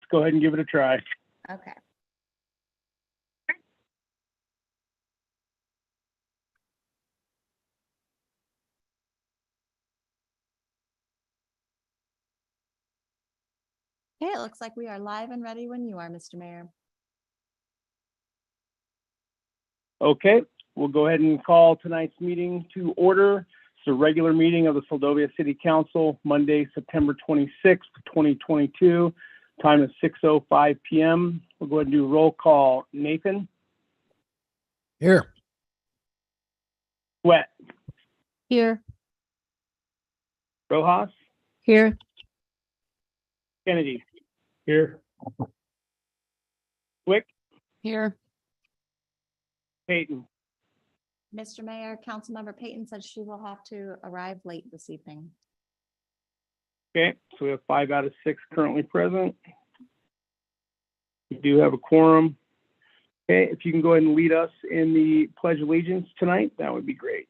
go ahead and give it a try. Okay. Okay, it looks like we are live and ready when you are, Mr. Mayor. Okay, we'll go ahead and call tonight's meeting to order. It's a regular meeting of the Soldovia City Council, Monday, September 26th, 2022. Time is 6:05 p.m. We'll go ahead and do a roll call. Nathan? Here. Sweat? Here. Rojas? Here. Kennedy? Here. Wick? Here. Peyton? Mr. Mayor, Councilmember Peyton said she will have to arrive late this evening. Okay, so we have 5 out of 6 currently present. We do have a quorum. Okay, if you can go ahead and lead us in the Pledge of Allegiance tonight, that would be great.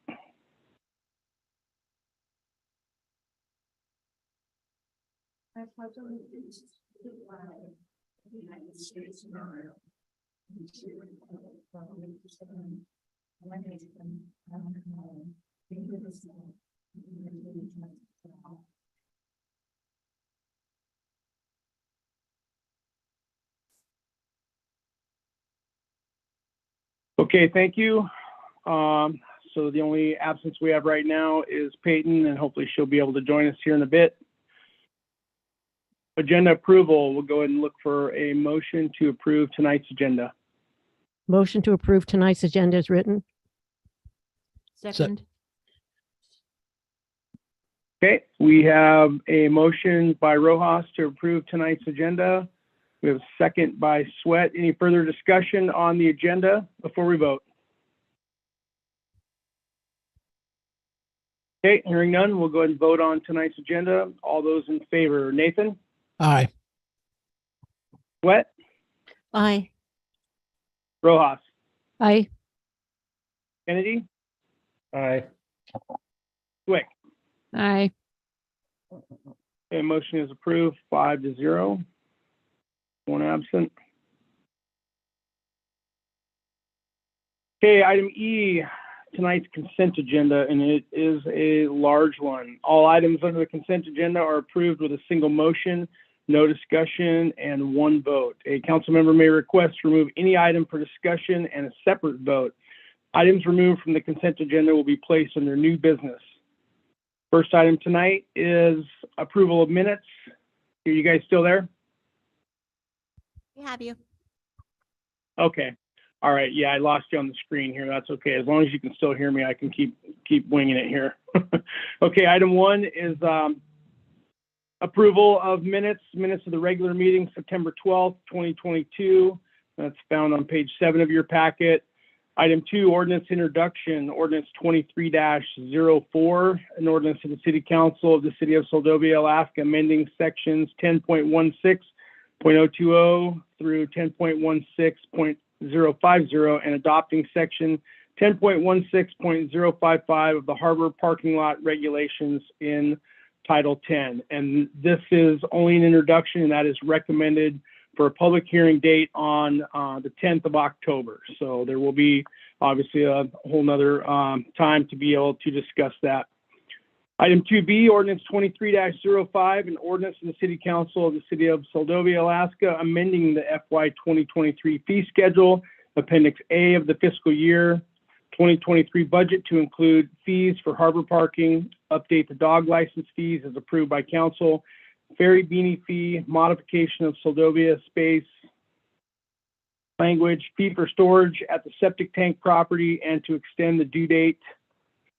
I pledge allegiance to the flag of the United States of America, and to the republic for which it stands, one nation, under God, indivisible, with liberty and justice for all. Okay, thank you. So the only absence we have right now is Peyton, and hopefully she'll be able to join us here in a bit. Agenda approval, we'll go ahead and look for a motion to approve tonight's agenda. Motion to approve tonight's agenda is written. Second. Okay, we have a motion by Rojas to approve tonight's agenda. We have a second by Sweat. Any further discussion on the agenda before we vote? Okay, hearing none, we'll go ahead and vote on tonight's agenda. All those in favor, Nathan? Aye. Sweat? Aye. Rojas? Aye. Kennedy? Aye. Swick? Aye. Okay, motion is approved, 5-0. One absent. Okay, item E, tonight's consent agenda, and it is a large one. All items under the consent agenda are approved with a single motion, no discussion, and one vote. A council member may request to remove any item for discussion and a separate vote. Items removed from the consent agenda will be placed under new business. First item tonight is approval of minutes. Are you guys still there? We have you. Okay. All right. Yeah, I lost you on the screen here. That's okay. As long as you can still hear me, I can keep winging it here. Okay. Item 1 is approval of minutes of the regular meeting, September 12th, 2022. That's found on page 7 of your packet. Item 2, ordinance introduction, ordinance 23-04, an ordinance of the City Council of the City of Soldovia, Alaska, amending sections 10.16.020 through 10.16.050 and adopting section 10.16.055 of the Harbor Parking Lot Regulations in Title 10. And this is only an introduction, and that is recommended for a public hearing date on the 10th of October. So there will be obviously a whole nother time to be able to discuss that. Item 2B, ordinance 23-05, an ordinance of the City Council of the City of Soldovia, Alaska, amending the FY 2023 fee schedule, Appendix A of the fiscal year 2023 budget to include fees for harbor parking, update the dog license fees as approved by council, ferry beanie fee, modification of Soldovia space, language, fee for storage at the septic tank property, and to extend the due date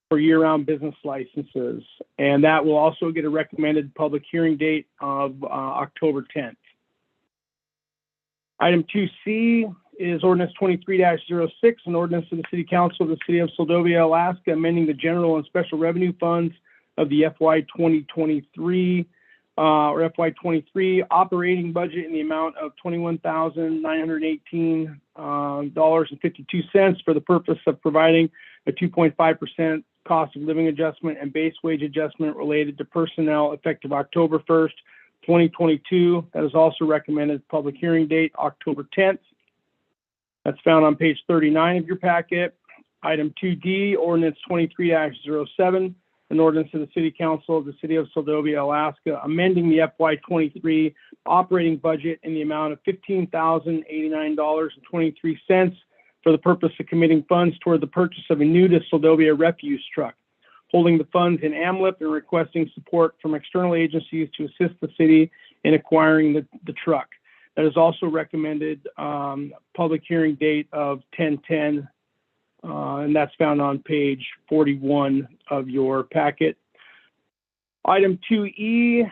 for year-round business licenses. And that will also get a recommended public hearing date of October 10th. Item 2C is ordinance 23-06, an ordinance of the City Council of the City of Soldovia, Alaska, amending the general and special revenue funds of the FY 2023 or FY 23 operating budget in the amount of $21,918.52 for the purpose of providing a 2.5% cost of living adjustment and base wage adjustment related to personnel effective October 1st, 2022. That is also recommended public hearing date, October 10th. That's found on page 39 of your packet. Item 2D, ordinance 23-07, an ordinance of the City Council of the City of Soldovia, Alaska, amending the FY23 operating budget in the amount of $15,089.23 for the purpose of committing funds toward the purchase of a new to Soldovia refuse truck, holding the funds in AMLIP and requesting support from external agencies to assist the city in acquiring the truck. That is also recommended public hearing date of 10/10, and that's found on page 41 of your packet. Item 2E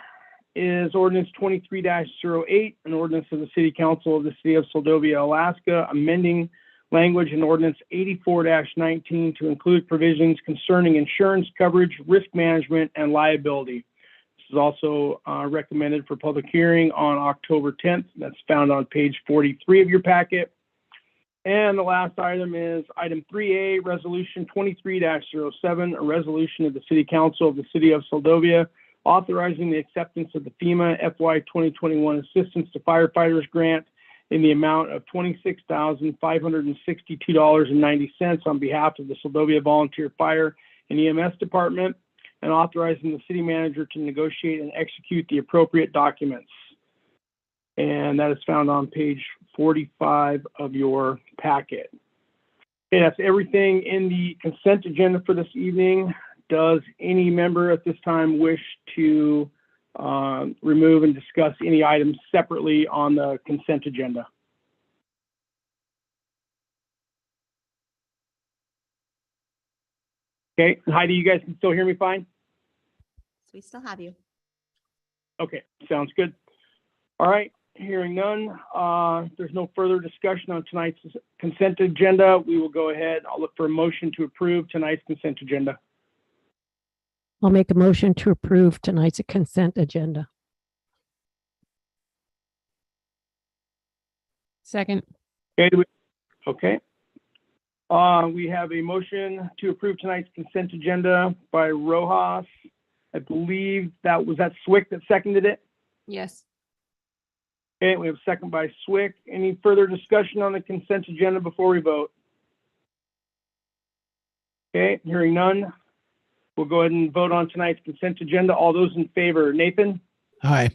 is ordinance 23-08, an ordinance of the City Council of the City of Soldovia, Alaska, amending language in ordinance 84-19 to include provisions concerning insurance coverage, risk management, and liability. This is also recommended for public hearing on October 10th. That's found on page 43 of your packet. And the last item is item 3A, resolution 23-07, a resolution of the City Council of the City of Soldovia authorizing the acceptance of the FEMA FY 2021 Assistance to Firefighters Grant in the amount of $26,562.90 on behalf of the Soldovia Volunteer Fire and EMS Department, and authorizing the city manager to negotiate and execute the appropriate documents. And that is found on page 45 of your packet. Okay, that's everything in the consent agenda for this evening. Does any member at this time wish to remove and discuss any items separately on the consent agenda? Okay, Heidi, you guys can still hear me fine? So we still have you. Okay, sounds good. All right, hearing none, if there's no further discussion on tonight's consent agenda, we will go ahead. I'll look for a motion to approve tonight's consent agenda. I'll make a motion to approve tonight's consent agenda. Second. Okay, okay. We have a motion to approve tonight's consent agenda by Rojas. I believe that was Swick that seconded it. Yes. Okay, we have a second by Swick. Any further discussion on the consent agenda before we vote? Okay, hearing none. We'll go ahead and vote on tonight's consent agenda. All those in favor, Nathan? Aye.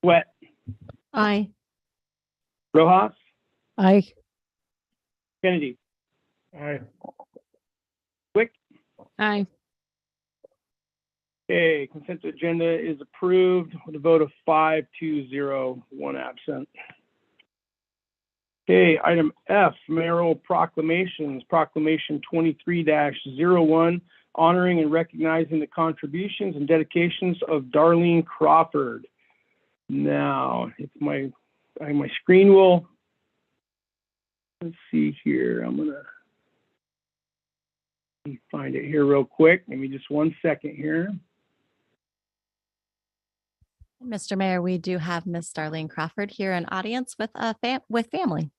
Sweat? Aye. Rojas? Aye. Kennedy? Aye. Swick? Aye. Okay, consent agenda is approved with a vote of 5-0, 1 absent. Okay, item F, mayoral proclamations, proclamation 23-01, honoring and recognizing the contributions and dedications of Darlene Crawford. Now, if my screen will, let's see here, let me find it here real quick. Give me just 1 second here. Mr. Mayor, we do have Miss Darlene Crawford here in audience with family.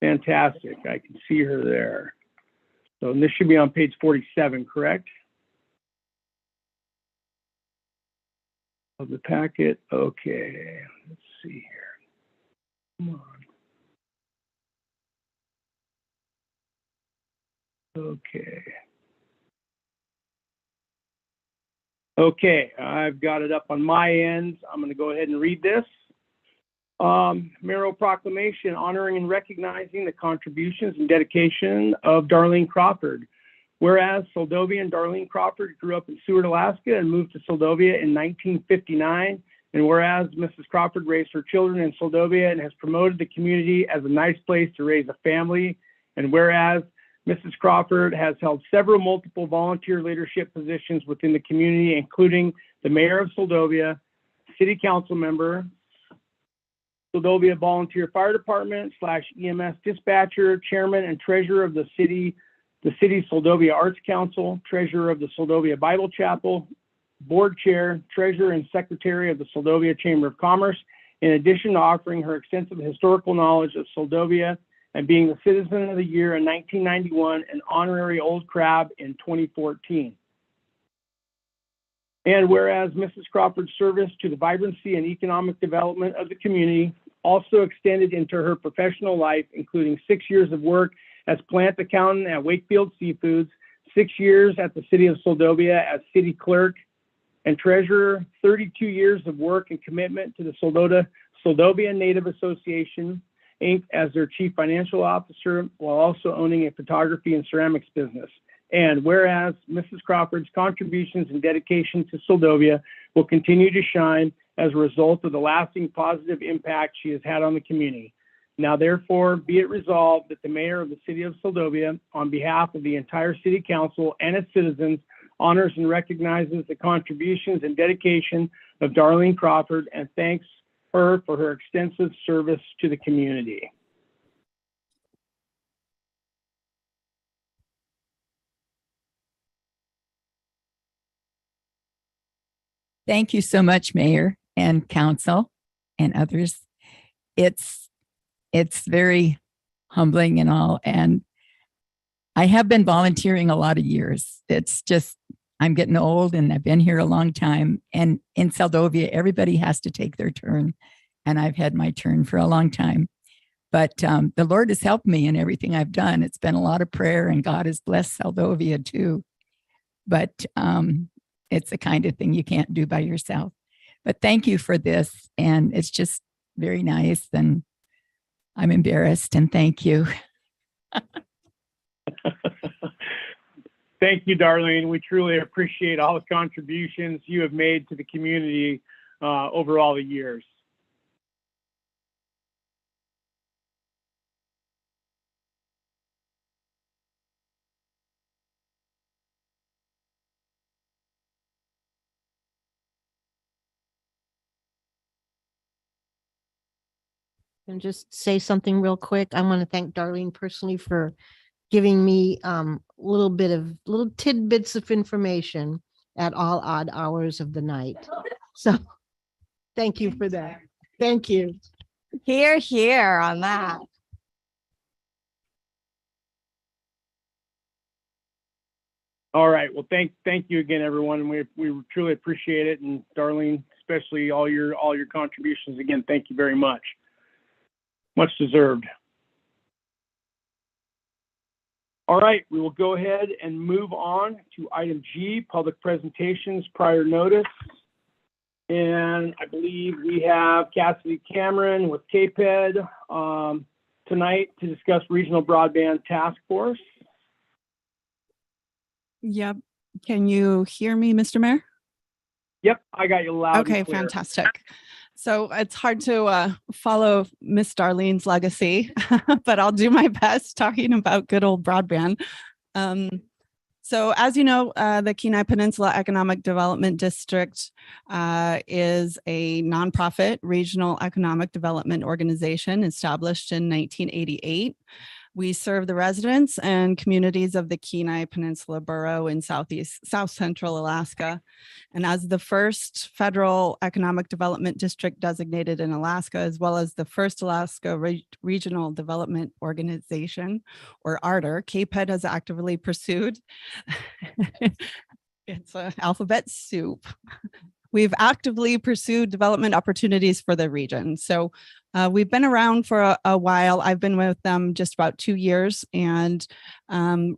Fantastic. I can see her there. So this should be on page 47, correct? Of the packet. Okay. Let's see here. Come on. Okay. Okay, I've got it up on my end. I'm going to go ahead and read this. Mayoral proclamation honoring and recognizing the contributions and dedication of Darlene Crawford. Whereas Soldovia and Darlene Crawford grew up in Seward, Alaska and moved to Soldovia in 1959. And whereas Mrs. Crawford raised her children in Soldovia and has promoted the community as a nice place to raise a family. And whereas Mrs. Crawford has held several multiple volunteer leadership positions within the community, including the mayor of Soldovia, city council member, Soldovia Volunteer Fire Department / EMS dispatcher, chairman and treasurer of the city's Soldovia Arts Council, treasurer of the Soldovia Bible Chapel, board chair, treasurer and secretary of the Soldovia Chamber of Commerce, in addition to offering her extensive historical knowledge of Soldovia and being the Citizen of the Year in 1991 and honorary Old Crab in 2014. And whereas Mrs. Crawford's service to the vibrancy and economic development of the community also extended into her professional life, including 6 years of work as plant accountant at Wakefield Seafoods, 6 years at the city of Soldovia as city clerk and treasurer, 32 years of work and commitment to the Soldovia Native Association, Inc. as their chief financial officer, while also owning a photography and ceramics business. And whereas Mrs. Crawford's contributions and dedication to Soldovia will continue to shine as a result of the lasting positive impact she has had on the community. Now, therefore, be it resolved that the mayor of the city of Soldovia, on behalf of the entire city council and its citizens, honors and recognizes the contributions and dedication of Darlene Crawford and thanks her for her extensive service to the community. Thank you so much, Mayor and Council and others. It's very humbling and all. And I have been volunteering a lot of years. It's just, I'm getting old and I've been here a long time. And in Soldovia, everybody has to take their turn. And I've had my turn for a long time. But the Lord has helped me in everything I've done. It's been a lot of prayer and God has blessed Soldovia too. But it's the kind of thing you can't do by yourself. But thank you for this. And it's just very nice. And I'm embarrassed and thank you. Thank you, Darlene. We truly appreciate all the contributions you have made to the community over all the years. And just say something real quick. I want to thank Darlene personally for giving me little tidbits of information at all odd hours of the night. So thank you for that. Thank you. Here on that. All right. Well, thank you again, everyone. We truly appreciate it. And Darlene, especially all your contributions. Again, thank you very much. Much deserved. All right, we will go ahead and move on to item G, public presentations prior notice. And I believe we have Cassidy Cameron with KPED tonight to discuss Regional Broadband Task Force. Yep. Can you hear me, Mr. Mayor? Yep, I got you loud. Okay, and clear. fantastic. So it's hard to follow Miss Darlene's legacy, but I'll do my best talking about good old broadband. So as you know, the Kenai Peninsula Economic Development District is a nonprofit regional economic development organization established in 1988. We serve the residents and communities of the Kenai Peninsula Borough in South Central Alaska. And as the first federal economic development district designated in Alaska, as well as the first Alaska Regional Development Organization, or ARDER, KPED has actively pursued, it's an alphabet soup. We've actively pursued development opportunities for the region. So we've been around for a while. I've been with them just about 2 years. And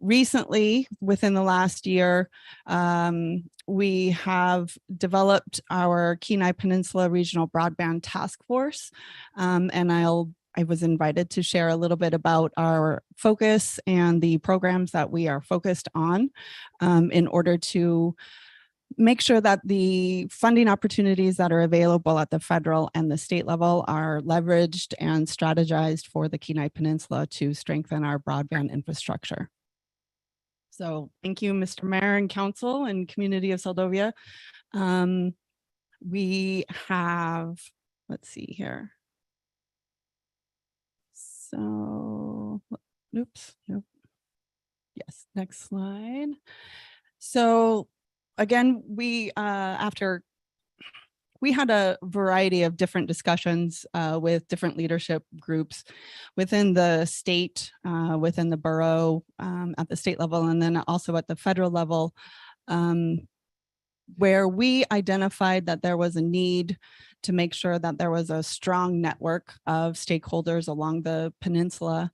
recently, within the last year, we have developed our Kenai Peninsula Regional Broadband Task Force. And I was invited to share a little bit about our focus and the programs that we are focused on in order to make sure that the funding opportunities that are available at the federal and the state level are leveraged and strategized for the Kenai Peninsula to strengthen our broadband infrastructure. So thank you, Mr. Mayor and Council and community of Soldovia. We have, let's see here. So, oops, nope. Yes, next slide. So again, we had a variety of different discussions with different leadership groups within the state, within the borough, at the state level, and then also at the federal level. where we identified that there was a need to make sure that there was a strong network of stakeholders along the peninsula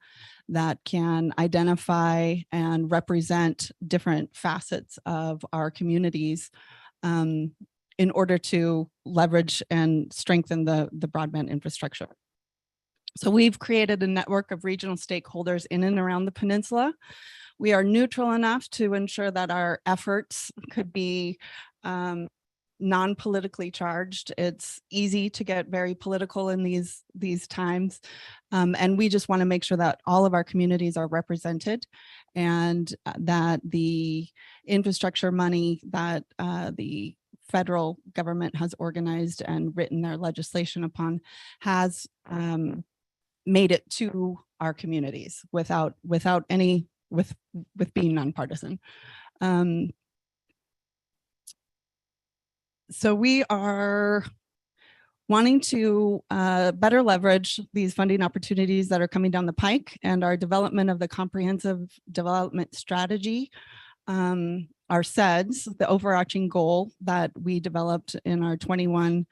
that can identify and represent different facets of our communities in order to leverage and strengthen the broadband infrastructure. So we've created a network of regional stakeholders in and around the peninsula. We are neutral enough to ensure that our efforts could be non-politically charged. It's easy to get very political in these times. And we just want to make sure that all of our communities are represented and that the infrastructure money that the federal government has organized and written their legislation upon has made it to our communities without any with being nonpartisan. So we are wanting to better leverage these funding opportunities that are coming down the pike, and our development of the comprehensive development strategy, our SEDS, the overarching goal that we developed in our 21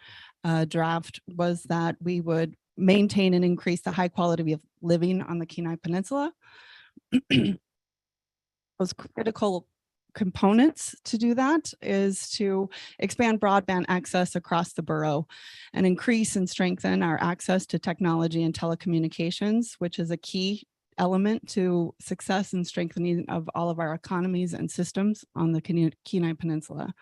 draft was that we would maintain and increase the high quality of living on the Kenai Peninsula. Those critical components to do that is to expand broadband access across the borough and increase and strengthen our access to technology and telecommunications, which is a key element to success and strengthening of all of our economies and systems on the Kenai Peninsula.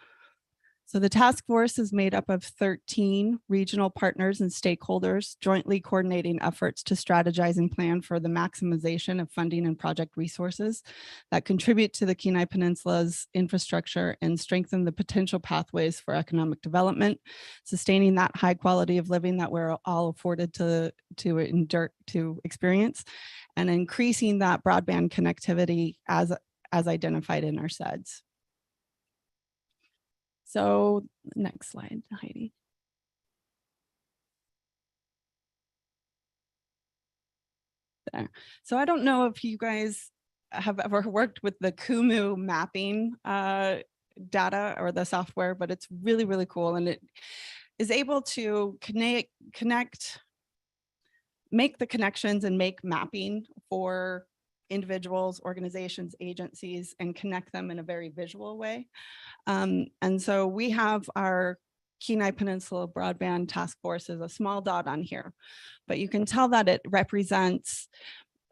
So the task force is made up of 13 regional partners and stakeholders jointly coordinating efforts to strategize and plan for the maximization of funding and project resources that contribute to the Kenai Peninsula's infrastructure and strengthen the potential pathways for economic development, sustaining that high quality of living that we're all afforded to experience, and increasing that broadband connectivity as identified in our SEDS. So next slide, Heidi. There. So I don't know if you guys have ever worked with the Kumu mapping data or the software, but it's really, really cool. And it is able to make the connections and make mapping for individuals, organizations, agencies, and connect them in a very visual way. And so we have our Kenai Peninsula Broadband Task Force as a small dot on here, but you can tell that it represents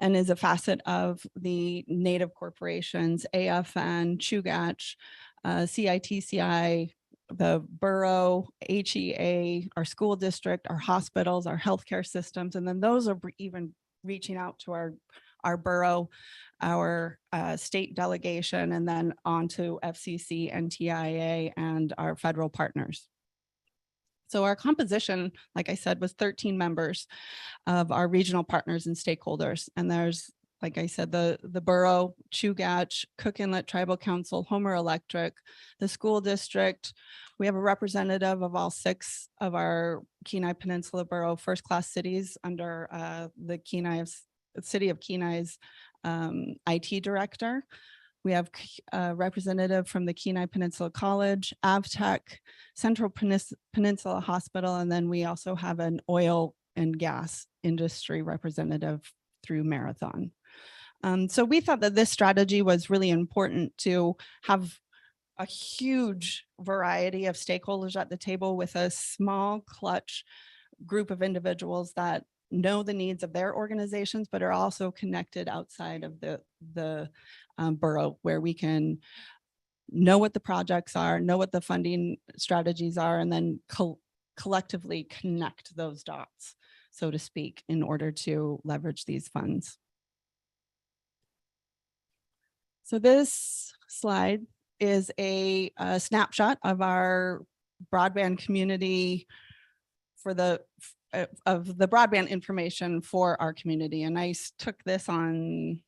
and is a facet of the Native corporations, AFN, Chugach, CITCI, the borough, HEA, our school district, our hospitals, our healthcare systems, and then those are even reaching out to our borough, our state delegation, and then on to FCC, NTIA, and our federal partners. So our composition, like I said, was 13 members of our regional partners and stakeholders. And there's, like I said, the borough, Chugach, Cook Inlet Tribal Council, Homer Electric, the school district. We have a representative of all 6 of our Kenai Peninsula Borough first-class cities under the City of Kenai's IT director. We have a representative from the Kenai Peninsula College, AvTech, Central Peninsula Hospital, and then we also have an oil and gas industry representative through Marathon. So we thought that this strategy was really important to have a huge variety of stakeholders at the table with a small clutch group of individuals that know the needs of their organizations, but are also connected outside of the borough, where we can know what the projects are, know what the funding strategies are, and then collectively connect those dots, so to speak, in order to leverage these funds. So this slide is a snapshot of our broadband community of the broadband information for our community. And I took this on,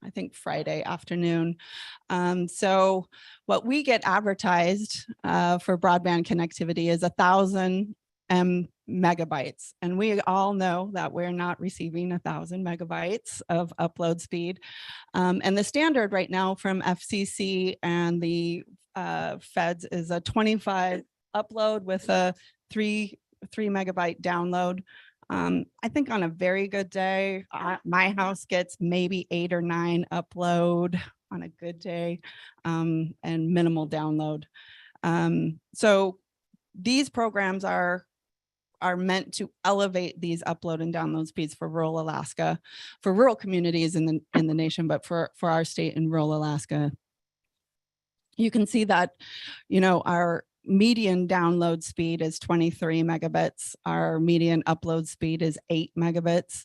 I think, Friday afternoon. So what we get advertised for broadband connectivity is 1,000 megabytes. And we all know that we're not receiving 1,000 megabytes of upload speed. And the standard right now from FCC and the feds is a 25 upload with a 3 megabyte download. I think on a very good day, my house gets maybe 8 or 9 upload on a good day, and minimal download. So these programs are meant to elevate these upload and download speeds for rural Alaska, for rural communities in the nation, but for our state in rural Alaska. You can see that, you know, our median download speed is 23 megabits. Our median upload speed is 8 megabits.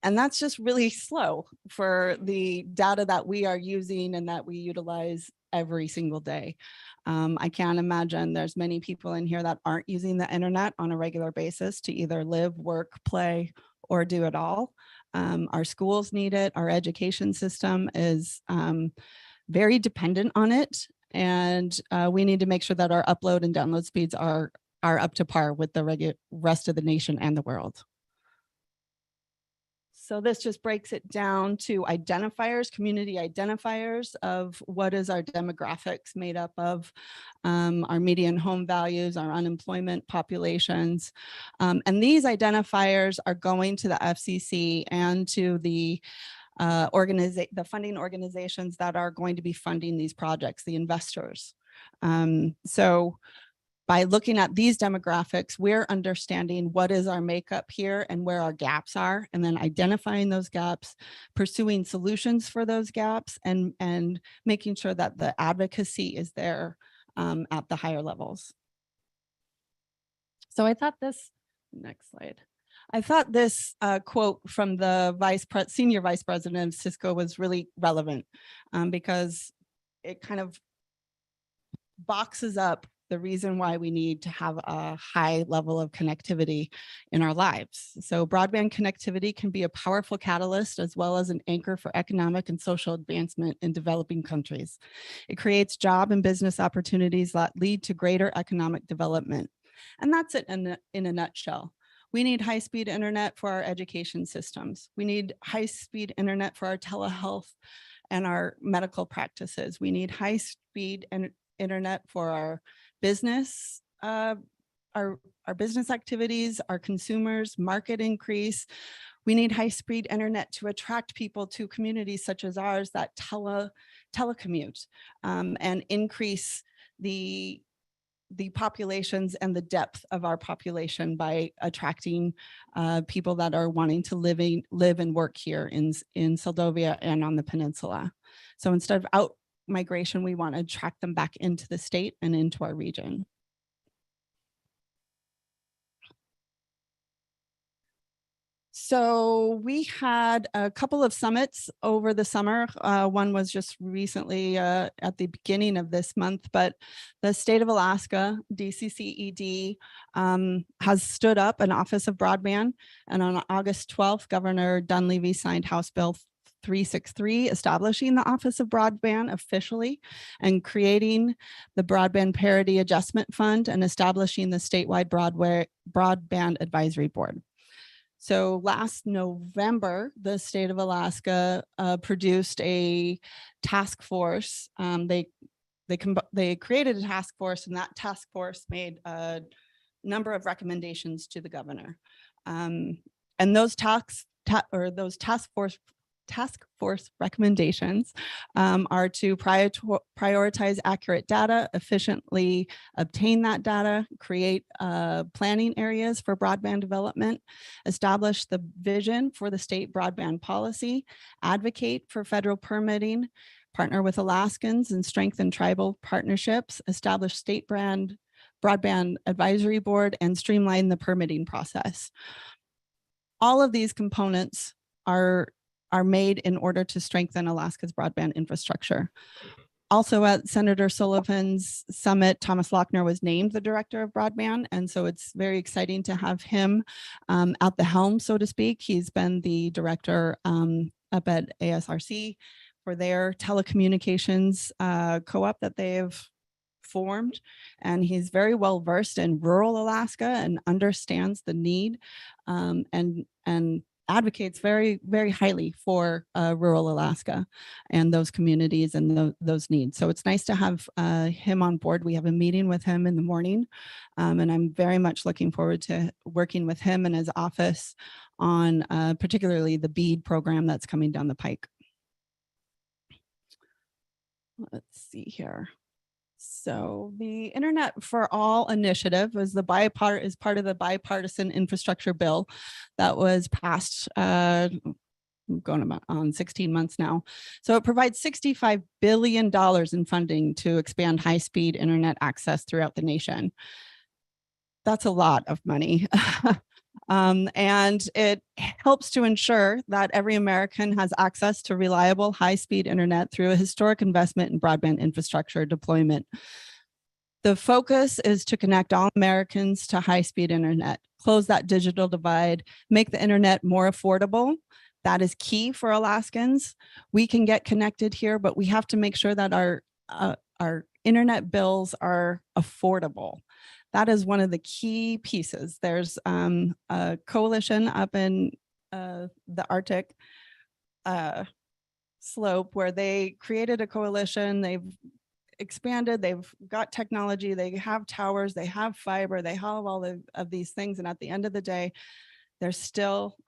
And that's just really slow for the data that we are using and that we utilize every single day. I can't imagine there's many people in here that aren't using the internet on a regular basis to either live, work, play, or do it all. Our schools need it. Our education system is very dependent on it. And we need to make sure that our upload and download speeds are up to par with the rest of the nation and the world. So this just breaks it down to identifiers, community identifiers of what is our demographics made up of, our median home values, our unemployment populations. And these identifiers are going to the FCC and to the funding organizations that are going to be funding these projects, the investors. So by looking at these demographics, we're understanding what is our makeup here and where our gaps are, and then identifying those gaps, pursuing solutions for those gaps, and making sure that the advocacy is there at the higher levels. So I thought this, next slide. I thought this quote from the senior vice president of Cisco was really relevant because it kind of boxes up the reason why we need to have a high level of connectivity in our lives. So broadband connectivity can be a powerful catalyst as well as an anchor for economic and social advancement in developing countries. It creates job and business opportunities that lead to greater economic development. And that's it in a nutshell. We need high-speed internet for our education systems. We need high-speed internet for our telehealth and our medical practices. We need high-speed internet for our business, our business activities, our consumers, market increase. We need high-speed internet to attract people to communities such as ours that telecommute and increase the populations and the depth of our population by attracting people that are wanting to live and work here in Soldovia and on the peninsula. So instead of out migration, we want to attract them back into the state and into our region. So we had a couple of summits over the summer. One was just recently at the beginning of this month, but the state of Alaska, DCCED, has stood up an Office of Broadband. And on August 12th, Governor Dunleavy signed House Bill 363, establishing the Office of Broadband officially and creating the Broadband Parity Adjustment Fund and establishing the statewide Broadband Advisory Board. So last November, the state of Alaska produced a task force. They created a task force, and that task force made a number of recommendations to the governor. And those task force recommendations are to prioritize accurate data, efficiently obtain that data, create planning areas for broadband development, establish the vision for the state broadband policy, advocate for federal permitting, partner with Alaskans and strengthen tribal partnerships, establish state broadband advisory board, and streamline the permitting process. All of these components are made in order to strengthen Alaska's broadband infrastructure. Also at Senator Sullivan's summit, Thomas Lochner was named the director of broadband. And so it's very exciting to have him at the helm, so to speak. He's been the director up at ASRC for their telecommunications co-op that they've informed, and he's very well versed in rural Alaska and understands the need, and advocates very, very highly for rural Alaska and those communities and those needs. So it's nice to have him on board. We have a meeting with him in the morning, and I'm very much looking forward to working with him and his office on particularly the BEAD program that's coming down the pike. Let's see here. So the Internet for All initiative is part of the bipartisan infrastructure bill that was passed going about on 16 months now. So it provides $65 billion in funding to expand high-speed internet access throughout the nation. That's a lot of money. And it helps to ensure that every American has access to reliable high-speed internet through a historic investment in broadband infrastructure deployment. The focus is to connect all Americans to high-speed internet, close that digital divide, make the internet more affordable. That is key for Alaskans. We can get connected here, but we have to make sure that our internet bills are affordable. That is one of the key pieces. There's a coalition up in the Arctic slope where they created a coalition. They've expanded, they've got technology, they have towers, they have fiber, they have all of these things. And at the end of the day,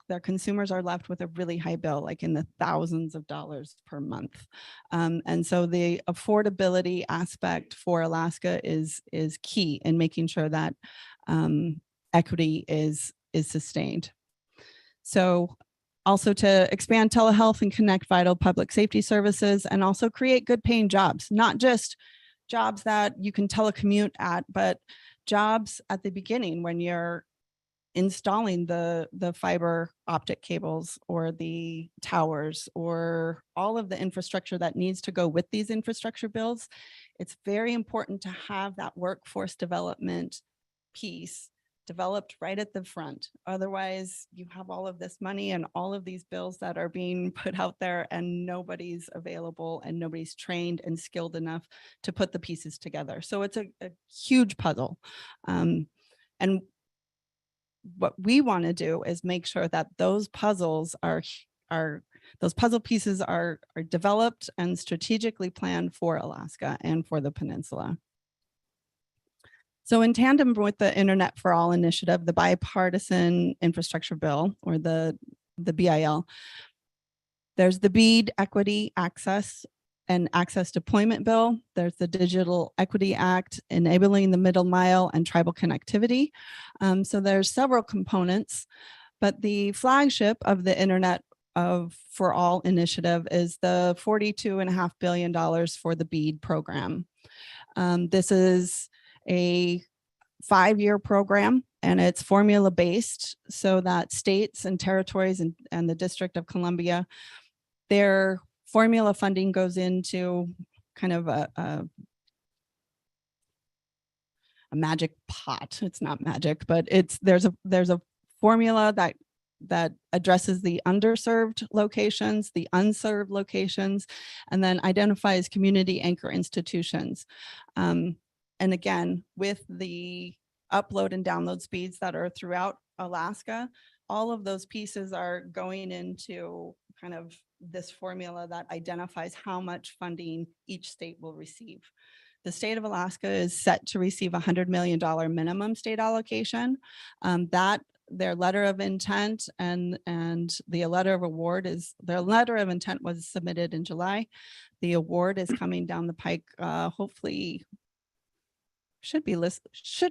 their consumers are left with a really high bill, like in the thousands of dollars per month. And so the affordability aspect for Alaska is key in making sure that equity is sustained. So also to expand telehealth and connect vital public safety services, and also create good paying jobs, not just jobs that you can telecommute at, but jobs at the beginning when you're installing the fiber optic cables or the towers or all of the infrastructure that needs to go with these infrastructure builds. It's very important to have that workforce development piece developed right at the front. Otherwise, you have all of this money and all of these bills that are being put out there and nobody's available and nobody's trained and skilled enough to put the pieces together. So it's a huge puzzle. And what we want to do is make sure that those puzzles those puzzle pieces are developed and strategically planned for Alaska and for the peninsula. So in tandem with the Internet for All initiative, the bipartisan infrastructure bill, or the BIL, there's the BEAD equity access and access deployment bill. There's the Digital Equity Act, enabling the middle mile and tribal connectivity. So there's several components, but the flagship of the Internet for All initiative is the $42.5 billion for the BEAD program. This is a 5-year program, and it's formula based, so that states and territories and the District of Columbia, their formula funding goes into kind of a magic pot. It's not magic, but there's a formula that addresses the underserved locations, the unserved locations, and then identifies community anchor institutions. And again, with the upload and download speeds that are throughout Alaska, all of those pieces are going into kind of this formula that identifies how much funding each state will receive. The state of Alaska is set to receive $100 million minimum state allocation. Their letter of intent and the letter of award their letter of intent was submitted in July. The award is coming down the pike, hopefully should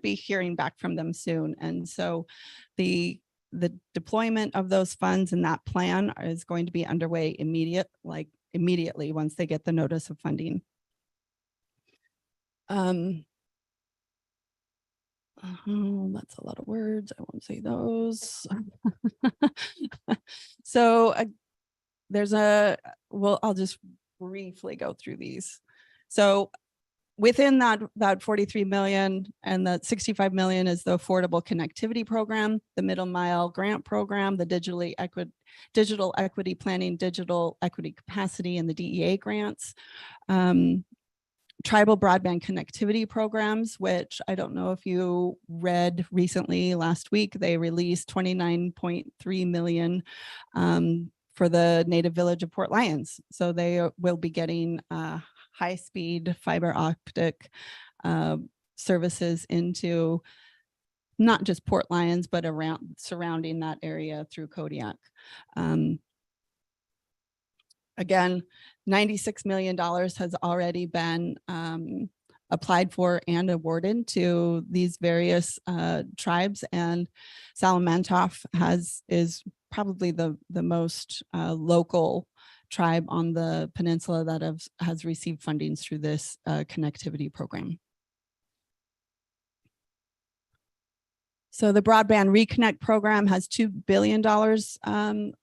be hearing back from them soon. And so the deployment of those funds and that plan is going to be underway immediately once they get the notice of funding. That's a lot of words. I won't say those. So I'll just briefly go through these. So within that 43 million and the 65 million is the Affordable Connectivity Program, the Middle Mile Grant Program, the Digital Equity Planning, Digital Equity Capacity, and the DEA grants. tribal broadband connectivity programs, which I don't know if you read recently. Last week, they released 29.3 million for the native village of Port Lions. So they will be getting high-speed fiber optic services into not just Port Lions, but around surrounding that area through Kodiak. Again, $96 million has already been applied for and awarded to these various tribes, and Salamantoff is probably the most local tribe on the peninsula that has received fundings through this connectivity program. So the Broadband Reconnect program has $2 billion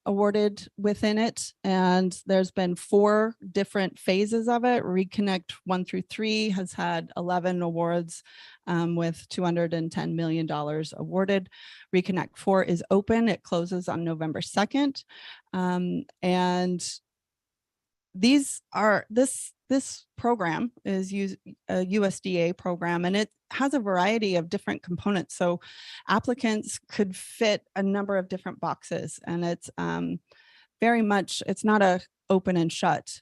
awarded within it, and there's been 4 different phases of it. Reconnect 1 through 3 has had 11 awards with $210 million awarded. Reconnect 4 is open. It closes on November 2nd. And this program is a USDA program, and it has a variety of different components. So applicants could fit a number of different boxes, and it's very much, it's not a open and shut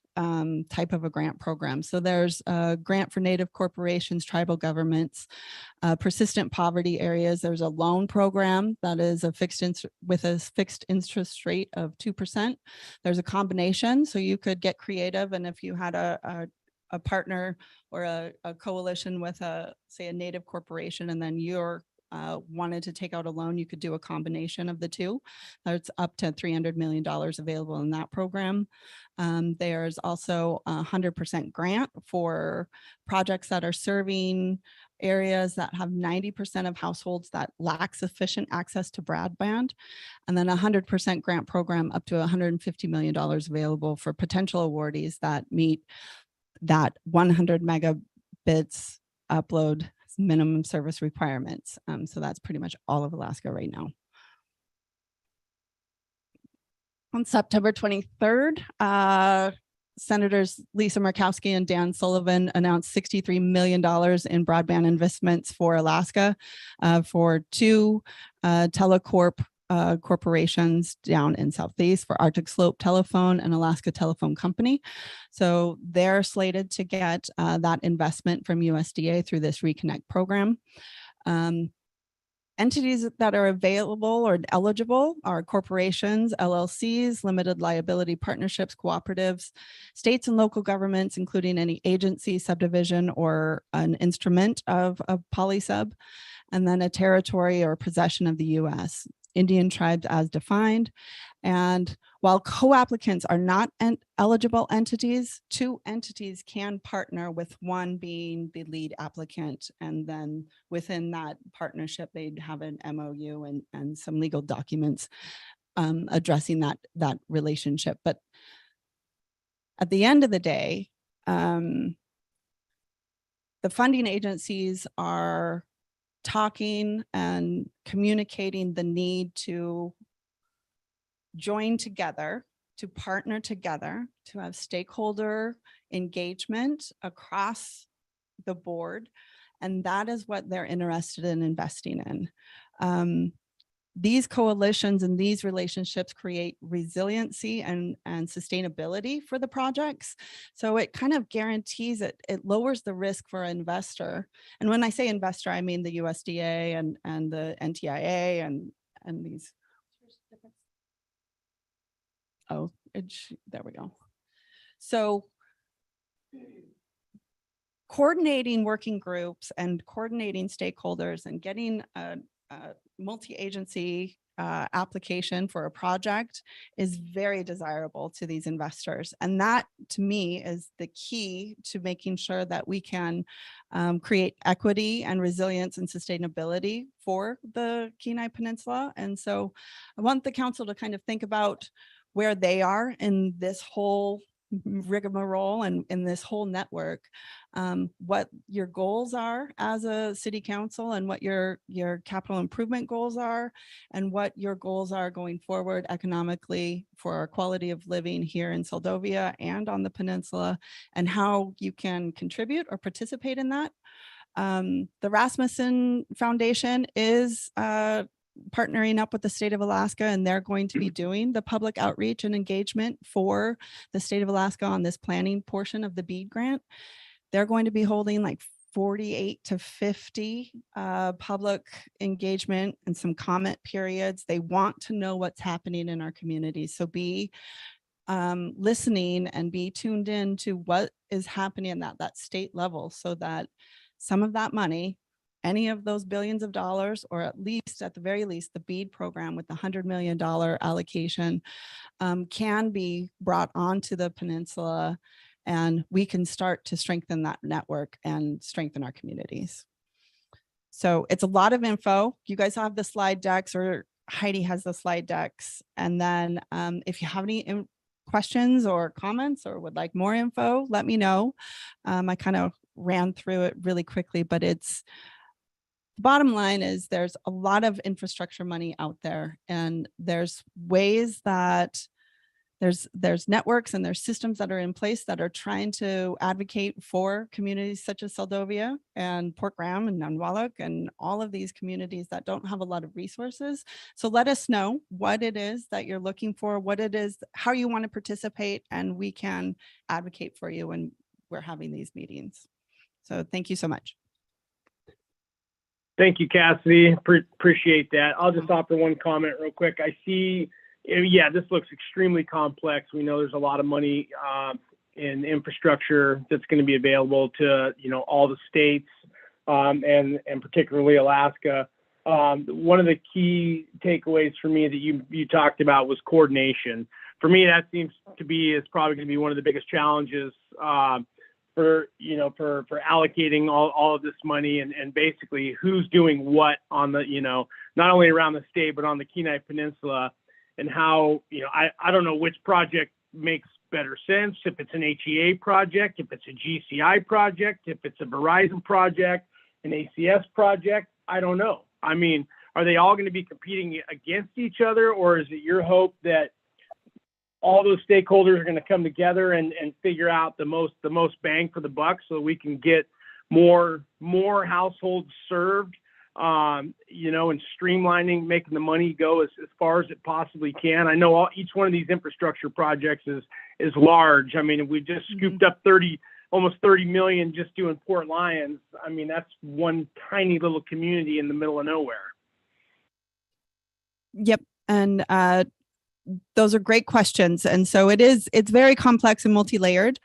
type of a grant program. So there's a grant for Native corporations, tribal governments, persistent poverty areas. There's a loan program that is with a fixed interest rate of 2%. There's a combination, so you could get creative, and if you had a partner or a coalition with say a Native corporation, and then you're wanted to take out a loan, you could do a combination of the two. There's up to $300 million available in that program. There's also a 100% grant for projects that are serving areas that have 90% of households that lack sufficient access to broadband, and then a 100% grant program up to $150 million available for potential awardees that meet that 100 megabits upload minimum service requirements. So that's pretty much all of Alaska right now. On September 23rd, Senators Lisa Murkowski and Dan Sullivan announced $63 million in broadband investments for Alaska for 2 telecorp corporations down in Southeast, for Arctic Slope Telephone and Alaska Telephone Company. So they're slated to get that investment from USDA through this Reconnect program. Entities that are available or eligible are corporations, LLCs, limited liability partnerships, cooperatives, states and local governments, including any agency, subdivision, or an instrument of polysub, and then a territory or possession of the U.S. Indian tribes as defined. And while co-applicants are not eligible entities, 2 entities can partner, with one being the lead applicant. And then within that partnership, they'd have an MOU and some legal documents addressing that relationship. But at the end of the day, the funding agencies are talking and communicating the need to join together, to partner together, to have stakeholder engagement across the board. And that is what they're interested in investing in. These coalitions and these relationships create resiliency and sustainability for the projects. So it kind of guarantees it lowers the risk for an investor. And when I say investor, I mean the USDA and the NTIA and these. Oh, there we go. So coordinating working groups and coordinating stakeholders and getting a multi-agency application for a project is very desirable to these investors. And that, to me, is the key to making sure that we can create equity and resilience and sustainability for the Kenai Peninsula. And so I want the council to kind of think about where they are in this whole rigmarole and in this whole network, what your goals are as a city council and what your capital improvement goals are and what your goals are going forward economically for our quality of living here in Soldovia and on the peninsula, and how you can contribute or participate in that. The Rasmussen Foundation is partnering up with the state of Alaska, and they're going to be doing the public outreach and engagement for the state of Alaska on this planning portion of the BEAD grant. They're going to be holding like 48 to 50 public engagement and some comment periods. They want to know what's happening in our communities. So be listening and be tuned in to what is happening at that state level, so that some of that money, any of those billions of dollars, or at the very least, the BEAD program with the $100 million allocation can be brought onto the peninsula, and we can start to strengthen that network and strengthen our communities. So it's a lot of info. You guys have the slide decks, or Heidi has the slide decks. And then if you have any questions or comments or would like more info, let me know. I kind of ran through it really quickly, but it's, the bottom line is there's a lot of infrastructure money out there, and there's ways that there's networks and there's systems that are in place that are trying to advocate for communities such as Soldovia and Port Graham and Nunwaluk and all of these communities that don't have a lot of resources. So let us know what it is that you're looking for, what it is, how you want to participate, and we can advocate for you when we're having these meetings. So thank you so much. Thank you, Cassidy. Appreciate that. I'll just offer one comment real quick. I see, yeah, this looks extremely complex. We know there's a lot of money in infrastructure that's going to be available to, all the states and particularly Alaska. One of the key takeaways for me that you talked about was coordination. For me, that seems to be is probably going to be one of the biggest challenges for allocating all of this money and basically who's doing what on the, not only around the state, but on the Kenai Peninsula, and how, I don't know which project makes better sense, if it's an HEA project, if it's a GCI project, if it's a Verizon project, an ACS project, I don't know. I mean, are they all going to be competing against each other, or is it your hope that all those stakeholders are going to come together and figure out the most bang for the buck, so we can get more households served, and streamlining, making the money go as far as it possibly can? I know each one of these infrastructure projects is large. I mean, if we just scooped up almost 30 million just doing Port Lions, I mean, that's one tiny little community in the middle of nowhere. Yep. And those are great questions. And so it's very complex and multi-layered.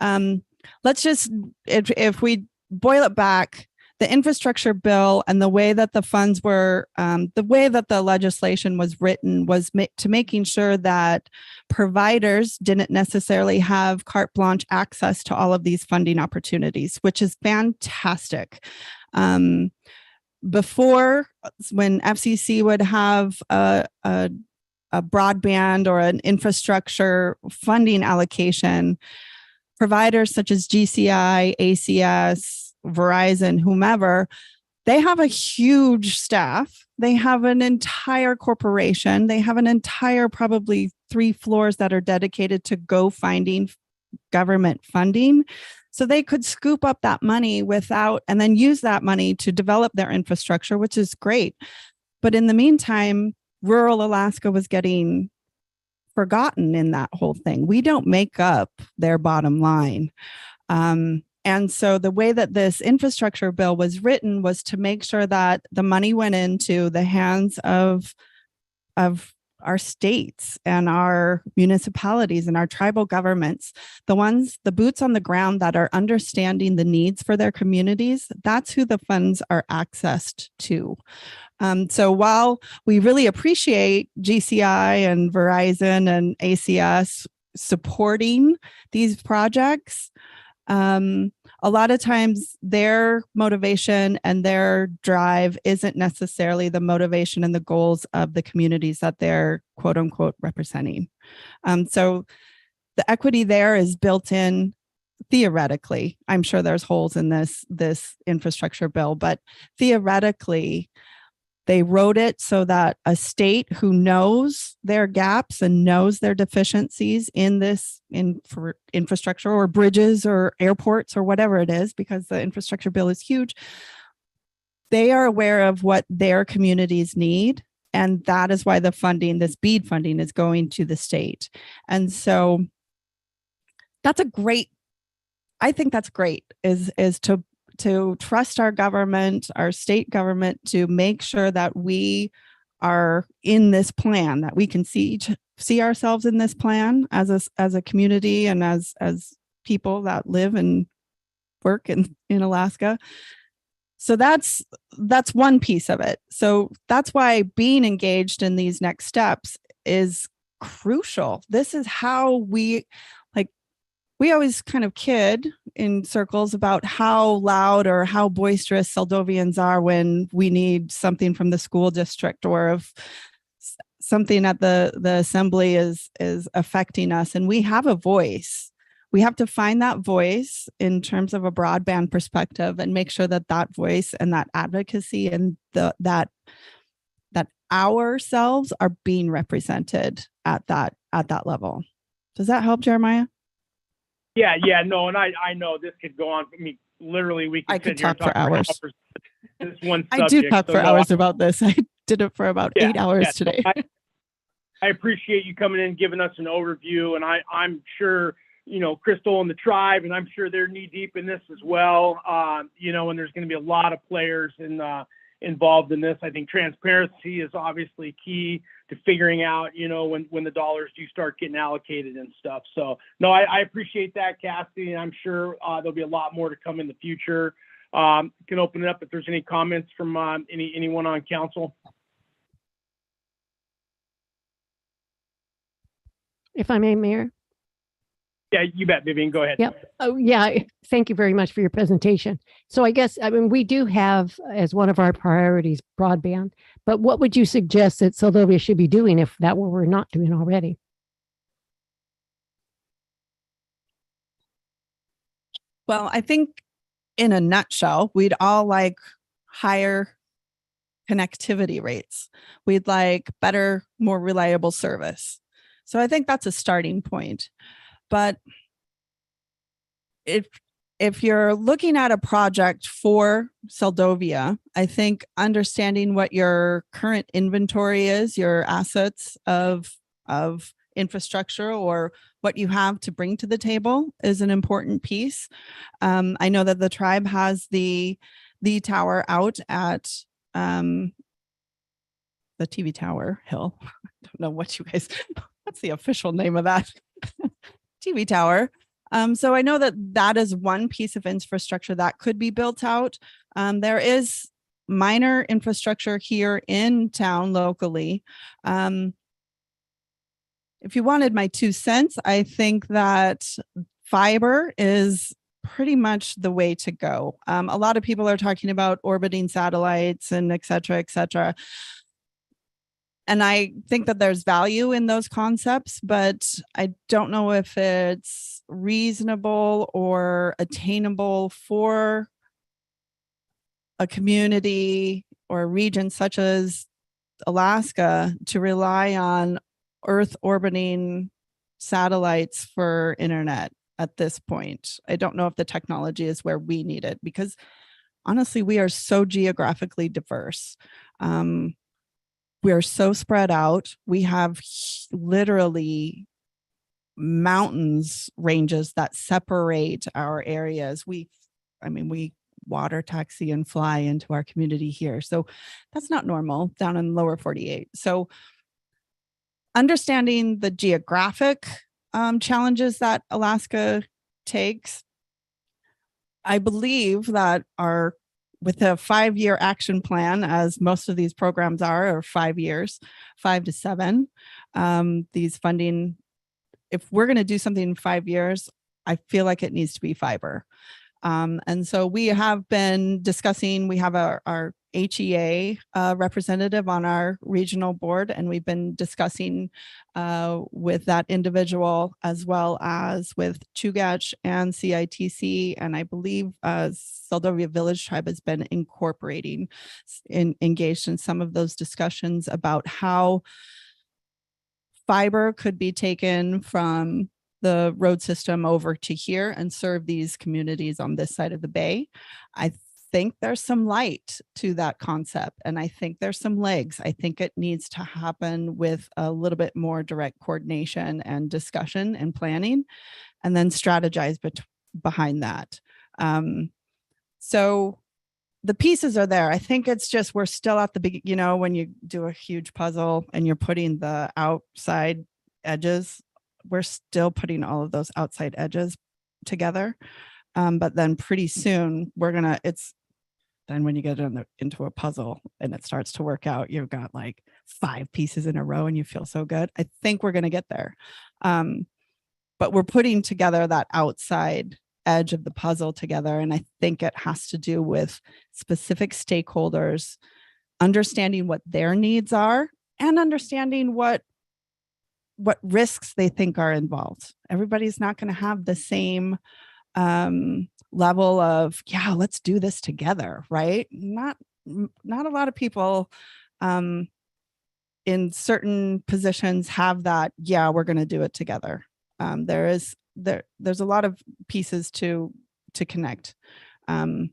Let's just, if we boil it back, the infrastructure bill and the way that the funds were, the way that the legislation was written was to making sure that providers didn't necessarily have carte blanche access to all of these funding opportunities, which is fantastic. Before, when FCC would have a broadband or an infrastructure funding allocation, providers such as GCI, ACS, Verizon, whomever, they have a huge staff. They have an entire corporation. They have an entire probably 3 floors that are dedicated to finding government funding. So they could scoop up that money and then use that money to develop their infrastructure, which is great. But in the meantime, rural Alaska was getting forgotten in that whole thing. We don't make up their bottom line. And so the way that this infrastructure bill was written was to make sure that the money went into the hands of our states and our municipalities and our tribal governments, the boots on the ground that are understanding the needs for their communities. That's who the funds are accessed to. So while we really appreciate GCI and Verizon and ACS supporting these projects, a lot of times their motivation and their drive isn't necessarily the motivation and the goals of the communities that they're quote unquote representing. So the equity there is built in theoretically. I'm sure there's holes in this infrastructure bill, but theoretically, they wrote it so that a state who knows their gaps and knows their deficiencies for infrastructure or bridges or airports or whatever it is, because the infrastructure bill is huge, they are aware of what their communities need. And that is why the funding, this BEAD funding, is going to the state. And so I think that's great, is to trust our government, our state government, to make sure that we are in this plan, that we can see ourselves in this plan as a community and as people that live and work in Alaska. So that's one piece of it. So that's why being engaged in these next steps is crucial. This is how we always kind of kid in circles about how loud or how boisterous Soldovians are when we need something from the school district, or if something at the assembly is affecting us, and we have a voice. We have to find that voice in terms of a broadband perspective and make sure that voice and that advocacy and that ourselves are being represented at that level. Does that help, Jeremiah? Yeah, no, and I know this could go on. I mean, literally, I could sit here and talk for hours. This one subject. I do talk for hours about this. I did it for about 8 hours today. I appreciate you coming in and giving us an overview, and I'm sure, Crystal and the tribe, and I'm sure they're knee deep in this as well. And there's going to be a lot of players involved in this. I think transparency is obviously key to figuring out, when the dollars do start getting allocated and stuff. So no, I appreciate that, Cassie, and I'm sure there'll be a lot more to come in the future. Can open it up if there's any comments from anyone on council. If I may, Mayor. Yeah, you bet, Vivian. Go ahead. Yep. Oh, yeah. Thank you very much for your presentation. So I guess, we do have as one of our priorities broadband, but what would you suggest that Soldovia should be doing if that were we're not doing already? Well, I think in a nutshell, we'd all like higher connectivity rates. We'd like better, more reliable service. So I think that's a starting point. But if you're looking at a project for Soldovia, I think understanding what your current inventory is, your assets of infrastructure, or what you have to bring to the table, is an important piece. I know that the tribe has the tower out at the TV Tower Hill. I don't know what's the official name of that TV tower. So I know that is one piece of infrastructure that could be built out. There is minor infrastructure here in town locally. If you wanted my 2 cents, I think that fiber is pretty much the way to go. A lot of people are talking about orbiting satellites and et cetera, and I think that there's value in those concepts, but I don't know if it's reasonable or attainable for a community or a region such as Alaska to rely on Earth orbiting satellites for internet at this point. I don't know if the technology is where we need it, because honestly, we are so geographically diverse. We are so spread out. We have literally mountains ranges that separate our areas. We water taxi and fly into our community here. So that's not normal down in lower 48. So understanding the geographic challenges that Alaska takes, I believe that with a 5-year action plan, as most of these programs are 5 years, 5 to 7, these funding, if we're going to do something in 5 years, I feel like it needs to be fiber. And so we have been discussing, we have our HEA representative on our regional board, and we've been discussing with that individual as well as with Chugach and CITC, and I believe Soldovia Village Tribe has been engaged in some of those discussions about how fiber could be taken from the road system over to here and serve these communities on this side of the bay. I think there's some light to that concept, and I think there's some legs. I think it needs to happen with a little bit more direct coordination and discussion and planning, and then strategize behind that. So the pieces are there. I think it's just, we're still at the beginning, you know, when you do a huge puzzle and you're putting the outside edges, we're still putting all of those outside edges together. But then pretty soon then when you get into a puzzle and it starts to work out, you've got like 5 pieces in a row and you feel so good. I think we're going to get there. But we're putting together that outside edge of the puzzle together. And I think it has to do with specific stakeholders, understanding what their needs are and understanding what risks they think are involved. Everybody's not going to have the same level of, yeah, let's do this together, right? Not a lot of people in certain positions have that, yeah, we're going to do it together. There's a lot of pieces to connect. And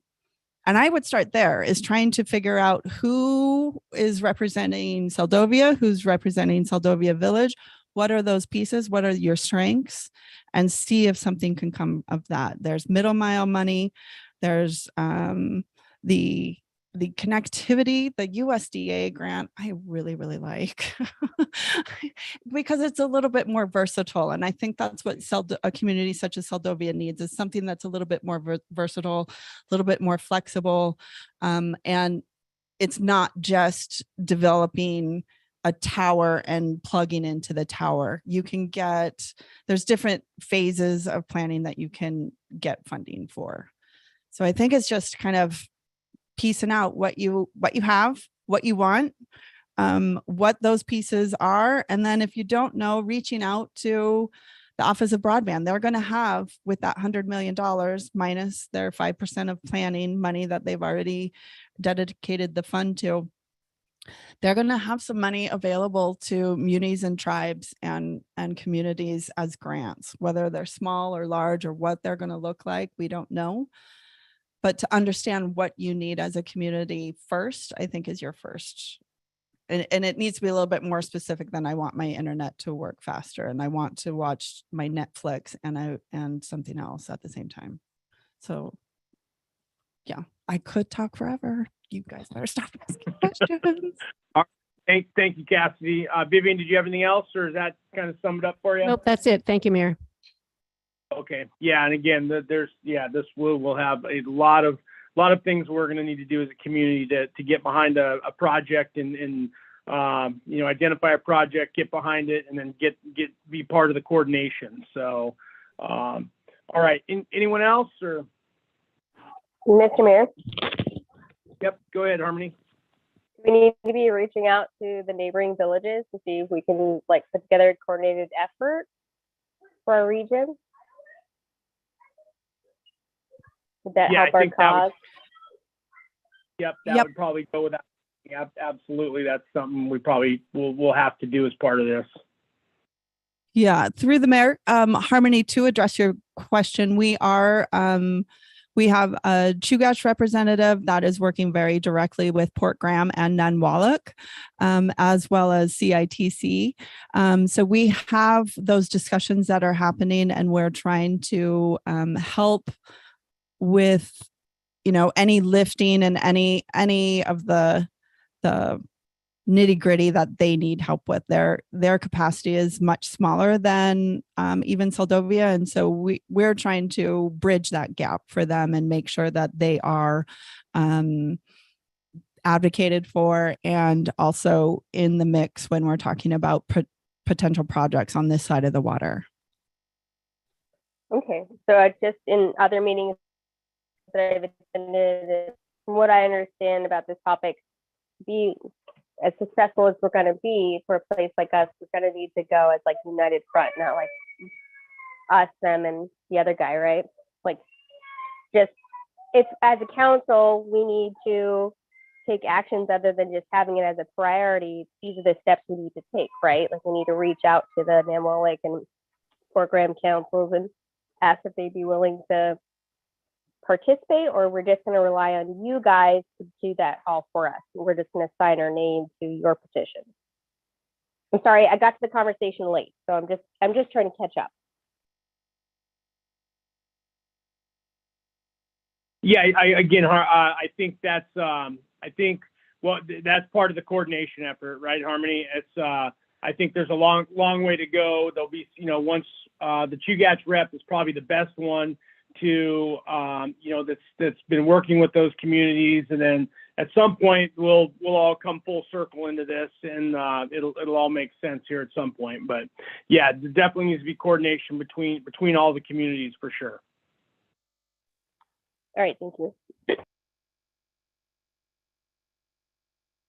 I would start there, is trying to figure out who is representing Soldovia, who's representing Soldovia Village. What are those pieces? What are your strengths? And see if something can come of that. There's middle mile money. There's the connectivity, the USDA grant, I really, really like because it's a little bit more versatile. And I think that's what a community such as Soldovia needs, is something that's a little bit more versatile, a little bit more flexible. And it's not just developing a tower and plugging into the tower. There's different phases of planning that you can get funding for. So I think it's just kind of piecing out what you have, what you want, what those pieces are. And then if you don't know, reaching out to the Office of Broadband. They're going to have, with that $100 million minus their 5% of planning money that they've already dedicated the fund to, they're going to have some money available to munis and tribes and communities as grants, whether they're small or large or what they're going to look like, we don't know. But to understand what you need as a community first, I think is your first. And it needs to be a little bit more specific than, I want my internet to work faster and I want to watch my Netflix and something else at the same time. So yeah, I could talk forever. You guys better stop asking questions. Thank you, Cassidy. Vivian, did you have anything else, or is that kind of summed up for you? Nope, that's it. Thank you, Mayor. Okay. Yeah, and again, this will have a lot of things we're going to need to do as a community to get behind a project and identify a project, get behind it, and then be part of the coordination. So, all right. Anyone else, or? Mr. Mayor? Yep. Go ahead, Harmony. We need to be reaching out to the neighboring villages to see if we can put together a coordinated effort for our region. Would that help our cause? That would probably go without. Yeah, absolutely. That's something we probably will have to do as part of this. Yeah, through the mayor, Harmony, to address your question, we have a Chugach representative that is working very directly with Port Graham and Nunwaluk, as well as CITC. So we have those discussions that are happening, and we're trying to help with, any lifting and any of the nitty gritty that they need help with. Their capacity is much smaller than even Soldovia. And so we're trying to bridge that gap for them and make sure that they are advocated for, and also in the mix when we're talking about potential projects on this side of the water. Okay, so I just, in other meetings that I've attended, from what I understand about this topic, be as successful as we're going to be for a place like us, we're going to need to go as like united front, not like us, them, and the other guy, right? Like, just if as a council we need to take actions other than just having it as a priority, these are the steps we need to take, right? Like, we need to reach out to the NAMWLIC and program councils and ask if they'd be willing to participate, or we're just going to rely on you guys to do that all for us. We're just going to sign our name to your petition. I'm sorry, I got to the conversation late, so I'm just trying to catch up. Yeah, I think that's that's part of the coordination effort, right, Harmony? It's I think there's a long way to go. There'll be, once the Chugach rep is probably the best one to that's been working with those communities, and then at some point we'll all come full circle into this, and it'll all make sense here at some point. But yeah, there definitely needs to be coordination between all the communities for sure. All right, thank you.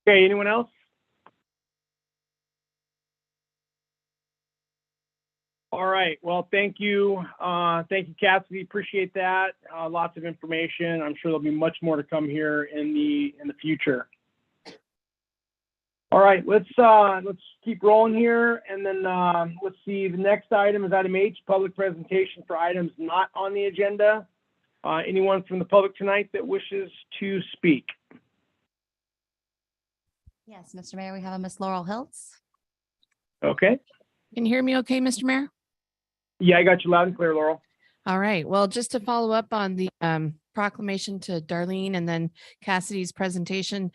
Okay, anyone else? All right, well, thank you, Cassidy. Appreciate that. Lots of information. I'm sure there'll be much more to come here in the future. All right, let's keep rolling here, and then let's see. The next item is item H, public presentation for items not on the agenda. Anyone from the public tonight that wishes to speak? Yes, Mr. Mayor, we have a Miss Laurel Hiltz. Okay. Can you hear me okay, Mr. Mayor? Yeah, I got you loud and clear, Laurel. All right. Well, just to follow up on the proclamation to Darlene and then Cassidy's presentation.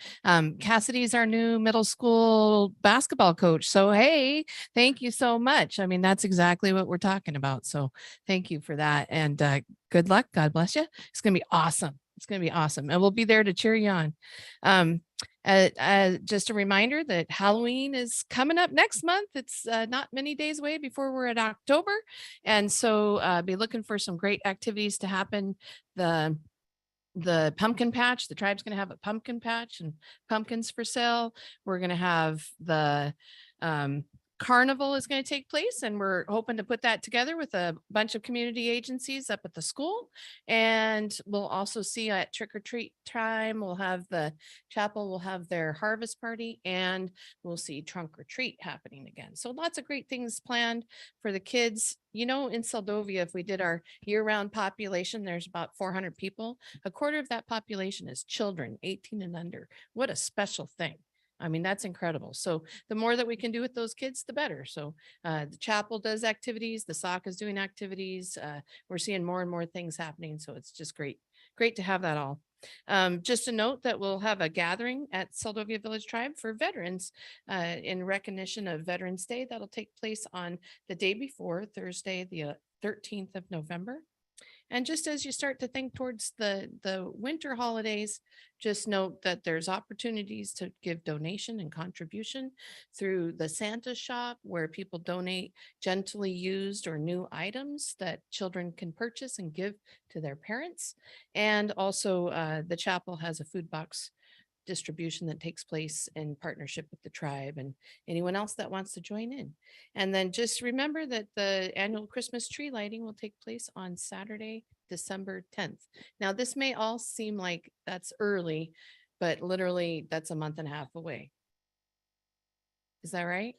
Cassidy's our new middle school basketball coach. So, hey, thank you so much. I mean, that's exactly what we're talking about. So thank you for that. And good luck. God bless you. It's going to be awesome. It's going to be awesome. And we'll be there to cheer you on. Just a reminder that Halloween is coming up next month. It's not many days away before we're at October. And so be looking for some great activities to happen. The pumpkin patch, the tribe's going to have a pumpkin patch and pumpkins for sale. We're going to have the carnival is going to take place, and we're hoping to put that together with a bunch of community agencies up at the school. And we'll also see at trick or treat time, we'll have the chapel will have their harvest party, and we'll see trunk or treat happening again. So lots of great things planned for the kids. In Soldovia, if we did our year-round population, there's about 400 people. A quarter of that population is children, 18 and under. What a special thing. I mean, that's incredible. So the more that we can do with those kids, the better. So the chapel does activities, the SOC is doing activities. We're seeing more and more things happening. So it's just great to have that all. Just a note that we'll have a gathering at Soldovia Village Tribe for veterans in recognition of Veterans Day. That'll take place on the day before, Thursday, the 13th of November. And just as you start to think towards the winter holidays, just note that there's opportunities to give donation and contribution through the Santa shop, where people donate gently used or new items that children can purchase and give to their parents. And also the chapel has a food box distribution that takes place in partnership with the tribe and anyone else that wants to join in. And then just remember that the annual Christmas tree lighting will take place on Saturday, December 10th. Now, this may all seem like that's early, but literally that's a month and a half away. Is that right?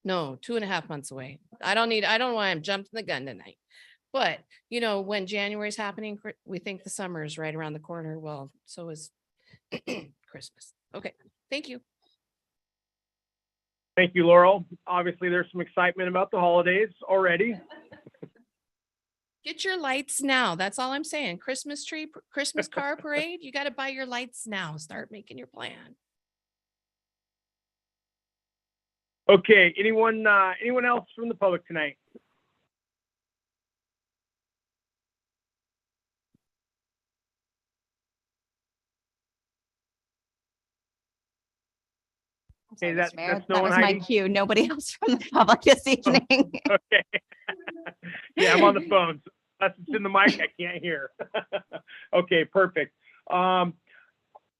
No, 2.5 months away. I don't know why I'm jumping the gun tonight. But, when January is happening, we think the summer is right around the corner. Well, so is Christmas. Okay. Thank you. Thank you, Laurel. Obviously, there's some excitement about the holidays already. Get your lights now. That's all I'm saying. Christmas tree, Christmas car parade. You got to buy your lights now. Start making your plan. Okay. Anyone else from the public tonight? Sorry, Okay, Mr. Mayor, that's no that one was my hiding? cue. Nobody else from the public this evening. Okay. Yeah, I'm on the phone. So unless it's in the mic, I can't hear. Okay, perfect.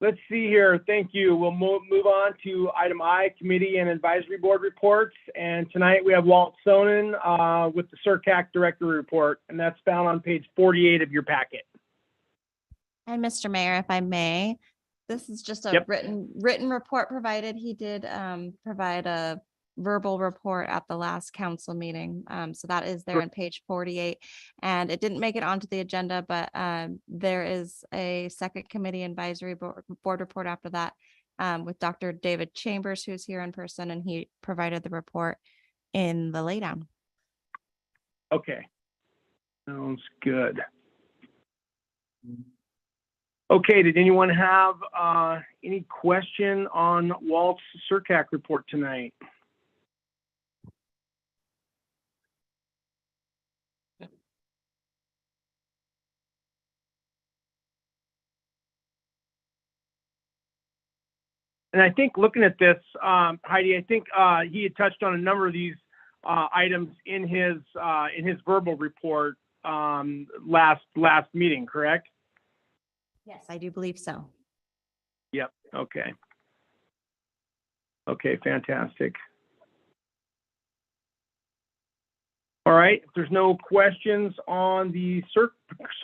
Let's see here. Thank you. We'll move on to item I, Committee and Advisory Board reports. And tonight we have Walt Sonnen with the CERCAC Director Report, and that's found on page 48 of your packet. And Mr. Mayor, if I may, this is just a Yep. written report provided. He did provide a verbal report at the last council meeting. So that is there on page 48. And it didn't make it onto the agenda, but there is a second committee advisory board report after that with Dr. David Chambers, who's here in person, and he provided the report in the laydown. Okay. Sounds good. Okay, did anyone have any question on Walt's CERCAC report tonight? And I think looking at this, Heidi, I think he had touched on a number of these items in his verbal report last meeting, correct? Yes, I do believe so. Yep. Okay. Okay, fantastic. All right, if there's no questions on the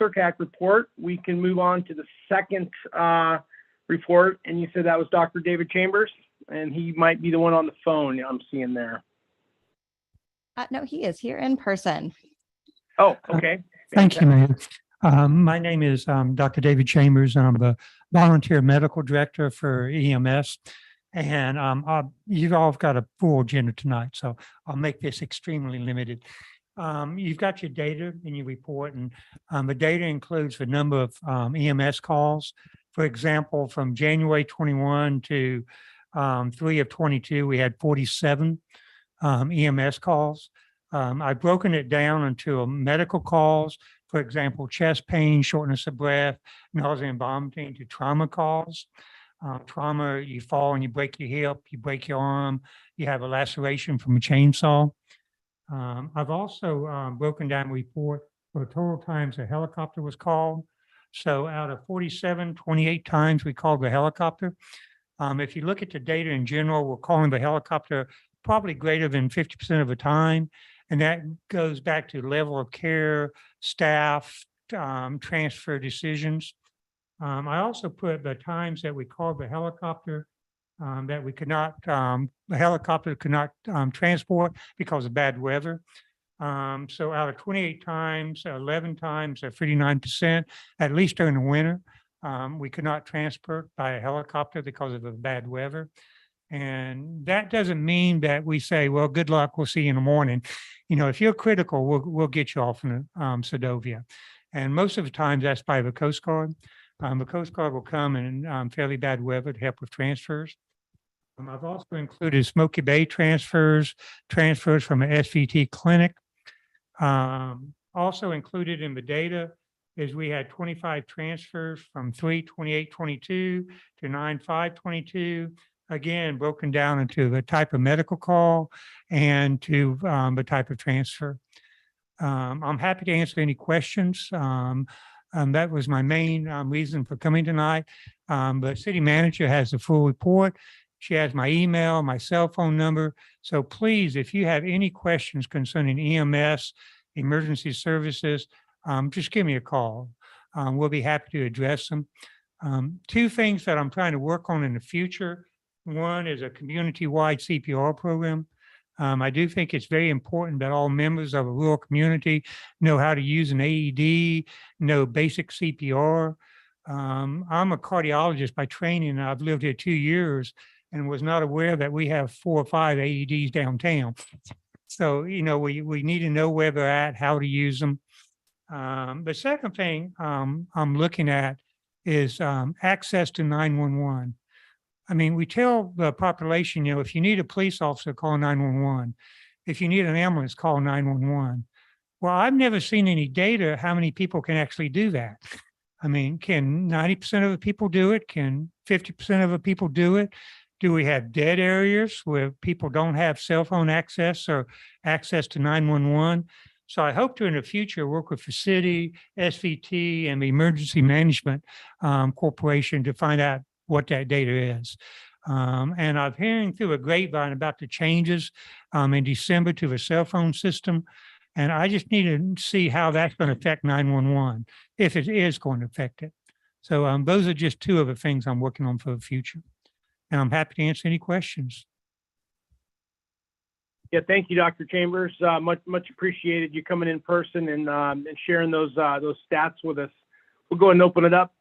CERCAC report, we can move on to the second report. And you said that was Dr. David Chambers, and he might be the one on the phone I'm seeing there. No, he is here in person. Oh, okay. Thank you, Mayor. My name is Dr. David Chambers, and I'm the volunteer medical director for EMS. And you've all got a full agenda tonight, so I'll make this extremely limited. You've got your data in your report, and the data includes the number of EMS calls. For example, from January 21 to 3 of 22, we had 47 EMS calls. I've broken it down into medical calls, for example, chest pain, shortness of breath, nausea and vomiting, to trauma calls. Trauma, you fall and you break your hip, you break your arm, you have a laceration from a chainsaw. I've also broken down a report for total times a helicopter was called. So out of 47, 28 times we called the helicopter. If you look at the data in general, we're calling the helicopter probably greater than 50% of the time. And that goes back to level of care, staff, transfer decisions. I also put the times that we called the helicopter that we could not, the helicopter could not transport because of bad weather. So out of 28 times, 11 times, 39%, at least during the winter, we could not transport by a helicopter because of the bad weather. And that doesn't mean that we say, well, good luck, we'll see you in the morning. You know, if you're critical, we'll get you off in Sedovia. And most of the time that's by the Coast Guard. The Coast Guard will come in fairly bad weather to help with transfers. I've also included Smoky Bay transfers from an SVT clinic. Also included in the data is we had 25 transfers from 3/28/22 to 9/5/22. Again, broken down into the type of medical call and to the type of transfer. I'm happy to answer any questions. That was my main reason for coming tonight. The city manager has the full report. She has my email, my cell phone number. So please, if you have any questions concerning EMS, emergency services, just give me a call. We'll be happy to address them. Two things that I'm trying to work on in the future. One is a community-wide CPR program. I do think it's very important that all members of a rural community know how to use an AED, know basic CPR. I'm a cardiologist by training, and I've lived here 2 years and was not aware that we have 4 or 5 AEDs downtown. So, you know, we need to know where they're at, how to use them. The second thing I'm looking at is access to 911. I mean, we tell the population, you know, if you need a police officer, call 911. If you need an ambulance, call 911. Well, I've never seen any data how many people can actually do that. I mean, can 90% of the people do it? Can 50% of the people do it? Do we have dead areas where people don't have cell phone access or access to 911? So I hope to in the future work with the city, SVT, and the Emergency Management Corporation to find out what that data is. And I'm hearing through a grapevine about the changes in December to the cell phone system. And I just need to see how that's going to affect 911, if it is going to affect it. So those are just two of the things I'm working on for the future. And I'm happy to answer any questions. Yeah, thank you, Dr. Chambers. Much appreciated you coming in person and sharing those stats with us. We'll go ahead and open it up.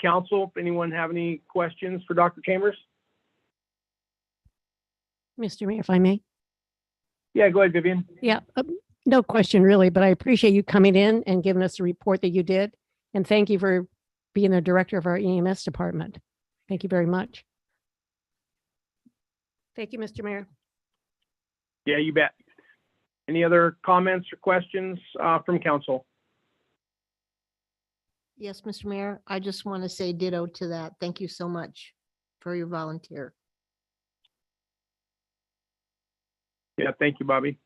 Council, if anyone have any questions for Dr. Chambers? Mr. Mayor, if I may. Yeah, go ahead, Vivian. Yeah, no question really, but I appreciate you coming in and giving us the report that you did. And thank you for being the director of our EMS department. Thank you very much. Thank you, Mr. Mayor. Yeah, you bet. Any other comments or questions from council? Yes, Mr. Mayor, I just want to say ditto to that. Thank you so much for your volunteer. Yeah, thank you, Bobby.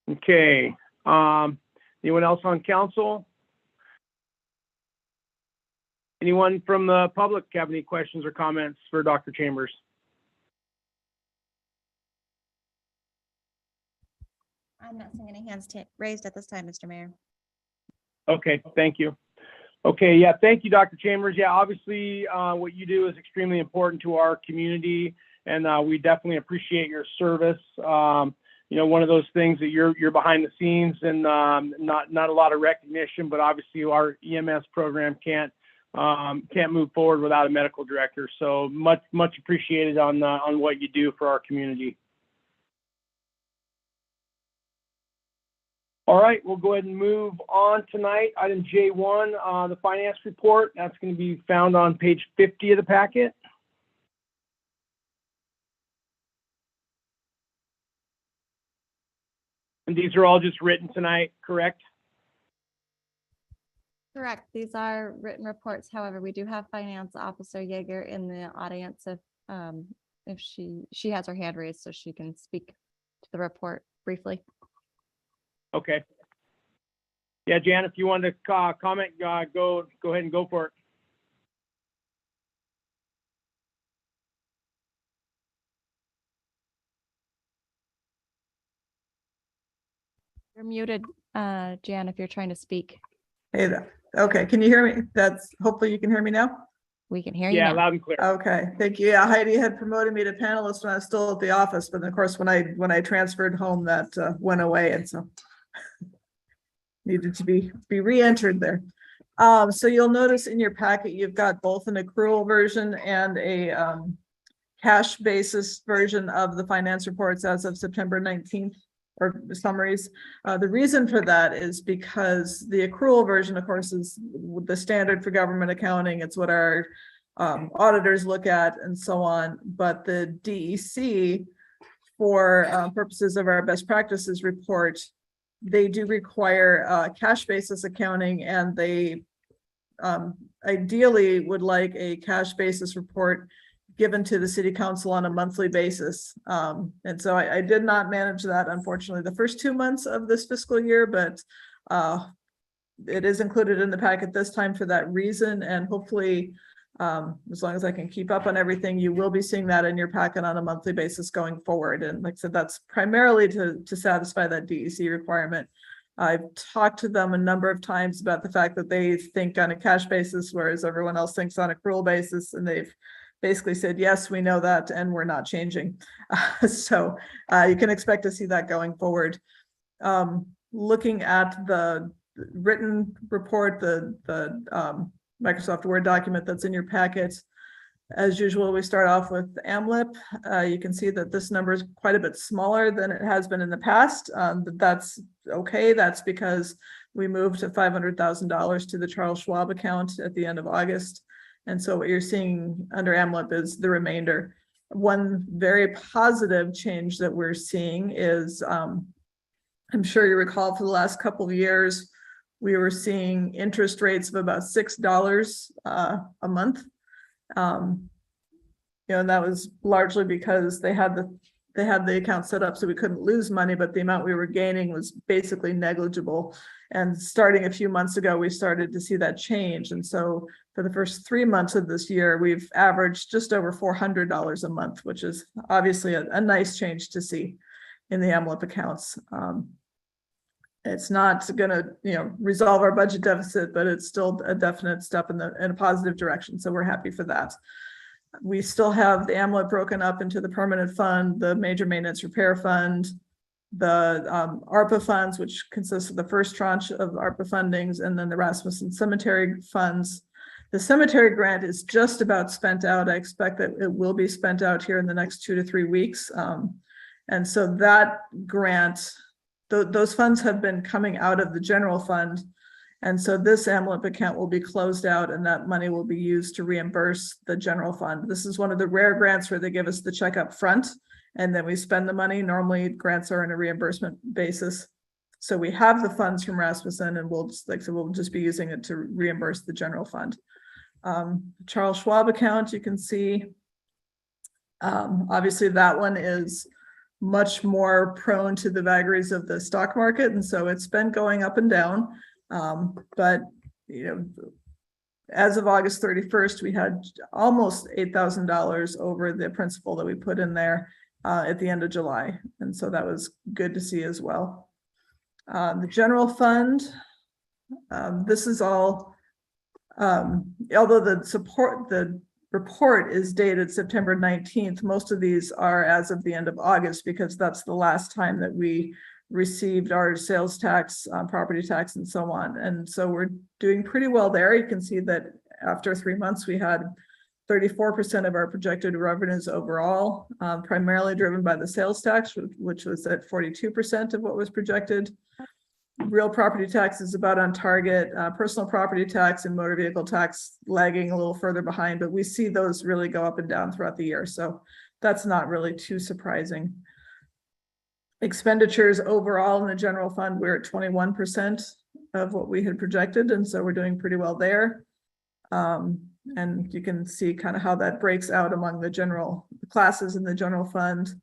Okay. Anyone else on council? Anyone from the public have any questions or comments for Dr. Chambers? I'm not seeing any hands raised at this time, Mr. Mayor. Okay, thank you. Okay, yeah, thank you, Dr. Chambers. Yeah, obviously, what you do is extremely important to our community, and we definitely appreciate your service. You know, one of those things that you're behind the scenes and not a lot of recognition, but obviously our EMS program can't move forward without a medical director. So much appreciated on what you do for our community. All right, we'll go ahead and move on tonight. Item J1, the finance report. That's going to be found on page 50 of the packet. And these are all just written tonight, correct? Correct. These are written reports. However, we do have Finance Officer Yeager in the audience if she has her hand raised so she can speak to the report briefly. Okay. Yeah, Jan, if you want to comment, go ahead and go for it. You're muted, Jan, if you're trying to speak. Hey there. Okay, can you hear me? Hopefully you can hear me now. We can hear you Yeah, now. loud and clear. Okay, thank you. Yeah, Heidi had promoted me to panelist when I was still at the office, but of course, when I transferred home, that went away, and so needed to be re-entered there. So you'll notice in your packet, you've got both an accrual version and a cash basis version of the finance reports as of September 19th, or summaries. The reason for that is because the accrual version, of course, is the standard for government accounting. It's what our auditors look at and so on. But the DEC, for purposes of our best practices report, they do require cash basis accounting, and they ideally would like a cash basis report given to the city council on a monthly basis. And so I did not manage that, unfortunately, the first 2 months of this fiscal year, but it is included in the packet this time for that reason. And hopefully, as long as I can keep up on everything, you will be seeing that in your packet on a monthly basis going forward. And like I said, that's primarily to satisfy that DEC requirement. I've talked to them a number of times about the fact that they think on a cash basis, whereas everyone else thinks on accrual basis, and they've basically said, yes, we know that, and we're not changing. So you can expect to see that going forward. Looking at the written report, the Microsoft Word document that's in your packet, as usual, we start off with AMLIP. You can see that this number is quite a bit smaller than it has been in the past. But that's okay. That's because we moved to $500,000 to the Charles Schwab account at the end of August. And so what you're seeing under AMLIP is the remainder. One very positive change that we're seeing is, I'm sure you recall for the last couple of years, we were seeing interest rates of about $6 a month. And that was largely because they had they had the account set up so we couldn't lose money, but the amount we were gaining was basically negligible. And starting a few months ago, we started to see that change. And so for the first 3 months of this year, we've averaged just over $400 a month, which is obviously a nice change to see in the AMLIP accounts. It's not going to, resolve our budget deficit, but it's still a definite step in a positive direction. So we're happy for that. We still have the AMLIP broken up into the permanent fund, the major maintenance repair fund, the ARPA funds, which consists of the first tranche of ARPA fundings, and then the Rasmussen cemetery funds. The cemetery grant is just about spent out. I expect that it will be spent out here in the next 2 to 3 weeks. And so that grant, those funds have been coming out of the general fund. And so this AMLIP account will be closed out and that money will be used to reimburse the general fund. This is one of the rare grants where they give us the check up front and then we spend the money. Normally grants are on a reimbursement basis. So we have the funds from Rasmussen and we'll just be using it to reimburse the general fund. Charles Schwab account, you can see, obviously that one is much more prone to the vagaries of the stock market. And so it's been going up and down. But as of August 31st, we had almost $8,000 over the principal that we put in there at the end of July. And so that was good to see as well. The general fund, this is all, although the report is dated September 19th, most of these are as of the end of August because that's the last time that we received our sales tax, property tax, and so on. And so we're doing pretty well there. You can see that after 3 months, we had 34% of our projected revenues overall, primarily driven by the sales tax, which was at 42% of what was projected. Real property tax is about on target. Personal property tax and motor vehicle tax lagging a little further behind, but we see those really go up and down throughout the year. So that's not really too surprising. Expenditures overall in the general fund, we're at 21% of what we had projected. And so we're doing pretty well there. And you can see kind of how that breaks out among the general classes in the general fund.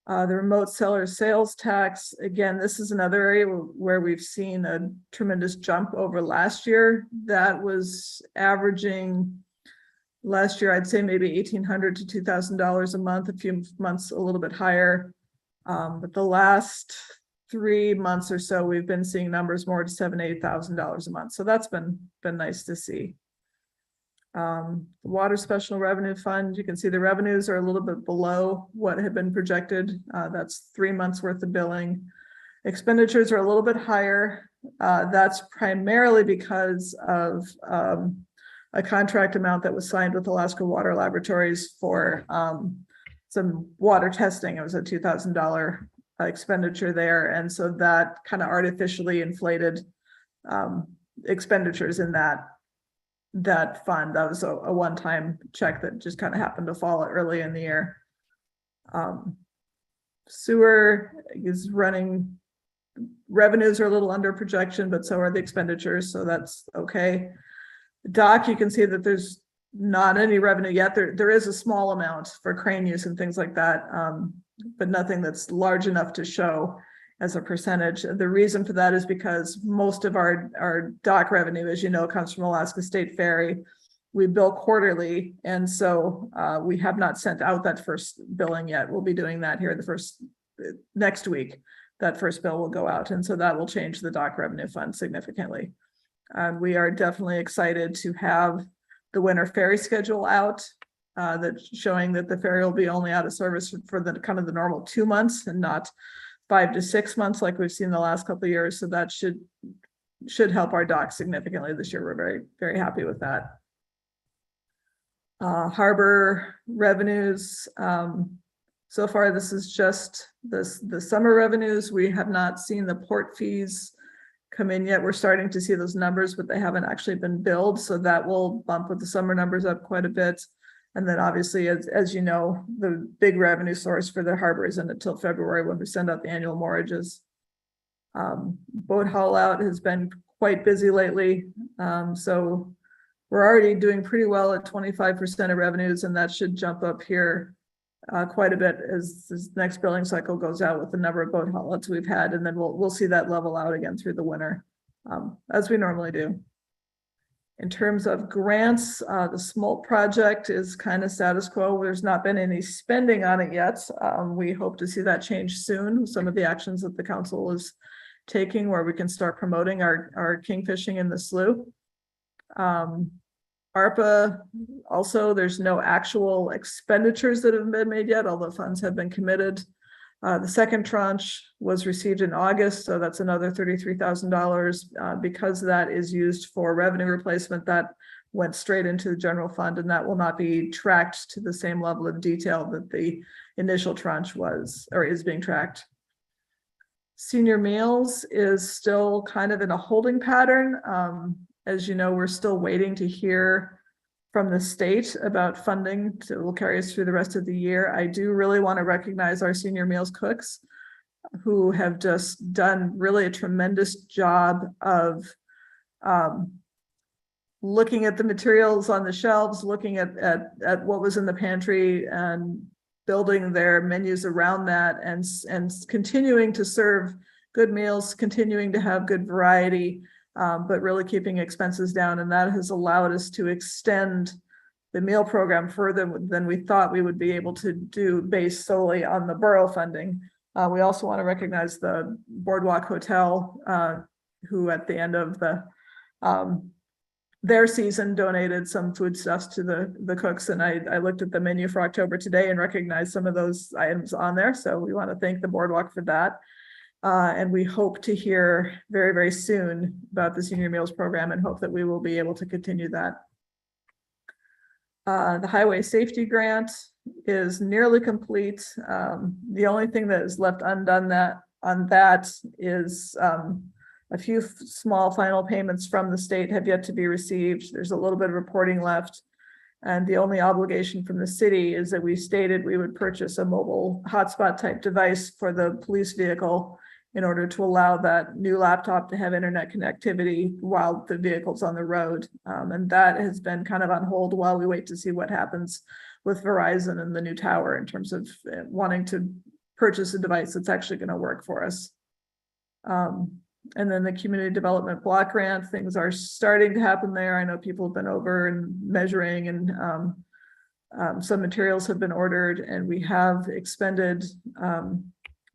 The remote seller sales tax, again, this is another area where we've seen a tremendous jump over last year. That was averaging last year, I'd say maybe $1,800 to $2,000 a month, a few months a little bit higher. But the last 3 months or so, we've been seeing numbers more to $7,000 to $8,000 a month. So that's been nice to see. The water special revenue fund, you can see the revenues are a little bit below what had been projected. That's 3 months worth of billing. Expenditures are a little bit higher. That's primarily because of a contract amount that was signed with Alaska Water Laboratories for some water testing. It was a $2,000 expenditure there. And so that kind of artificially inflated expenditures in that fund. That was a one-time check that just kind of happened to fall early in the year. Sewer is running, revenues are a little under projection, but so are the expenditures, so that's okay. Dock, you can see that there's not any revenue yet. There is a small amount for crane use and things like that, but nothing that's large enough to show as a percentage. The reason for that is because most of our dock revenue, as you know, comes from Alaska State Ferry. We bill quarterly, and so we have not sent out that first billing yet. We'll be doing that here next week. That first bill will go out, and so that will change the dock revenue fund significantly. We are definitely excited to have the winter ferry schedule out, that's showing that the ferry will be only out of service for the kind of the normal 2 months and not 5 to 6 months like we've seen the last couple of years. So that should help our dock significantly this year. We're very, very happy with that. Harbor revenues. So far, this is just the summer revenues. We have not seen the port fees come in yet. We're starting to see those numbers, but they haven't actually been billed. So that will bump with the summer numbers up quite a bit. And then obviously, as you know, the big revenue source for the harbor isn't until February when we send out the annual morages. Boat haul out has been quite busy lately. So we're already doing pretty well at 25% of revenues, and that should jump up here quite a bit as this next billing cycle goes out with the number of boat hauls we've had, and then we'll see that level out again through the winter, as we normally do. In terms of grants, the SMOLT project is kind of status quo. There's not been any spending on it yet. We hope to see that change soon. Some of the actions that the council is taking where we can start promoting our kingfishing in the slough. ARPA, also, there's no actual expenditures that have been made yet, although funds have been committed. The second tranche was received in August, so that's another $33,000. Because that is used for revenue replacement, that went straight into the general fund, and that will not be tracked to the same level of detail that the initial tranche was or is being tracked. Senior meals is still kind of in a holding pattern. As you know, we're still waiting to hear from the state about funding that will carry us through the rest of the year. I do really want to recognize our senior meals cooks who have just done really a tremendous job of looking at the materials on the shelves, looking at what was in the pantry and building their menus around that, and continuing to serve good meals, continuing to have good variety, but really keeping expenses down. And that has allowed us to extend the meal program further than we thought we would be able to do based solely on the borough funding. We also want to recognize the Boardwalk Hotel, who at the end of their season donated some foodstuffs to the cooks. And I looked at the menu for October today and recognized some of those items on there. So we want to thank the Boardwalk for that. And we hope to hear very, very soon about the senior meals program and hope that we will be able to continue that. The highway safety grant is nearly complete. The only thing that is left undone on that is a few small final payments from the state have yet to be received. There's a little bit of reporting left. And the only obligation from the city is that we stated we would purchase a mobile hotspot type device for the police vehicle in order to allow that new laptop to have internet connectivity while the vehicle's on the road. And that has been kind of on hold while we wait to see what happens with Verizon and the new tower in terms of wanting to purchase a device that's actually going to work for us. And then the community development block grant, things are starting to happen there. I know people have been over and measuring, and some materials have been ordered, and we have expended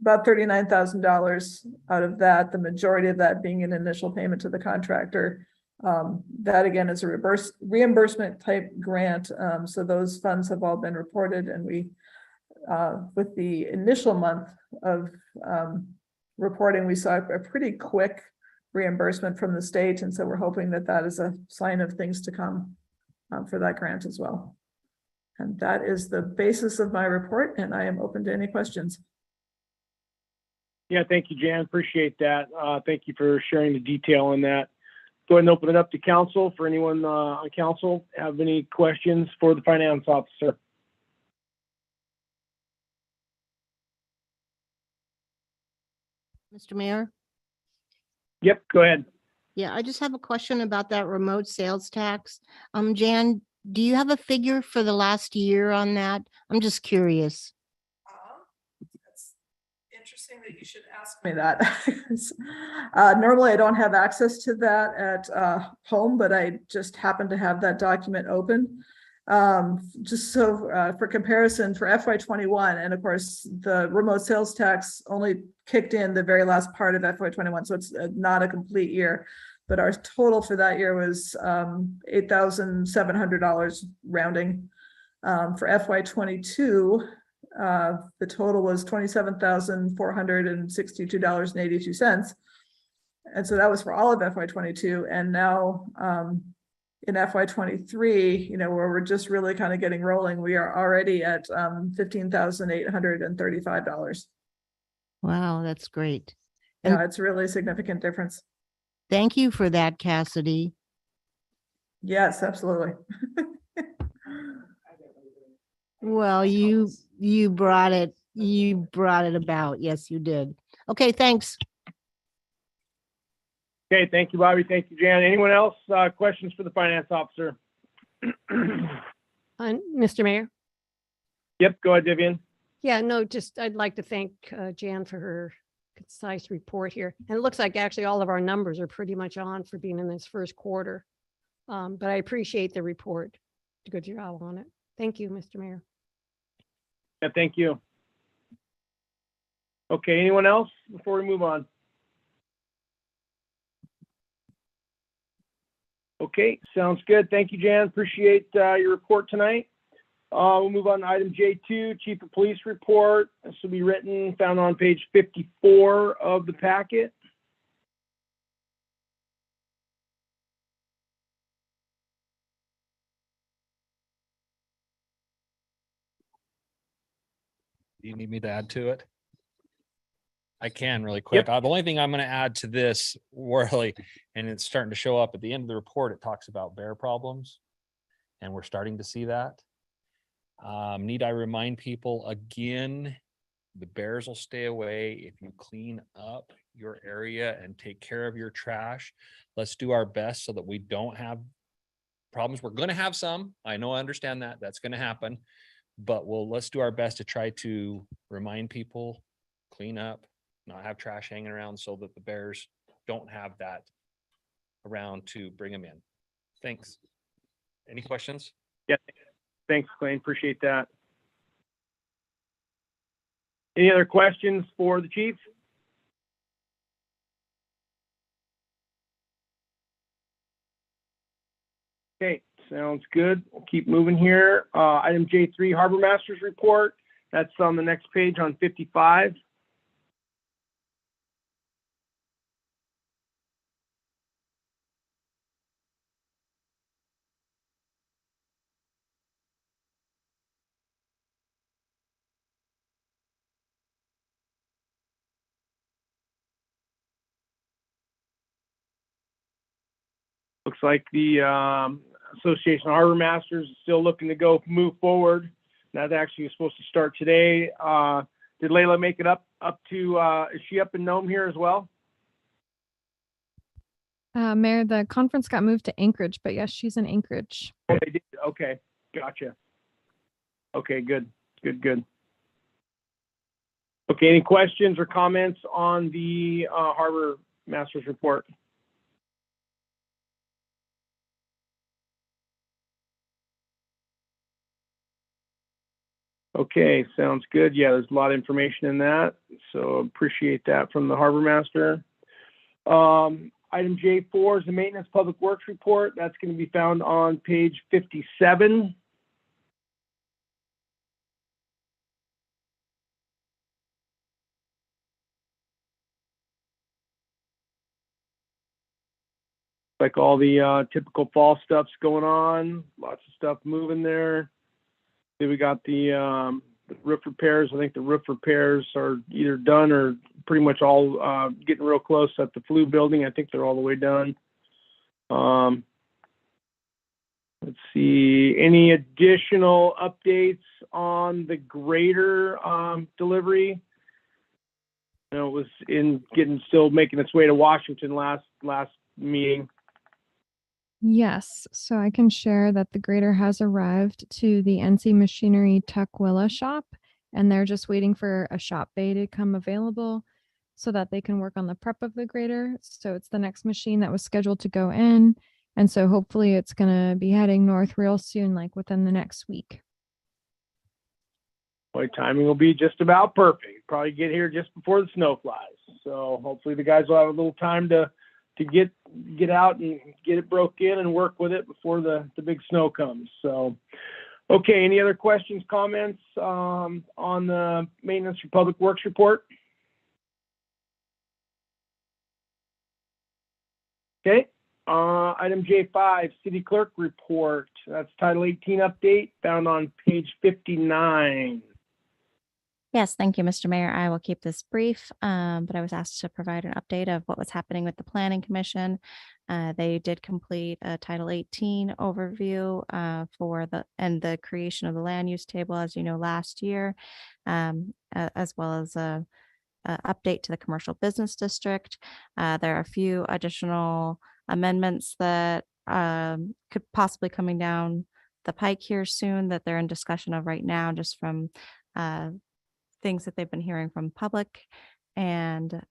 about $39,000 out of that, the majority of that being an initial payment to the contractor. That again is a reimbursement type grant. So those funds have all been reported, and we, with the initial month of reporting, we saw a pretty quick reimbursement from the state. And so we're hoping that that is a sign of things to come for that grant as well. And that is the basis of my report, and I am open to any questions. Yeah, thank you, Jan. Appreciate that. Thank you for sharing the detail on that. Go ahead and open it up to council. For anyone on council have any questions for the finance officer? Mr. Mayor? Yep, go ahead. Yeah, I just have a question about that remote sales tax. Jan, do you have a figure for the last year on that? I'm just curious. It's interesting that you should ask me that. Normally I don't have access to that at home, but I just happen to have that document open. Just so for comparison, for FY21, and of course the remote sales tax only kicked in the very last part of FY21, so it's not a complete year, but our total for that year was $8,700 rounding. For FY22, the total was $27,462.82. And so that was for all of FY22. And now in FY23, where we're just really kind of getting rolling, we are already at $15,835. Wow, that's great. Yeah, it's really a significant difference. Thank you for that, Cassidy. Yes, absolutely. Well, you brought it about. Yes, you did. Okay, thanks. Okay, thank you, Bobby. Thank you, Jan. Anyone else? Questions for the finance officer? Mr. Mayor? Yep, go ahead, Vivian. Yeah, no, just I'd like to thank Jan for her concise report here. And it looks like actually all of our numbers are pretty much on for being in this first quarter. But I appreciate the report. Good job on it. Thank you, Mr. Mayor. Yeah, thank you. Okay, anyone else before we move on? Okay, sounds good. Thank you, Jan. Appreciate your report tonight. We'll move on to item J2, Chief of Police report. This will be written, found on page 54 of the packet. Do you need me to add to it? I can really quick. The only thing I'm going to add to this, Worley, and it's starting to show up at the end of the report, it talks about bear problems, and we're starting to see that. Need I remind people again, the bears will stay away if you clean up your area and take care of your trash. Let's do our best so that we don't have problems. We're going to have some. I know, I understand that. That's going to happen. But let's do our best to try to remind people, clean up, not have trash hanging around so that the bears don't have that around to bring them in. Thanks. Any questions? Yeah, thanks, Clayton. Appreciate that. Any other questions for the chief? Okay, sounds good. We'll keep moving here. Item J3, Harbor Masters report. That's on the next page on 55. Looks like the Association of Harbor Masters is still looking to move forward. That actually is supposed to start today. Did Layla make it up to, is she up in Nome here as well? Mayor, the conference got moved to Anchorage, but yes, she's in Anchorage. Oh, they did. Okay, gotcha. Okay, good. Okay, any questions or comments on the Harbor Masters report? Okay, sounds good. Yeah, there's a lot of information in that, so appreciate that from the Harbor Master. Item J4 is the Maintenance Public Works report. That's going to be found on page 57. Like all the typical fall stuff's going on, lots of stuff moving there. Then we got the roof repairs. I think the roof repairs are either done or pretty much all getting real close at the Flu building. I think they're all the way done. Let's see, any additional updates on the grader delivery? You know, it was still making its way to Washington last meeting. Yes, so I can share that the grader has arrived to the NC Machinery Tukwila shop, and they're just waiting for a shop bay to come available so that they can work on the prep of the grader. So it's the next machine that was scheduled to go in. And so hopefully it's going to be heading north real soon, like within the next week. Boy, timing will be just about perfect. Probably get here just before the snow flies. So hopefully the guys will have a little time to get out and get it broke in and work with it before the big snow comes. So, okay, any other questions, comments on the Maintenance for Public Works report? Okay, item J5, City Clerk report. That's Title 18 update found on page 59. Yes, thank you, Mr. Mayor. I will keep this brief, but I was asked to provide an update of what was happening with the Planning Commission. They did complete a Title 18 overview for the creation of the land use table, as you know, last year, as well as a update to the commercial business district. There are a few additional amendments that could possibly coming down the pike here soon that they're in discussion of right now, just from things that they've been hearing from public. And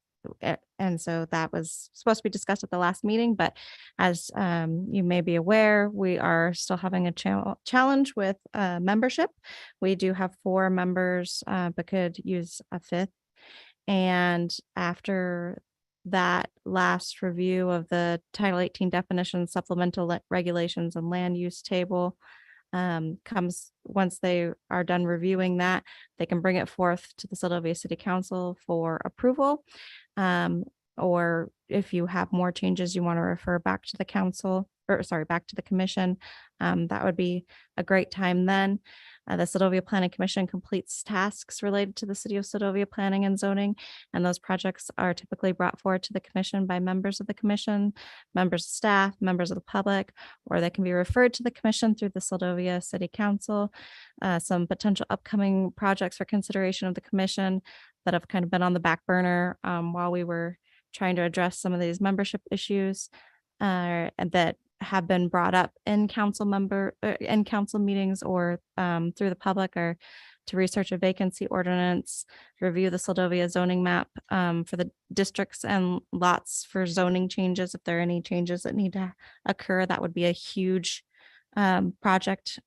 so that was supposed to be discussed at the last meeting, but as you may be aware, we are still having a challenge with membership. We do have 4 members, but could use a 5th. And after that last review of the Title 18 definitions, supplemental regulations, and land use table, comes once they are done reviewing that, they can bring it forth to the Soldovia City Council for approval. Or if you have more changes you want to refer back to the council, or sorry, back to the commission, that would be a great time then. The Sedovia Planning Commission completes tasks related to the City of Sedovia planning and zoning, and those projects are typically brought forward to the commission by members of the commission, members of staff, members of the public, or they can be referred to the commission through the Soldovia City Council. Some potential upcoming projects for consideration of the commission that have kind of been on the back burner while we were trying to address some of these membership issues and that have been brought up in council meetings or through the public, or to research a vacancy ordinance, review the Soldovia zoning map for the districts and lots for zoning changes. If there are any changes that need to occur, that would be a huge project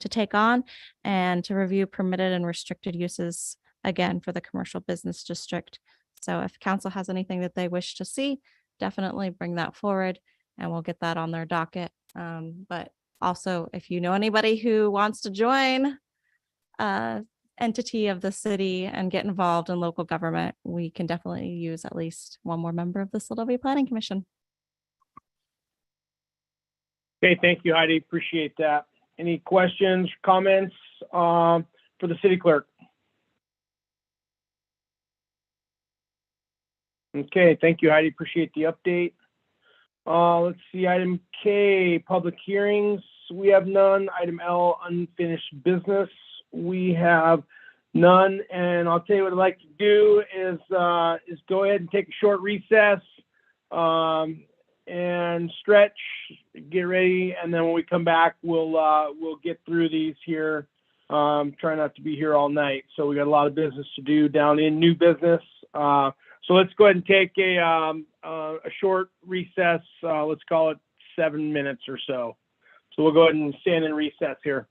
to take on, and to review permitted and restricted uses again for the commercial business district. So if council has anything that they wish to see, definitely bring that forward and we'll get that on their docket. But also, if you know anybody who wants to join entity of the city and get involved in local government, we can definitely use at least one more member of the Soldovia Planning Commission. Okay, thank you, Heidi. Appreciate that. Any questions, comments for the city clerk? Okay, thank you, Heidi. Appreciate the update. Let's see, item K, public hearings. We have none. Item L, unfinished business. We have none. And I'll tell you what I'd like to do is go ahead and take a short recess and stretch, get ready, and then when we come back, we'll get through these here. Try not to be here all night. So we got a lot of business to do down in new business. So let's go ahead and take a short recess. Let's call it 7 minutes or so. So we'll go ahead and stand in recess here.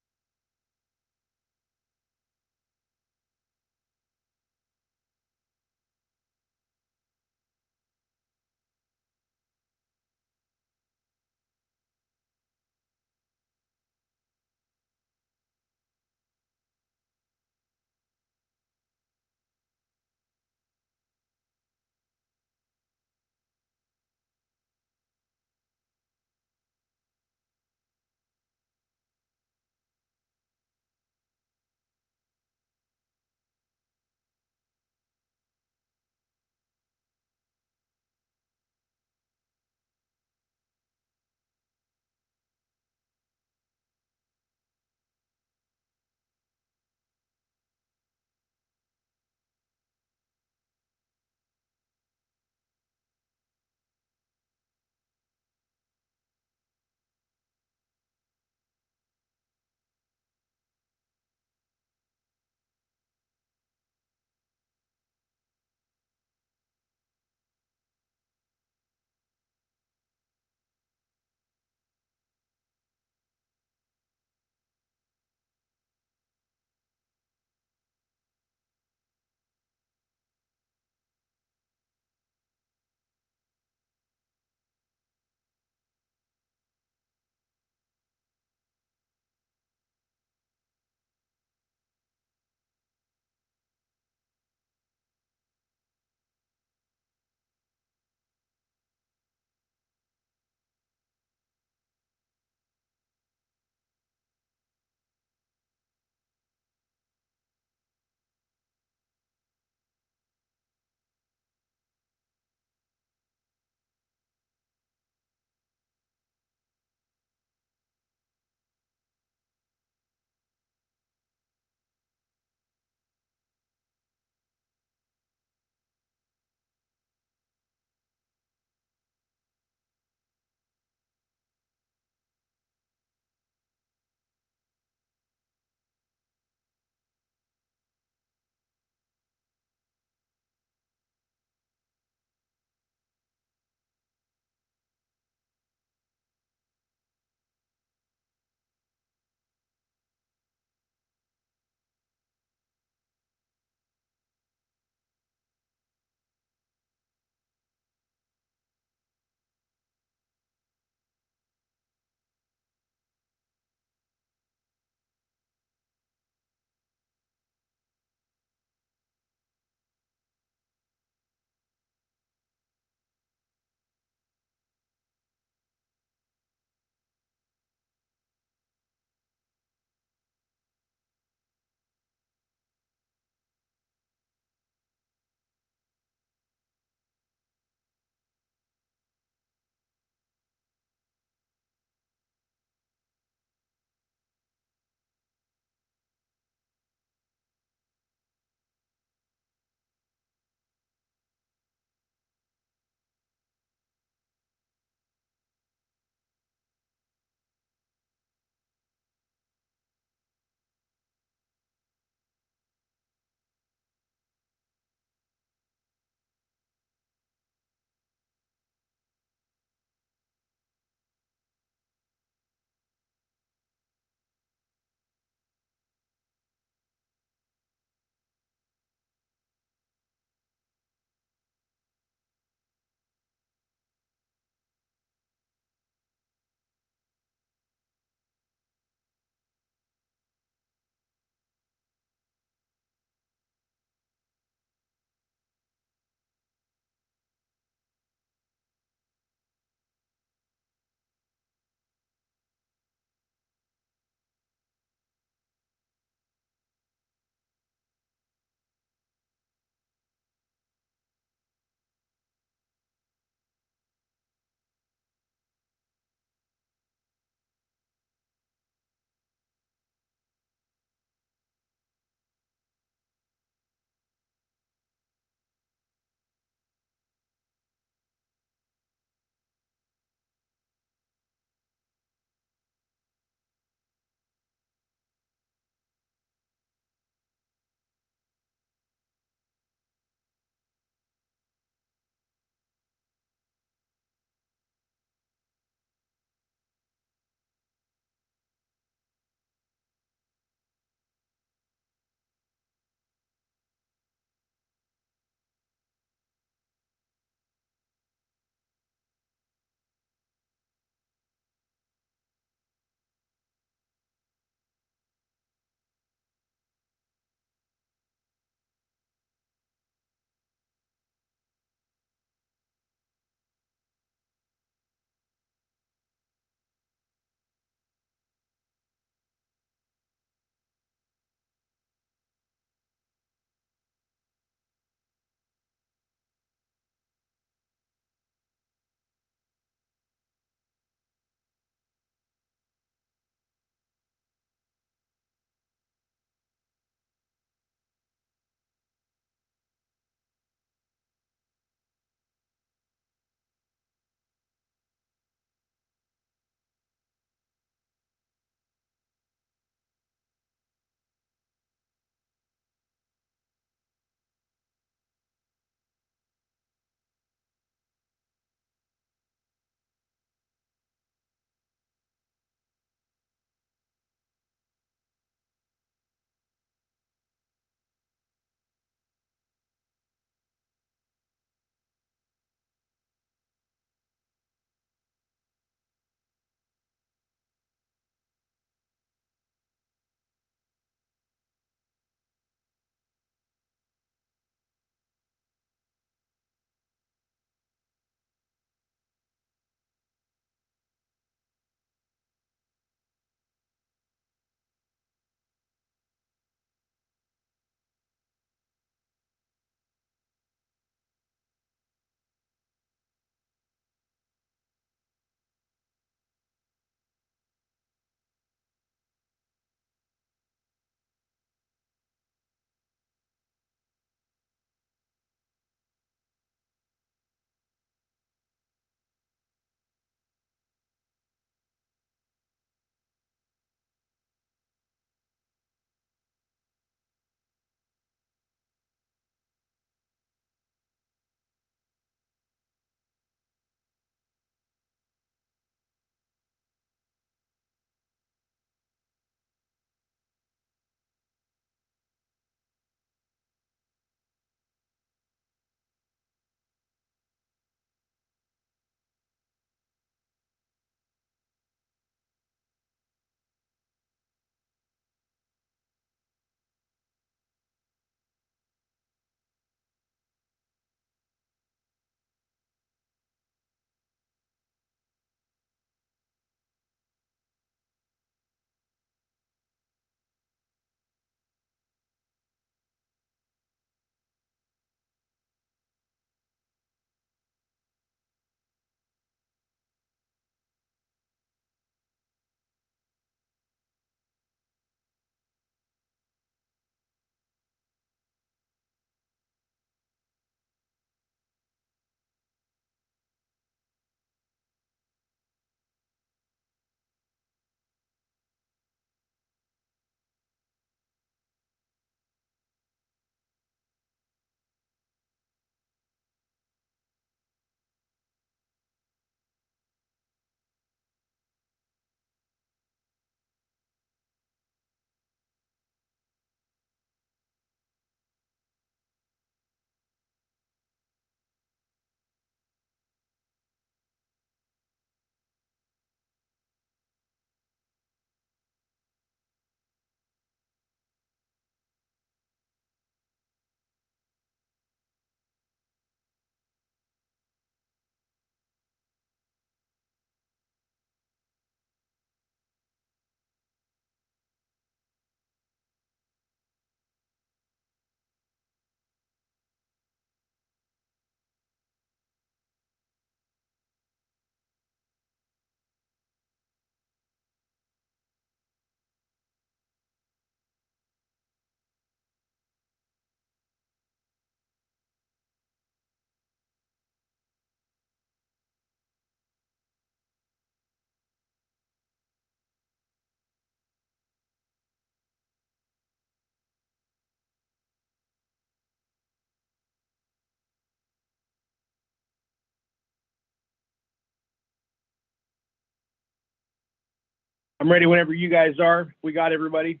I'm ready whenever you guys are. We got everybody.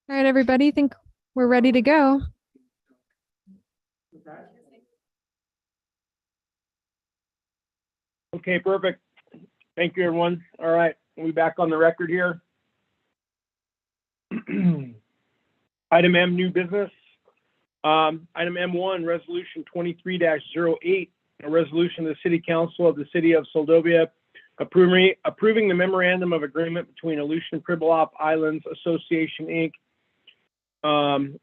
All right, everybody, think we're ready to go. Okay, perfect. Thank you, everyone. All right, we'll be back on the record here. Item M, new business. Item M1, Resolution 23-08, a resolution of the City Council of the City of Soldovia approving the Memorandum of Agreement between Aleutian Pribilof Islands Association, Inc.,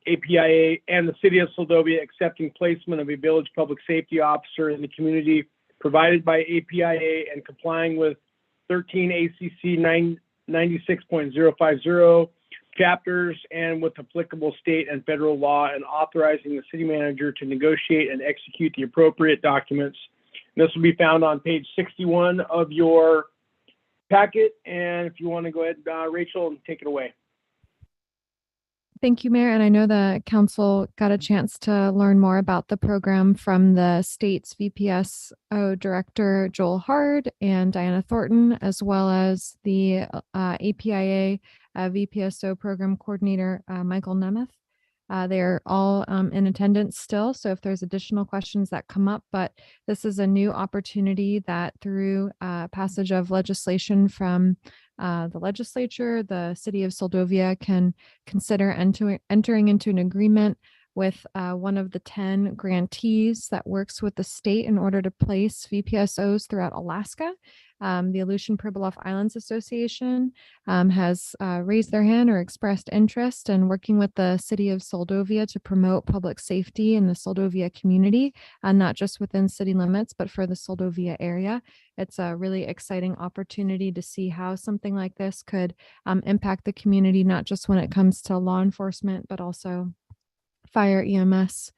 APIA, and the City of Soldovia accepting placement of a village public safety officer in the community provided by APIA and complying with 13 ACC 96.050 chapters and with applicable state and federal law, and authorizing the city manager to negotiate and execute the appropriate documents. And this will be found on page 61 of your packet. And if you want to go ahead, Rachel, and take it away. Thank you, Mayor. And I know the council got a chance to learn more about the program from the state's VPSO director, Joel Hard, and Diana Thornton, as well as the APIA VPSO program coordinator, Michael Nemeth. They're all in attendance still. So if there's additional questions that come up, but this is a new opportunity that through passage of legislation from the legislature, the city of Soldovia can consider entering into an agreement with one of the 10 grantees that works with the state in order to place VPSOs throughout Alaska. The Aleutian Pribilof Islands Association has raised their hand or expressed interest in working with the city of Soldovia to promote public safety in the Soldovia community, not just within city limits, but for the Soldovia area. It's a really exciting opportunity to see how something like this could impact the community, not just when it comes to law enforcement, but also fire, EMS,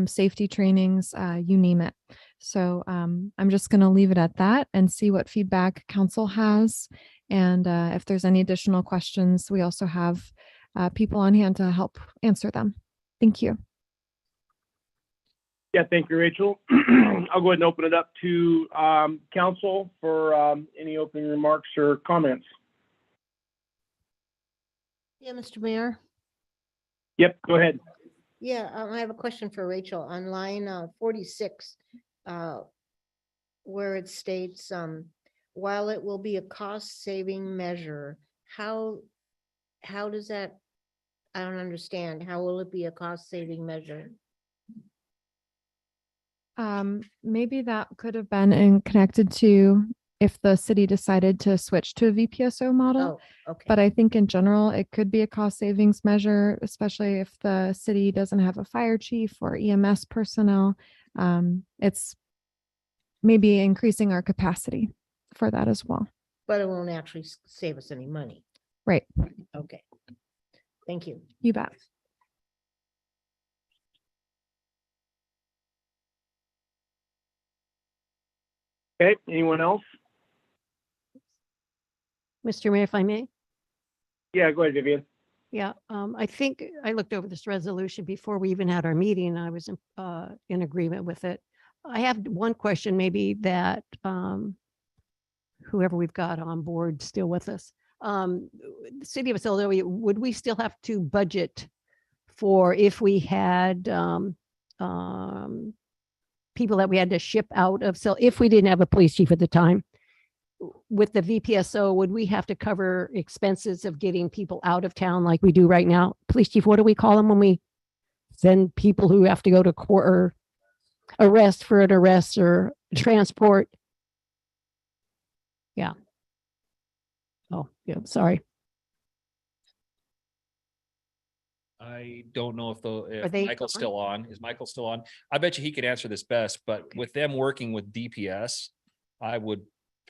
safety trainings, you name it. So I'm just going to leave it at that and see what feedback council has. And if there's any additional questions, we also have people on hand to help answer them. Thank you. Yeah, thank you, Rachel. I'll go ahead and open it up to council for any opening remarks or comments. Yeah, Mr. Mayor. Yep, go ahead. Yeah, I have a question for Rachel on line 46, where it states, while it will be a cost-saving measure, how does that, I don't understand. How will it be a cost-saving measure? Maybe that could have been connected to if the city decided to switch to a VPSO model. Oh, okay. But I think in general, it could be a cost savings measure, especially if the city doesn't have a fire chief or EMS personnel. It's maybe increasing our capacity for that as well. But it won't actually save us any money. Right. Okay. Thank you. You bet. Okay, anyone else? Mr. Mayor, if I may. Yeah, go ahead, Vivian. Yeah, I think I looked over this resolution before we even had our meeting. I was in agreement with it. I have one question maybe that whoever we've got on board still with us. The city of Soldovia, would we still have to budget for if we had people that we had to ship out of, so if we didn't have a police chief at the time, with the VPSO, would we have to cover expenses of getting people out of town like we do right now? Police chief, what do we call them when we send people who have to go to court or arrest for an arrest or transport? Yeah. Oh, yeah, sorry. I don't know if Are they Michael's on? still on. Is Michael still on? I bet you he could answer this best, but with them working with DPS, I would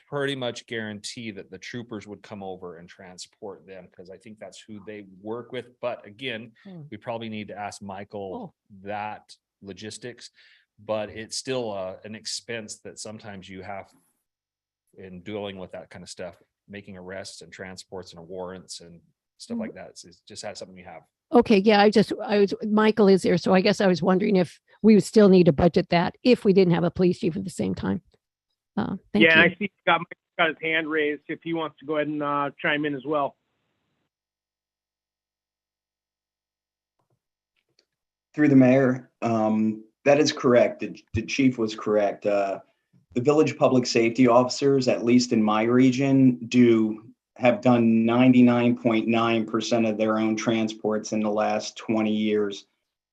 pretty much guarantee that the troopers would come over and transport them, because I think that's who they work with. But again, we probably need to ask Michael that logistics, but it's still an expense that sometimes you have in dealing with that kind of stuff, making arrests and transports and warrants and stuff like that. It's just something you have. Okay, yeah, Michael is there, so I guess I was wondering if we would still need to budget that if we didn't have a police chief at the same time. Thank Yeah, and I you. see he's got his hand raised if he wants to go ahead and chime in as well. Through the mayor, that is correct. The chief was correct. The village public safety officers, at least in my region, have done 99.9% of their own transports in the last 20 years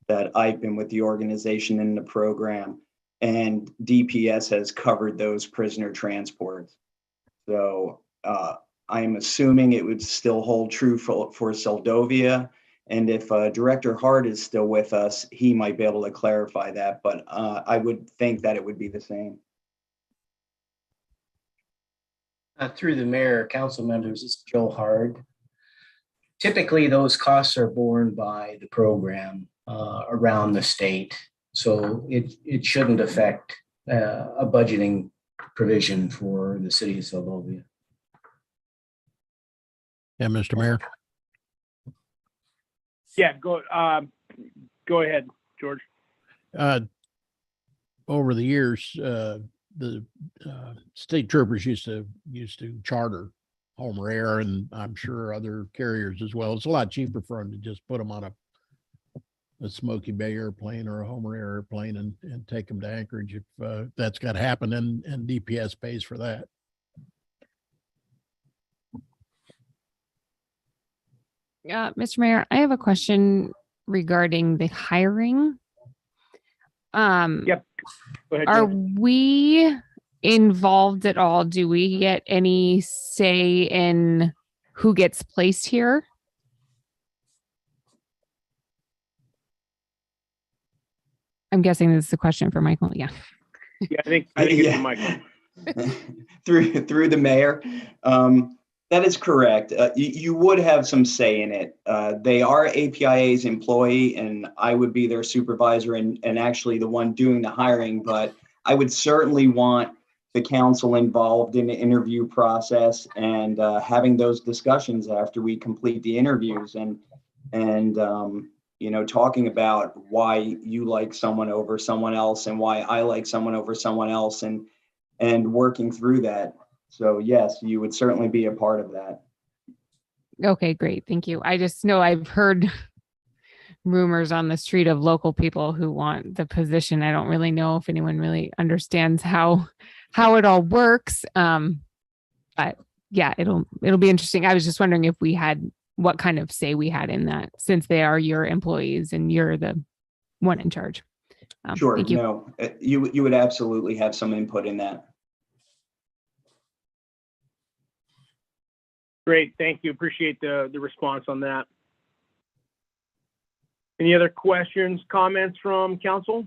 that I've been with the organization in the program. And DPS has covered those prisoner transports. So I'm assuming it would still hold true for Soldovia. And if Director Hart is still with us, he might be able to clarify that, but I would think that it would be the same. Through the mayor, council members, it's Joe Hard. Typically, those costs are borne by the program around the state. So it shouldn't affect a budgeting provision for the city of Soldovia. Yeah, Mr. Mayor. Yeah, go ahead, George. Over the years, the state troopers used to charter Homer Air, and I'm sure other carriers as well. It's a lot cheaper for them to just put them on a Smoky Bay airplane or a Homer Air airplane and take them to Anchorage if that's got to happen, and DPS pays for that. Mr. Mayor, I have a question regarding the hiring. Yep. Go ahead, Are George. we involved at all? Do we get any say in who gets placed here? I'm guessing this is a question for Michael. Yeah. Yeah, I think it's Michael. through the mayor, that is correct. You would have some say in it. They are APIA's employee, and I would be their supervisor and actually the one doing the hiring. But I would certainly want the council involved in the interview process and having those discussions after we complete the interviews and talking about why you like someone over someone else and why I like someone over someone else and working through that. So yes, you would certainly be a part of that. Okay, great. Thank you. I just know I've heard rumors on the street of local people who want the position. I don't really know if anyone really understands how it all works. But yeah, it'll be interesting. I was just wondering if we had what kind of say we had in that, since they are your employees and you're the one in charge. Sure. Thank you. No, you would absolutely have some input in that. Great, thank you. Appreciate the response on that. Any other questions, comments from council?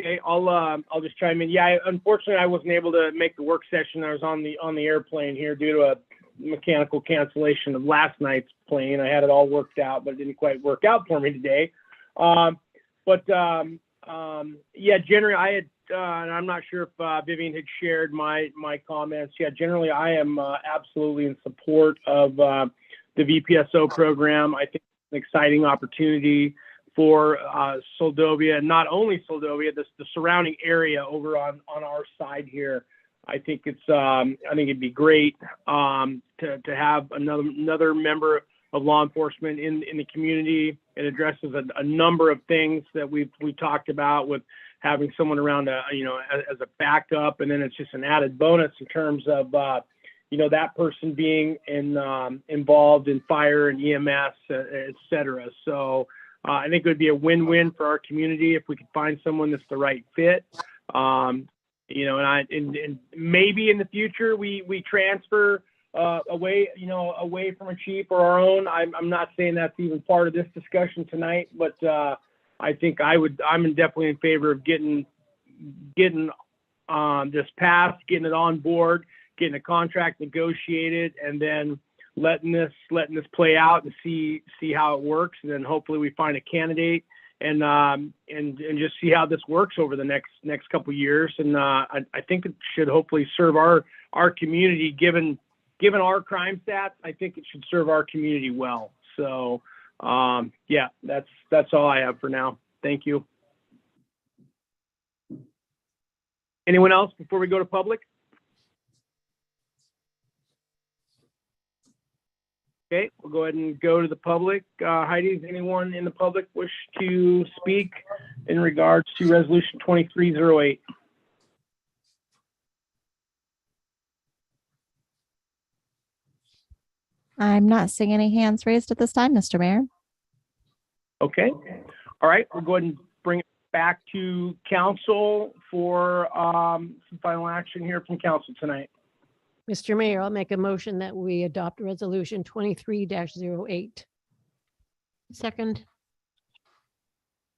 Okay, I'll just chime in. Yeah, unfortunately, I wasn't able to make the work session. I was on the airplane here due to a mechanical cancellation of last night's plane. I had it all worked out, but it didn't quite work out for me today. Yeah, generally I had, and I'm not sure if Vivian had shared my comments. Yeah, generally I am absolutely in support of the VPSO program. I think it's an exciting opportunity for Soldovia, and not only Soldovia, the surrounding area over on our side here. I think it'd be great to have another member of law enforcement in the community. It addresses a number of things that we talked about with having someone around as a backup, and then it's just an added bonus in terms of that person being involved in fire and EMS, et cetera. So I think it would be a win-win for our community if we could find someone that's the right fit. And maybe in the future we transfer away from a chief or our own. I'm not saying that's even part of this discussion tonight, but I think I'm definitely in favor of getting this passed, getting it on board, getting a contract negotiated, and then letting this play out and see how it works. And then hopefully we find a candidate just see how this works over the next couple of years. And I think it should hopefully serve our community, given our crime stats. I think it should serve our community well. So yeah, that's all I have for now. Thank you. Anyone else before we go to public? Okay, we'll go ahead and go to the public. Heidi, does anyone in the public wish to speak in regards to Resolution 2308? I'm not seeing any hands raised at this time, Mr. Mayor. Okay, all right, we'll go ahead and bring it back to council for some final action here from council tonight. Mr. Mayor, I'll make a motion that we adopt resolution 23-08. Second.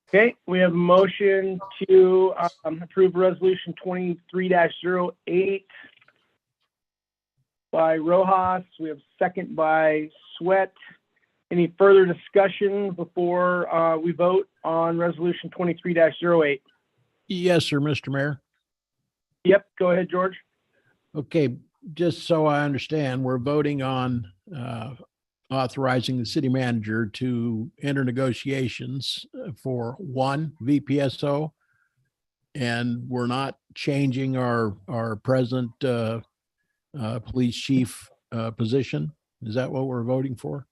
Okay, we have a motion to approve resolution 23-08 by Rojas. We have second by Sweat. Any further discussion before we vote on resolution 23-08? Yes, sir, Mr. Mayor. Yep, go ahead, George. Okay, just so I understand, we're voting on authorizing the city manager to enter negotiations for one VPSO, and we're not changing our present police chief position. Is that what we're voting for?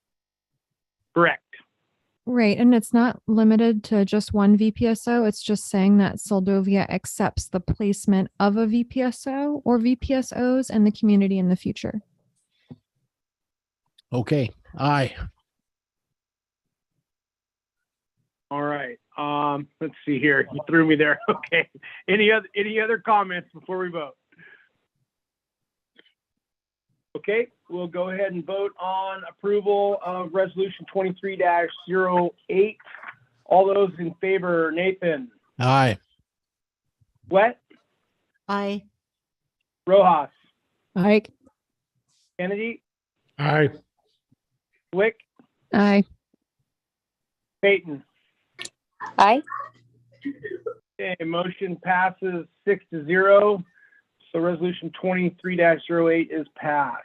Correct. Right. And it's not limited to just one VPSO. It's just saying that Soldovia accepts the placement of a VPSO or VPSOs in the community in the future. Okay, aye. All right. Let's see here. You threw me there. Okay. Any other comments before we vote? Okay, we'll go ahead and vote on approval of resolution 23-08. All those in favor, Nathan? Aye. Sweat? Aye. Rojas? Aye. Kennedy? Aye. Slick? Aye. Peyton? Aye. Okay, motion passes 6-0. So resolution 23-08 is passed.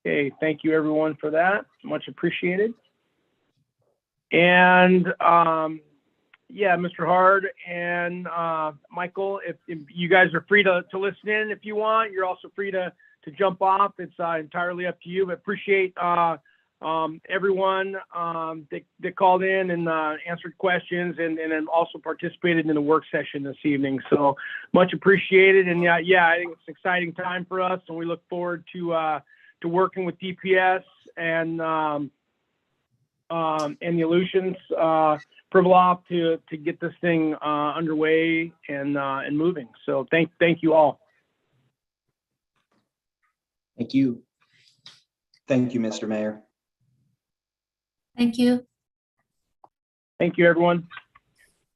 Okay, thank you everyone for that. Much appreciated. And yeah, Mr. Hard and Michael, if you guys are free to listen in if you want. You're also free to jump off. It's entirely up to you, but appreciate everyone that called in and answered questions and then also participated in the work session this evening. So much appreciated. And yeah, I think it's an exciting time for us, and we look forward to working with DPS and the Aleutians Privilop to get this thing underway and moving. So thank you all. Thank you. Thank you, Mr. Mayor. Thank you. Thank you, everyone.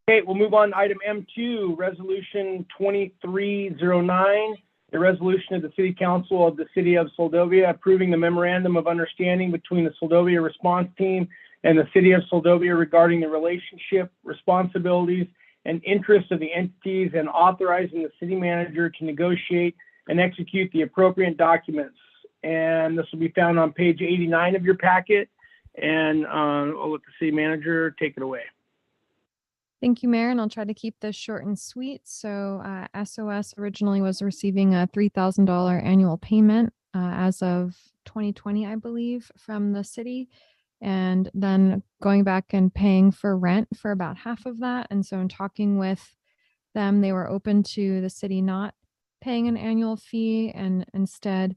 Okay, we'll move on to item M2, resolution 2309, the resolution of the City Council of the City of Soldovia approving the memorandum of understanding between the Soldovia response team and the City of Soldovia regarding the relationship, responsibilities, and interests of the entities, and authorizing the city manager to negotiate and execute the appropriate documents. And this will be found on page 89 of your packet. And I'll let the city manager take it away. Thank you, Mayor, and I'll try to keep this short and sweet. So SOS originally was receiving a $3,000 annual payment as of 2020, I believe, from the city, and then going back and paying for rent for about half of that. And so in talking with them, they were open to the city not paying an annual fee and instead,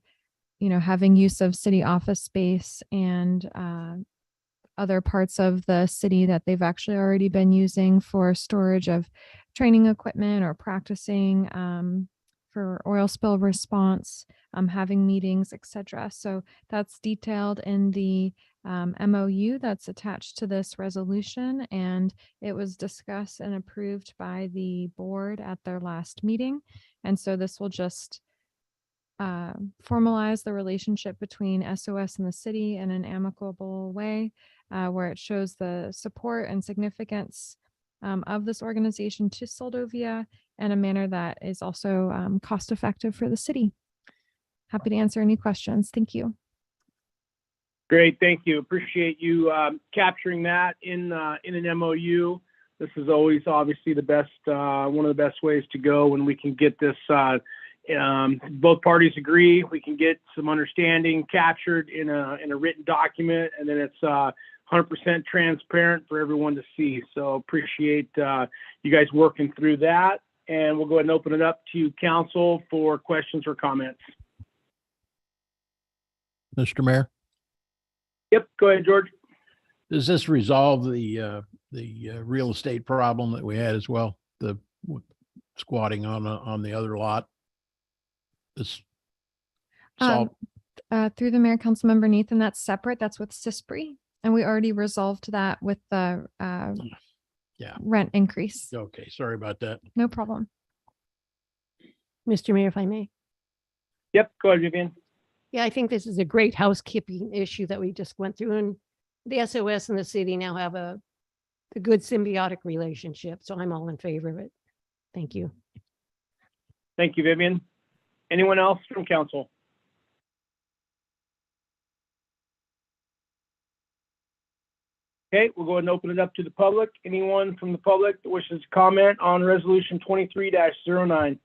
having use of city office space and other parts of the city that they've actually already been using for storage of training equipment or practicing for oil spill response, having meetings, etc. So that's detailed in the MOU that's attached to this resolution, and it was discussed and approved by the board at their last meeting. And so this will just formalize the relationship between SOS and the city in an amicable way, where it shows the support and significance of this organization to Soldovia in a manner that is also cost effective for the city. Happy to answer any questions. Thank you. Great, thank you. Appreciate you capturing that in an MOU. This is always obviously the best, one of the best ways to go when we can get this. Both parties agree. We can get some understanding captured in a written document, and then it's 100% transparent for everyone to see. So appreciate you guys working through that, and we'll go ahead and open it up to council for questions or comments. Mr. Mayor, Yep, go ahead, George. does this resolve the real estate problem that we had as well? The squatting on the other lot? This solve, Through the mayor, council member Nathan, that's separate. That's with CISPRI. And we already resolved that with the rent increase. okay, sorry about that. No problem. Mr. Mayor, if I may. Yep, go ahead, Vivian. Yeah, I think this is a great housekeeping issue that we just went through, and the SOS and the city now have a good symbiotic relationship. So I'm all in favor of it. Thank you. Thank you, Vivian. Anyone else from council? Okay, we'll go ahead and open it up to the public. Anyone from the public that wishes to comment on resolution 23-09?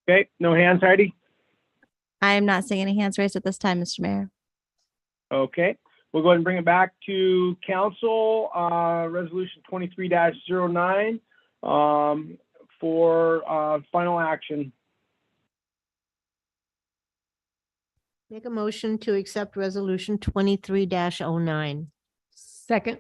Okay, no hands, Heidi? I am not seeing any hands raised at this time, Mr. Mayor. Okay, we'll go ahead and bring it back to council, resolution 23-09 for final action. Make a motion to accept resolution 23-09. Second.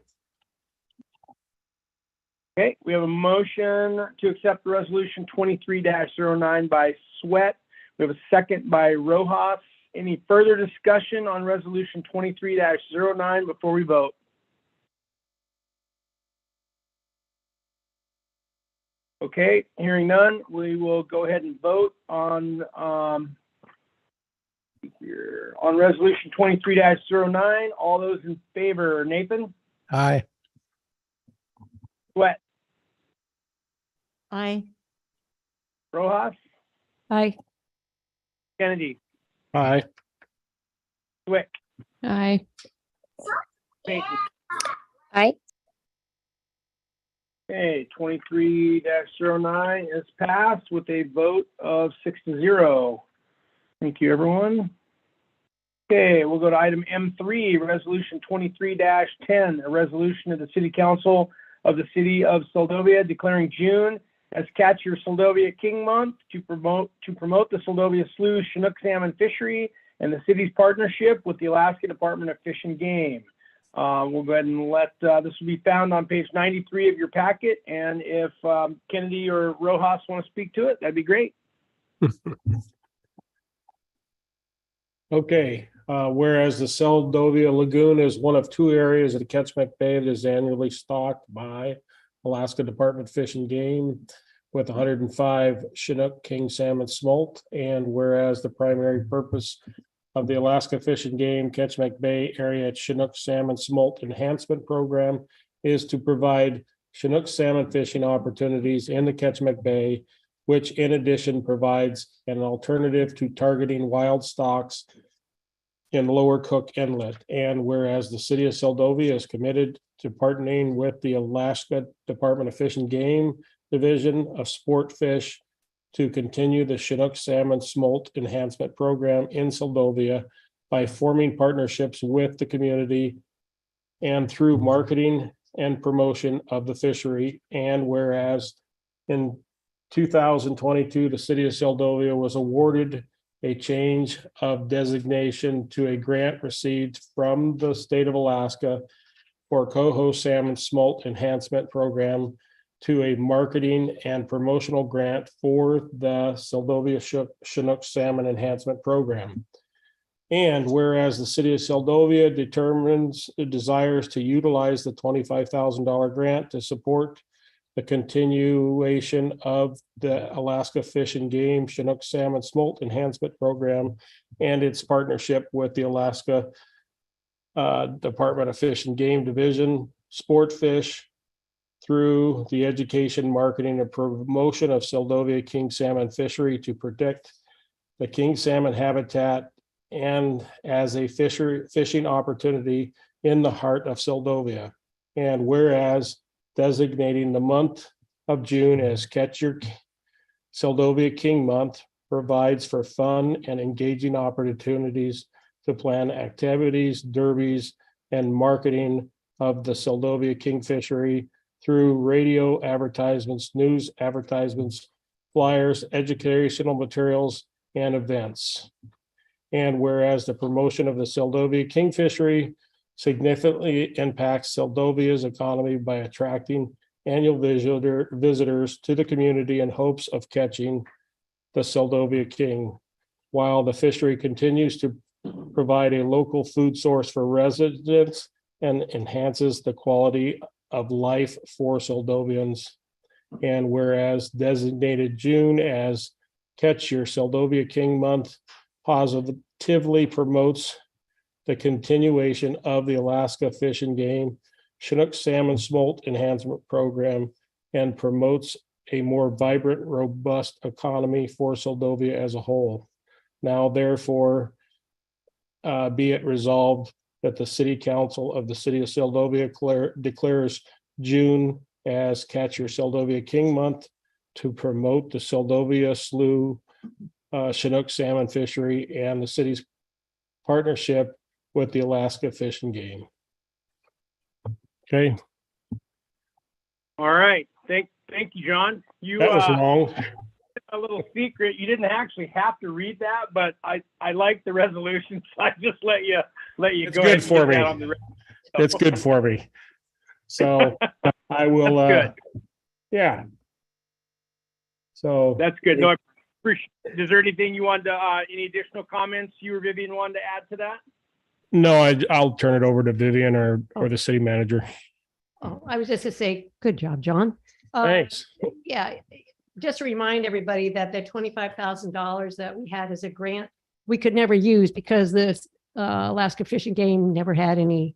Okay, we have a motion to accept resolution 23-09 by Sweat. We have a second by Rojas. Any further discussion on resolution 23-09 before we vote? Okay, hearing none, we will go ahead and vote on resolution 23-09. All those in favor, Nathan? Aye. Sweat? Aye. Rojas? Aye. Kennedy? Aye. Swick? Aye. Thank you. Aye. Okay, 23-09 is passed with a vote of 6-0. Thank you, everyone. Okay, we'll go to item M3, resolution 23-10, a resolution of the City Council of the City of Soldovia declaring June as Catch Your Soldovia King Month to promote the Soldovia Slough Chinook salmon fishery and the city's partnership with the Alaska Department of Fish and Game. We'll go ahead and let this will be found on page 93 of your packet, and if Kennedy or Rojas want to speak to it, that'd be great. Okay, whereas the Soldovia Lagoon is one of two areas of the Ketchikan Bay that is annually stocked by Alaska Department of Fish and Game with 105 Chinook king salmon smolt, and whereas the primary purpose of the Alaska Fish and Game Ketchikan Bay Area Chinook Salmon Smolt Enhancement Program is to provide Chinook salmon fishing opportunities in the Ketchikan Bay, which in addition provides an alternative to targeting wild stocks in Lower Cook Inlet. And whereas the city of Soldovia is committed to partnering with the Alaska Department of Fish and Game Division of Sport Fish to continue the Chinook Salmon Smolt Enhancement Program in Soldovia by forming partnerships with the community and through marketing and promotion of the fishery. And whereas in 2022, the city of Soldovia was awarded a change of designation to a grant received from the state of Alaska for Coho Salmon Smolt Enhancement Program to a marketing and promotional grant for the Soldovia Chinook Salmon Enhancement Program. And whereas the city of Soldovia determines it desires to utilize the $25,000 grant to support the continuation of the Alaska Fish and Game Chinook Salmon Smolt Enhancement Program and its partnership with the Alaska Department of Fish and Game Division, Sport Fish, through the education, marketing, and promotion of Soldovia king salmon fishery to protect the king salmon habitat and as a fishing opportunity in the heart of Soldovia. And whereas designating the month of June as Catch Your Soldovia King Month provides for fun and engaging opportunities to plan activities, derbies, and marketing of the Soldovia king fishery through radio advertisements, news advertisements, flyers, educational materials, and events. And whereas the promotion of the Soldovia king fishery significantly impacts Soldovia's economy by attracting annual visitors to the community in hopes of catching the Soldovia king, while the fishery continues to provide a local food source for residents and enhances the quality of life for Soldovians. And whereas designated June as Catch Your Soldovia King Month positively promotes the continuation of the Alaska Fish and Game Chinook Salmon Smolt Enhancement Program and promotes a more vibrant, robust economy for Soldovia as a whole. Now, therefore, be it resolved that the City Council of the City of Soldovia declares June as Catch Your Soldovia King Month to promote the Soldovia Slough Chinook salmon fishery and the city's partnership with the Alaska Fish and Game. Okay. All right. Thank you, John. That was wrong. A little secret. You didn't actually have to read that, but I like the resolution, so I just let you It's go good ahead and for get me. that on the It's good for me. So I will, That's good. yeah. So That's good. No, I appreciate it. Is there anything you wanted to, any additional comments you or Vivian wanted to add to that? no, I'll turn it over to Vivian or the city manager. Oh, I was just to say, good job, John. Thanks. Yeah, just to remind everybody that the $25,000 that we had as a grant, we could never use because this Alaska Fish and Game never had any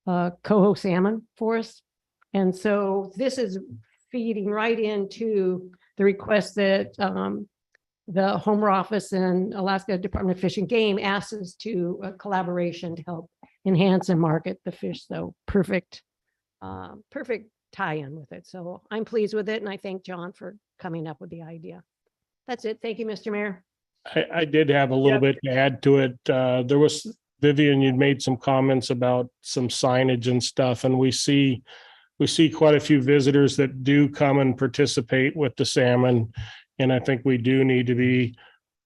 coho salmon for us. And so this is feeding right into the request that the Home Office and Alaska Department of Fish and Game asked us to a collaboration to help enhance and market the fish. So perfect tie-in with it. So I'm pleased with it. And I thank John for coming up with the idea. That's it. Thank you, Mr. Mayor. I did have a little bit to add to it. There was, Vivian, you'd made some comments about some signage and stuff, and we see quite a few visitors that do come and participate with the salmon. And I think we do need to be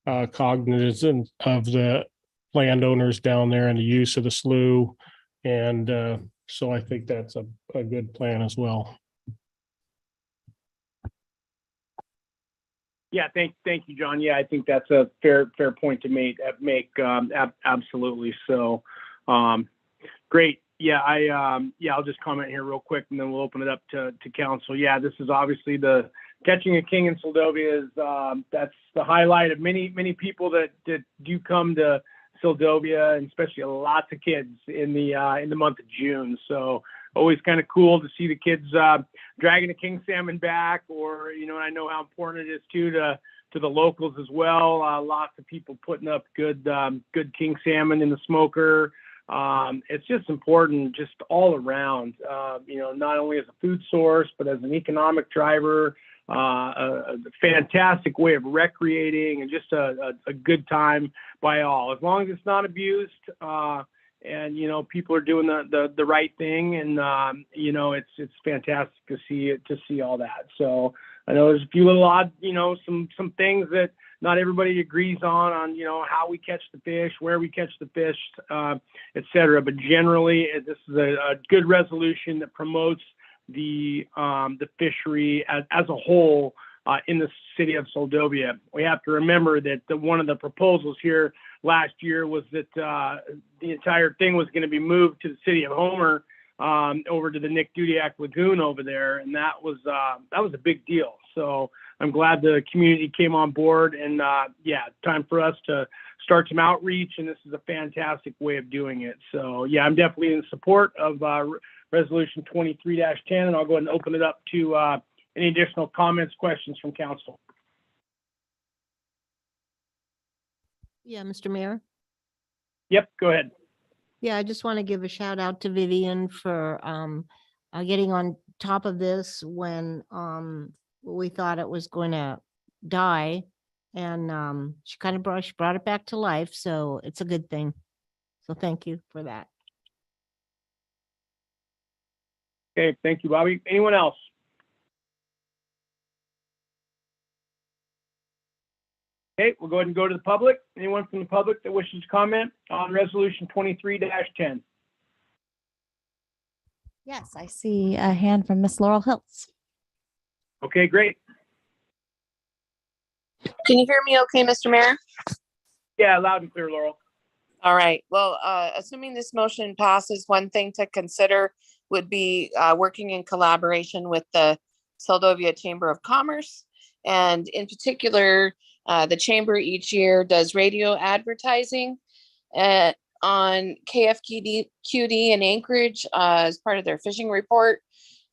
cognizant of the landowners down there and the use of the slough. And so I think that's a good plan as well. Yeah, thank you, John. Yeah, I think that's a fair point to make. Absolutely. So, great. Yeah, I'll just comment here real quick, and then we'll open it up to council. Yeah, this is obviously the Catching a King in Soldovia is that's the highlight of many people that do come to Soldovia, and especially lots of kids in the month of June. So always kind of cool to see the kids dragging a king salmon back, or I know how important it is too to the locals as well. Lots of people putting up good king salmon in the smoker. It's just important, just all around. Not only as a food source, but as an economic driver. A fantastic way of recreating, and just a good time by all, as long as it's not abused, and people are doing the right thing, and it's fantastic to see all that. So I know there's a few little odd, some things that not everybody agrees on how we catch the fish, where we catch the fish, etc. But generally, this is a good resolution that promotes the fishery as a whole in the city of Soldovia. We have to remember that one of the proposals here last year was that the entire thing was going to be moved to the city of Homer, over to the Nick Dudiak Lagoon over there, and that was a big deal. So I'm glad the community came on board, and yeah, time for us to start some outreach, and this is a fantastic way of doing it. So yeah, I'm definitely in support of Resolution 23-10, and I'll go ahead and open it up to any additional comments, questions from council. Yeah, Mr. Mayor. Yep, go ahead. Yeah, I just want to give a shout out to Vivian for getting on top of this when we thought it was going to die. And she kind of brought it back to life. So it's a good thing. So thank you for that. Okay, thank you, Bobby. Anyone else? Okay, we'll go ahead and go to the public. Anyone from the public that wishes to comment on Resolution 23-10? Yes, I see a hand from Miss Laurel Hiltz. Okay, great. Can you hear me okay, Mr. Mayor? Yeah, loud and clear, Laurel. All right. Well, assuming this motion passes, one thing to consider would be working in collaboration with the Soldovia Chamber of Commerce. And in particular, the chamber each year does radio advertising on KFQD in Anchorage as part of their fishing report.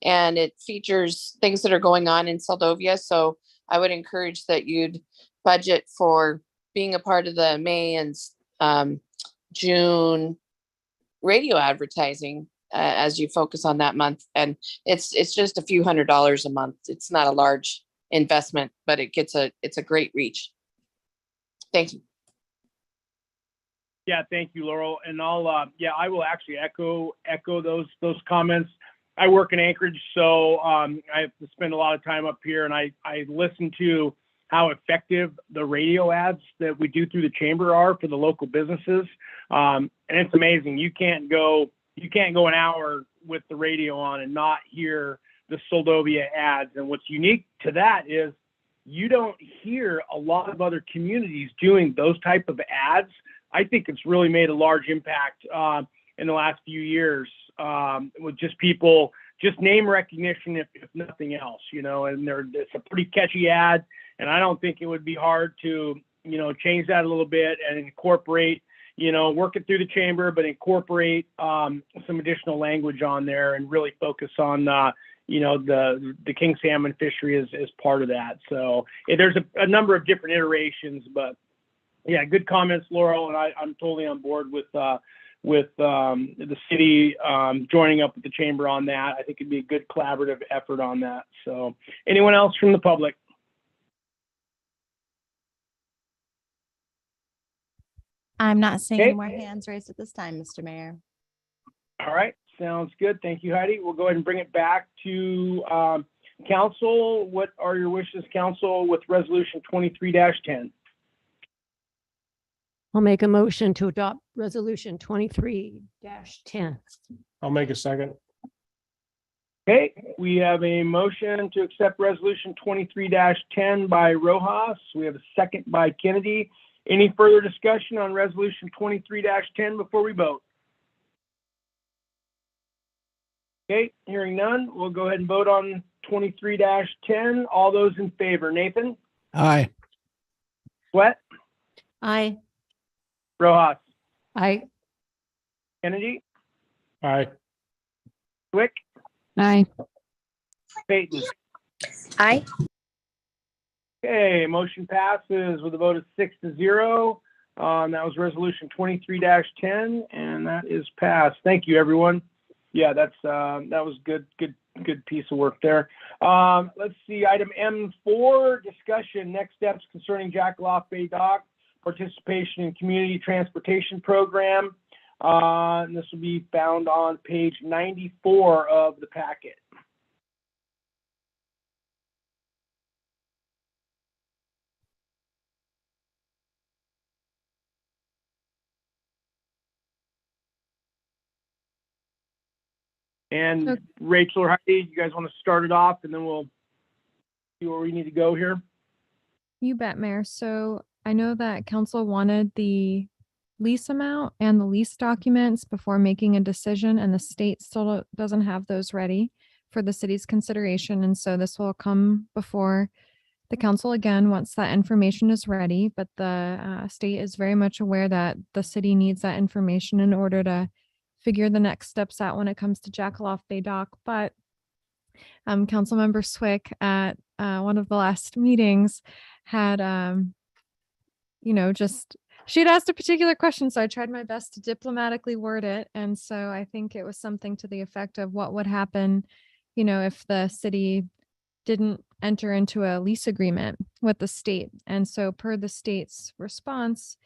And it features things that are going on in Soldovia. So I would encourage that you'd budget for being a part of the May and June radio advertising as you focus on that month. And it's just a few $100s a month. It's not a large investment, but it's a great reach. Thank you. Yeah, thank you, Laurel. And I will actually echo those comments. I work in Anchorage, so I have to spend a lot of time up here, and I listen to how effective the radio ads that we do through the chamber are for the local businesses. And it's amazing. You can't go an hour with the radio on and not hear the Soldovia ads. And what's unique to that is you don't hear a lot of other communities doing those type of ads. I think it's really made a large impact in the last few years with just people, just name recognition, if nothing else, and it's a pretty catchy ad. And I don't think it would be hard to, change that a little bit and incorporate, work it through the chamber, but incorporate some additional language on there and really focus on, the king salmon fishery as part of that. So there's a number of different iterations, but yeah, good comments, Laurel. And I'm totally on board with the city joining up with the chamber on that. I think it'd be a good collaborative effort on that. So anyone else from the public? I'm not seeing any more hands raised at this time, Mr. Mayor. All right, sounds good. Thank you, Heidi. We'll go ahead and bring it back to council. What are your wishes, council, with Resolution 23-10? I'll make a motion to adopt Resolution 23-10. I'll make a second. Okay, we have a motion to accept Resolution 23-10 by Rojas. We have a second by Kennedy. Any further discussion on Resolution 23-10 before we vote? Okay, hearing none, we'll go ahead and vote on 23-10. All those in favor, Nathan? Aye. Sweat? Aye. Rojas? Aye. Kennedy? Aye. Swick? Aye. Peyton? Aye. Okay, motion passes with a vote of 6-0. That was Resolution 23-10, and that is passed. Thank you, everyone. Yeah, that was good piece of work there. Let's see, item M4, discussion, next steps concerning Jackaloff Bay Dock, participation in community transportation program. And this will be found on page 94 of the packet. And Rachel or Heidi, you guys want to start it off, and then we'll see where we need to go here? You bet, Mayor. So I know that council wanted the lease amount and the lease documents before making a decision, and the state still doesn't have those ready for the city's consideration. And so this will come before the council again once that information is ready. But the state is very much aware that the city needs that information in order to figure the next steps out when it comes to Jackaloff Bay Dock. But Councilmember Swick at one of the last meetings had, just she'd asked a particular question, so I tried my best to diplomatically word it. And so I think it was something to the effect of what would happen, if the city didn't enter into a lease agreement with the state. And so per the state's response,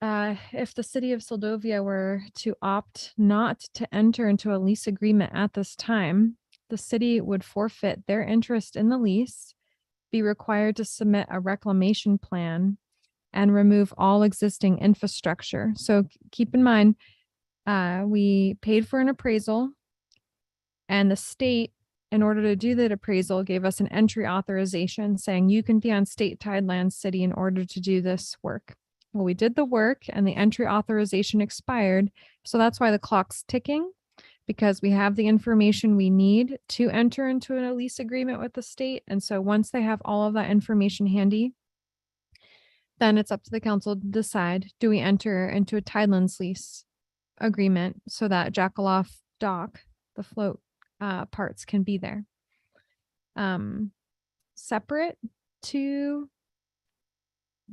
if the city of Soldovia were to opt not to enter into a lease agreement at this time, the city would forfeit their interest in the lease, be required to submit a reclamation plan, and remove all existing infrastructure. So keep in mind, we paid for an appraisal, and the state, in order to do that appraisal, gave us an entry authorization saying you can be on state tied land, city, in order to do this work. Well, we did the work and the entry authorization expired. So that's why the clock's ticking, because we have the information we need to enter into a lease agreement with the state. And so once they have all of that information handy, then it's up to the council to decide, do we enter into a tidelands lease agreement so that Jackaloff Dock, the float parts, can be there. Separate to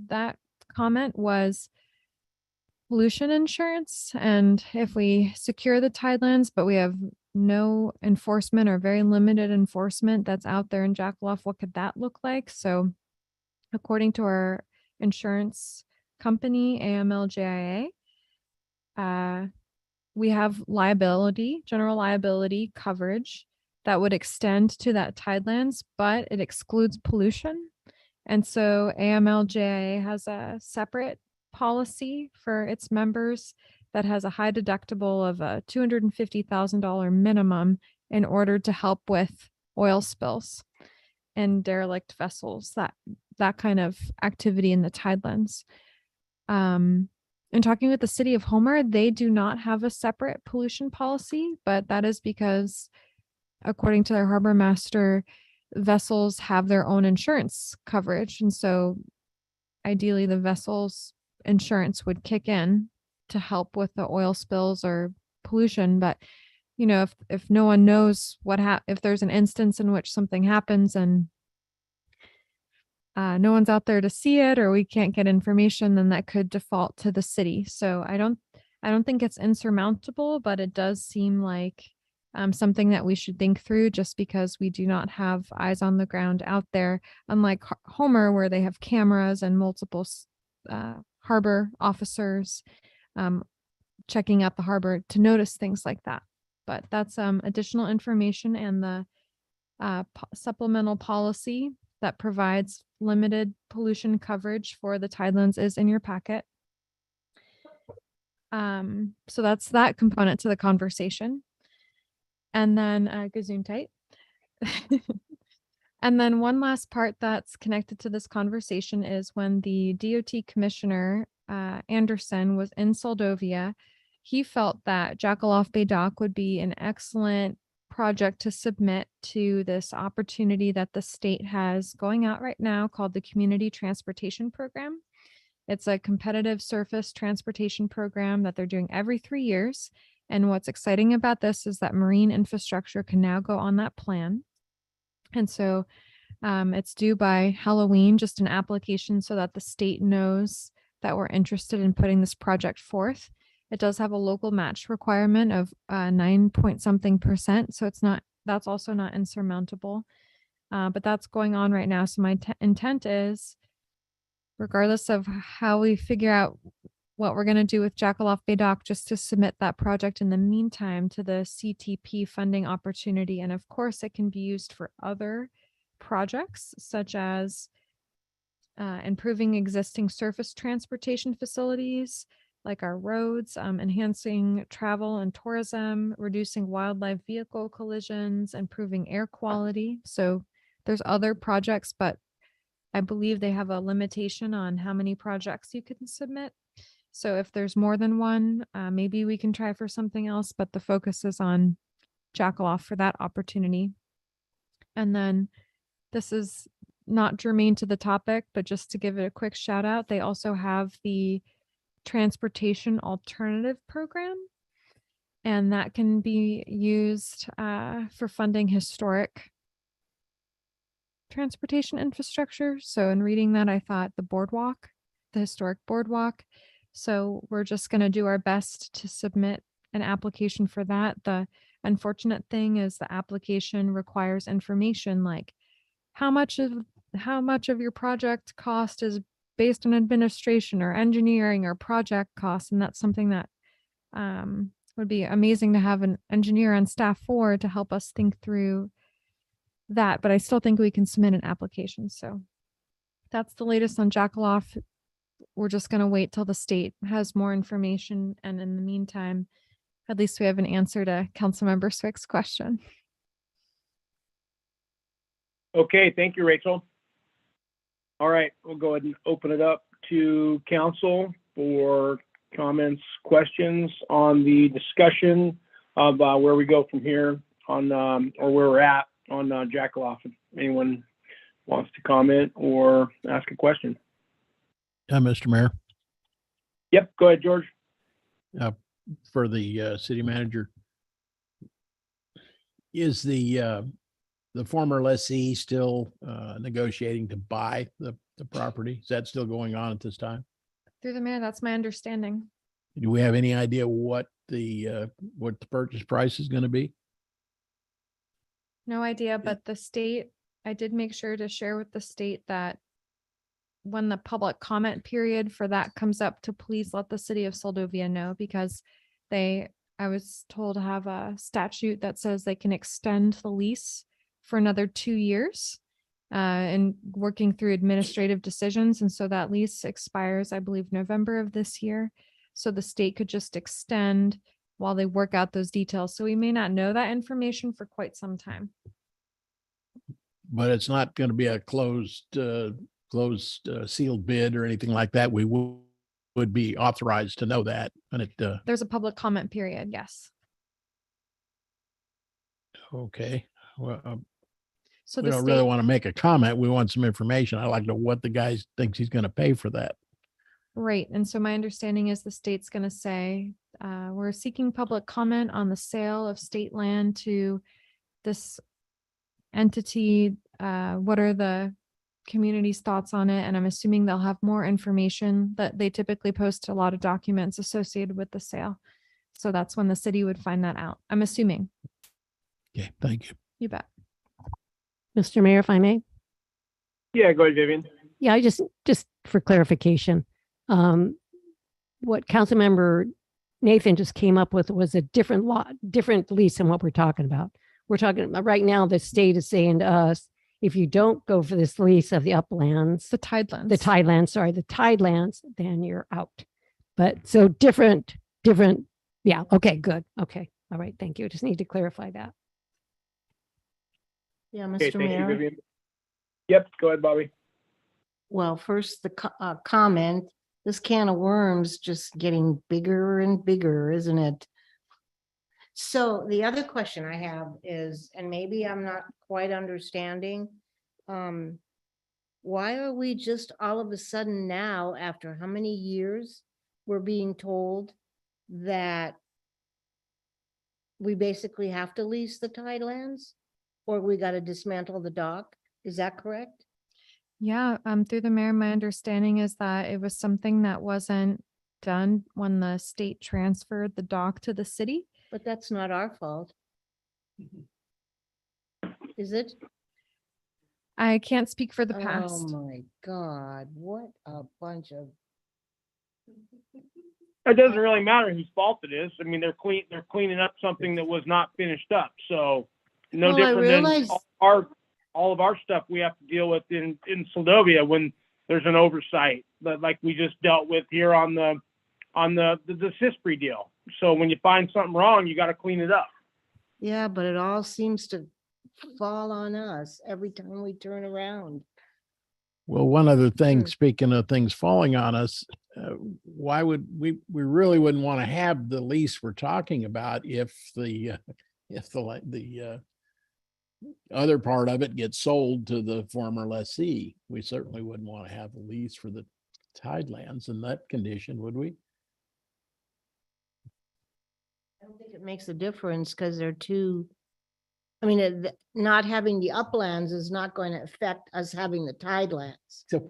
that comment was pollution insurance. And if we secure the tidelands, but we have no enforcement or very limited enforcement that's out there in Jackaloff, what could that look like? So according to our insurance company, AMLJIA, we have general liability coverage that would extend to that tidelands, but it excludes pollution. And so AMLJIA has a separate policy for its members that has a high deductible of a $250,000 minimum in order to help with oil spills and derelict vessels, that kind of activity in the tidelands. In talking with the city of Homer, they do not have a separate pollution policy, but that is because, according to their harbor master, vessels have their own insurance coverage. And so ideally the vessel's insurance would kick in to help with the oil spills or pollution. But, if no one knows if there's an instance in which something happens and no one's out there to see it, or we can't get information, then that could default to the city. So I don't think it's insurmountable, but it does seem like something that we should think through, just because we do not have eyes on the ground out there, unlike Homer, where they have cameras and multiple harbor officers checking out the harbor to notice things like that. But that's additional information, and the supplemental policy that provides limited pollution coverage for the tidelands is in your packet. So that's that component to the conversation. And then Gesundheit. And then one last part that's connected to this conversation is when the DOT commissioner, Anderson, was in Soldovia, he felt that Jackaloff Bay Dock would be an excellent project to submit to this opportunity that the state has going out right now called the Community Transportation Program. It's a competitive surface transportation program that they're doing every 3 years. And what's exciting about this is that marine infrastructure can now go on that plan. And so it's due by Halloween, just an application so that the state knows that we're interested in putting this project forth. It does have a local match requirement of 9-point-something%. So that's also not insurmountable. But that's going on right now. So my intent is, regardless of how we figure out what we're going to do with Jackaloff Bay Dock, just to submit that project in the meantime to the CTP funding opportunity. And of course, it can be used for other projects, such as improving existing surface transportation facilities, like our roads, enhancing travel and tourism, reducing wildlife vehicle collisions, improving air quality. So There's other projects, but I believe they have a limitation on how many projects you can submit. So if there's more than one, maybe we can try for something else, but the focus is on Jackaloff for that opportunity. And then this is not germane to the topic, but just to give it a quick shout out, they also have the Transportation Alternative Program. And that can be used for funding historic transportation infrastructure. So in reading that, I thought the historic boardwalk. So we're just going to do our best to submit an application for that. The unfortunate thing is the application requires information like how much of your project cost is based on administration or engineering or project costs. And that's something that would be amazing to have an engineer on staff for to help us think through that. But I still think we can submit an application. So that's the latest on Jackaloff. We're just going to wait till the state has more information. And in the meantime, at least we have an answer to Councilmember Swick's question. Okay, thank you, Rachel. All right, we'll go ahead and open it up to council for comments, questions on the discussion of where we go from here on, or where we're at on Jackaloff. If anyone wants to comment or ask a question. Mr. Mayor, Yep, go ahead, George. for the city manager, is the former lessee still negotiating to buy the property? Is that still going on at this time? Through the mayor, that's my understanding. Do we have any idea what the purchase price is going to be? No idea, but the state, I did make sure to share with the state that when the public comment period for that comes up, to please let the city of Soldovia know, because I was told to have a statute that says they can extend the lease for another 2 years and working through administrative decisions. And so that lease expires, I believe, November of this year. So the state could just extend while they work out those details. So we may not know that information for quite some time. But it's not going to be a closed sealed bid or anything like that. We would be authorized to know that. And There's a public comment period. Yes. Okay. Well, So we the don't really state, want to make a comment. We want some information. I'd like to know what the guy thinks he's going to pay for that. right. And so my understanding is the state's going to say, we're seeking public comment on the sale of state land to this entity. What are the community's thoughts on it? And I'm assuming they'll have more information. That they typically post a lot of documents associated with the sale. So that's when the city would find that out, I'm assuming. Okay, thank you. You bet. Mr. Mayor, if I may. Yeah, go ahead, Vivian. Yeah, I just for clarification, what Councilmember Nathan just came up with was a different lease than what we're talking about. We're talking about right now, the state is saying to us, if you don't go for this lease of the uplands, the tidelands, then you're out. But so different. Yeah. Okay, good. Okay. All right. Thank you. I just need to clarify that. Yeah, Okay, Mr. thank you, Mayor. Vivian. Yep, go ahead, Bobby. Well, first, the comment, this can of worms just getting bigger and bigger, isn't it? So the other question I have is, and maybe I'm not quite understanding, why are we just all of a sudden now, after how many years, we're being told that we basically have to lease the tidelands, or we got to dismantle the dock? Is that correct? Yeah, through the mayor, my understanding is that it was something that wasn't done when the state transferred the dock to the city. But that's not our fault. Is it? I can't speak for the past. Oh my God, what a bunch of. It doesn't really matter whose fault it is. I mean, they're cleaning up something that was not finished up. So no Well, different realize- than all of our stuff we have to deal with in Soldovia when there's an oversight, but like we just dealt with here on the CSPR deal. So when you find something wrong, you got to clean it up. Yeah, but it all seems to fall on us every time we turn around. Well, one other thing, Mm. speaking of things falling on us, why would we really wouldn't want to have the lease we're talking about if the other part of it gets sold to the former lessee. We certainly wouldn't want to have a lease for the tidelands in that condition, would we? I don't think it makes a difference because they're two. I mean, not having the uplands is not going to affect us having the tidelands. So,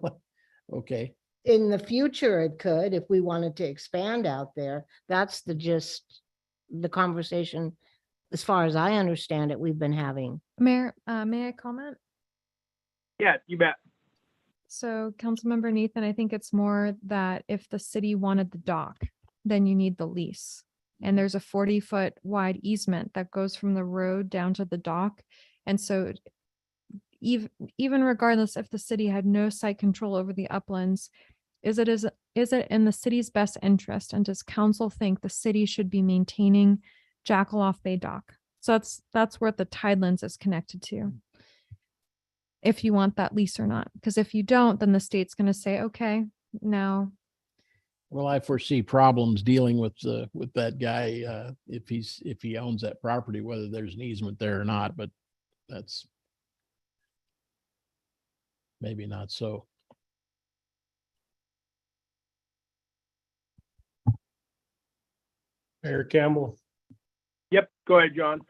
okay. In the future, it could, if we wanted to expand out there. That's the conversation, as far as I understand it, we've been having. Mayor, may I comment? Yeah, you bet. So Councilmember Nathan, I think it's more that if the city wanted the dock, then you need the lease. And there's a 40-foot wide easement that goes from the road down to the dock. And so even regardless if the city had no site control over the uplands, is it in the city's best interest? And does council think the city should be maintaining Jackaloff Bay Dock? So that's where the tidelands is connected to. If you want that lease or not, because if you don't, then the state's going to say, okay, now. Well, I foresee problems dealing with that guy if he owns that property, whether there's an easement there or not. But that's maybe not so. Mayor Campbell. Yep, go ahead, John.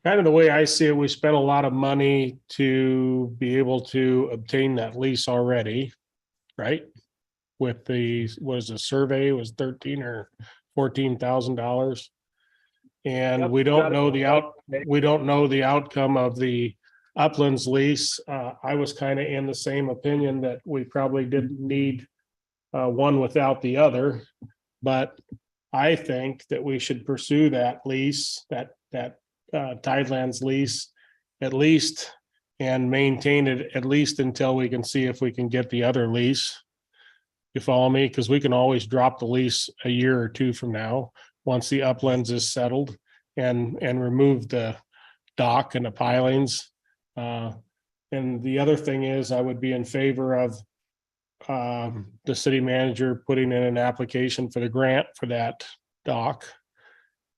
Kind of the way I see it, we spent a lot of money to be able to obtain that lease already, right? With the, the survey was $13,000 or $14,000. And Yep, we don't got it. know we don't know the outcome of the Uplands lease. I was kind of in the same opinion that we probably didn't need one without the other, but I think that we should pursue that lease, that Tidelands lease, at least, and maintain it at least until we can see if we can get the other lease. You follow me? Because we can always drop the lease a year or two from now, once the uplands is settled, and remove the dock and the pilings. And the other thing is, I would be in favor of the city manager putting in an application for the grant for that dock,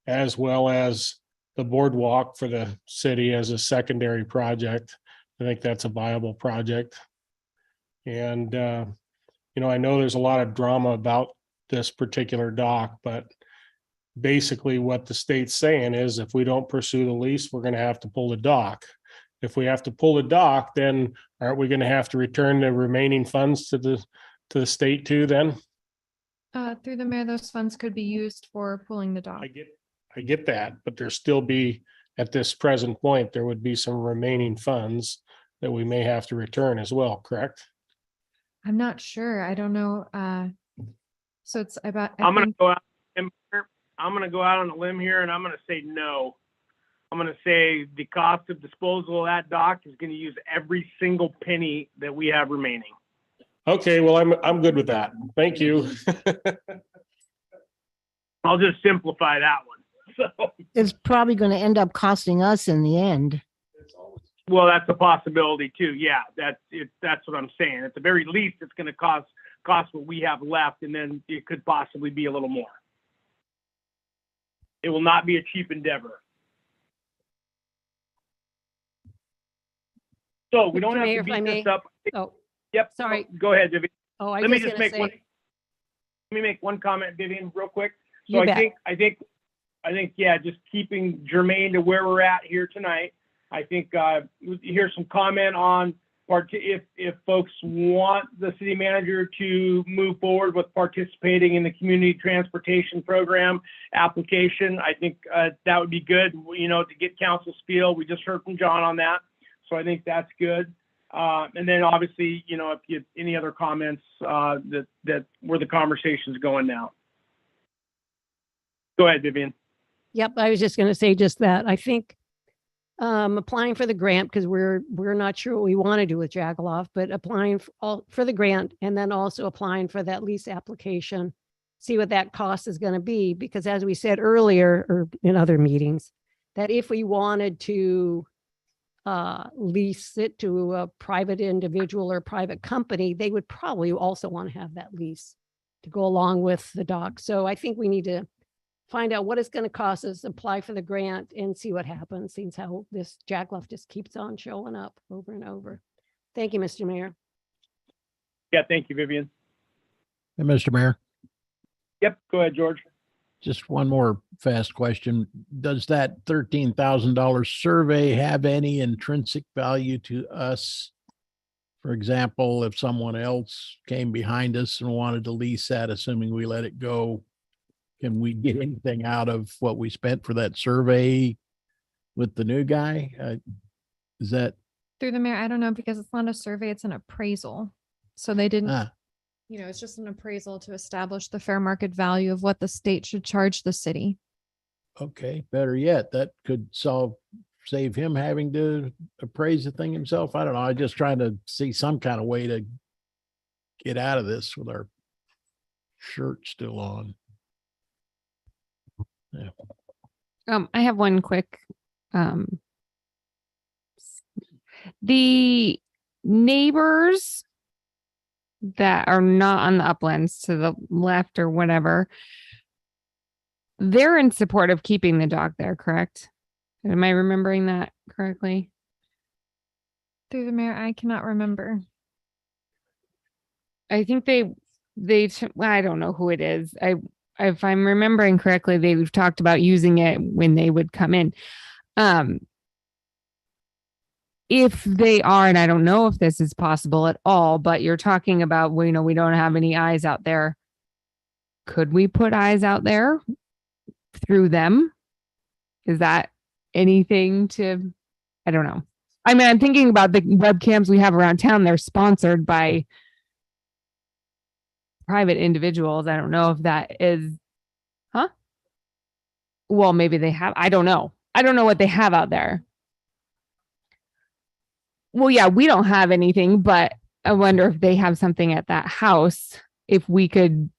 as well as the boardwalk for the city as a secondary project. I think that's a viable project. And, I know there's a lot of drama about this particular dock, but basically what the state's saying is if we don't pursue the lease, we're going to have to pull the dock. If we have to pull the dock, then aren't we going to have to return the remaining funds to the state too then? Through the mayor, those funds could be used for pulling the dock. I get that, but there still be, at this present point, there would be some remaining funds that we may have to return as well, correct? I'm not sure. I don't know. So it's about. I'm going to go out. I'm going to go out on a limb here, and I'm going to say no. I'm going to say the cost of disposal of that dock is going to use every single penny that we have remaining. Okay, well, I'm good with that. Thank you. I'll just simplify that one. So, It's probably going to end up costing us in the end. well, that's a possibility too. Yeah, that's what I'm saying. At the very least, it's going to cost what we have left, and then it could possibly be a little more. It will not be a cheap endeavor. So we don't have Mayor, to if I beat this may. up. Oh, Yep. sorry. Go ahead, Vivian. Oh, I Let me was just gonna make one. say, Let me make one comment, Vivian, real quick. So You I bet. think, yeah, just keeping germane to where we're at here tonight. I think here's some comment on if folks want the city manager to move forward with participating in the community transportation program application. I think that would be good, to get council's feel. We just heard from John on that. So I think that's good. And then obviously, if you have any other comments that where the conversation's going now. Go ahead, Vivian. yep, I was just going to say just that. I think applying for the grant, because we're not sure what we want to do with Jackaloff, but applying for the grant and then also applying for that lease application, see what that cost is going to be. Because as we said earlier, or in other meetings, that if we wanted to lease it to a private individual or private company, they would probably also want to have that lease to go along with the dock. So I think we need to find out what it's going to cost us, apply for the grant, and see what happens. Seems how this jackknife just keeps on showing up over and over. Thank you, Mr. Mayor. Yeah, thank you, Vivian. Hey, Mr. Mayor, Yep, go ahead, George. just one more fast question. Does that $13,000 survey have any intrinsic value to us? For example, if someone else came behind us and wanted to lease that, assuming we let it go, can we get anything out of what we spent for that survey with the new guy? Is that? Through the mayor, I don't know, because it's not a survey, it's an appraisal. So they didn't, it's just an appraisal to establish the fair market value of what the state should charge the city. Okay, better yet, that could save him having to appraise the thing himself. I don't know. I'm just trying to see some kind of way to get out of this with our shirt still on. Yeah. I have one quick, the neighbors that are not on the uplands to the left or whatever, they're in support of keeping the dog there, correct? Am I remembering that correctly? Through the mayor, I cannot remember. I think I don't know who it is. If I'm remembering correctly, they've talked about using it when they would come in. If they are, and I don't know if this is possible at all, but you're talking about, we don't have any eyes out there. Could we put eyes out there through them? Is that anything to, I don't know. I mean, I'm thinking about the webcams we have around town. They're sponsored by private individuals. I don't know if that is, well, maybe they have, I don't know. I don't know what they have out there. Well, yeah, we don't have anything, but I wonder if they have something at that house, if we could,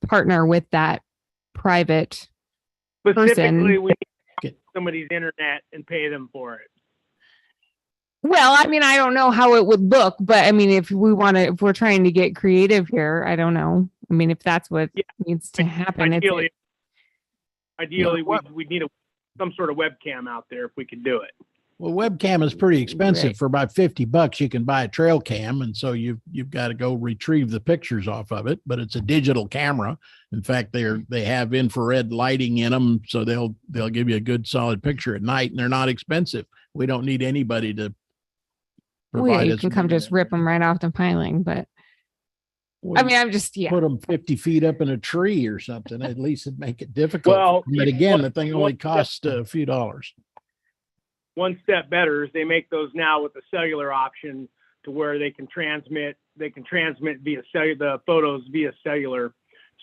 partner with that private Specifically, person. we need somebody's internet and pay them for it. Well, I mean, I don't know how it would look, but I mean, if we're trying to get creative here, I don't know. I mean, if that's what needs to happen. Ideally, we'd need some sort of webcam out there if we could do it. Well, webcam is pretty expensive. Right. For about $50, you can buy a trail cam. And so you've got to go retrieve the pictures off of it, but it's a digital camera. In fact, they have infrared lighting in them. So they'll give you a good solid picture at night, and they're not expensive. We don't need anybody to provide you can come just rip them right off the piling, but I mean, I'm just, put them 50 feet up in a tree or something. At least it'd make it difficult. Well, but again, the thing only costs a few dollars. One step better is they make those now with the cellular option to where they can transmit via the photos via cellular.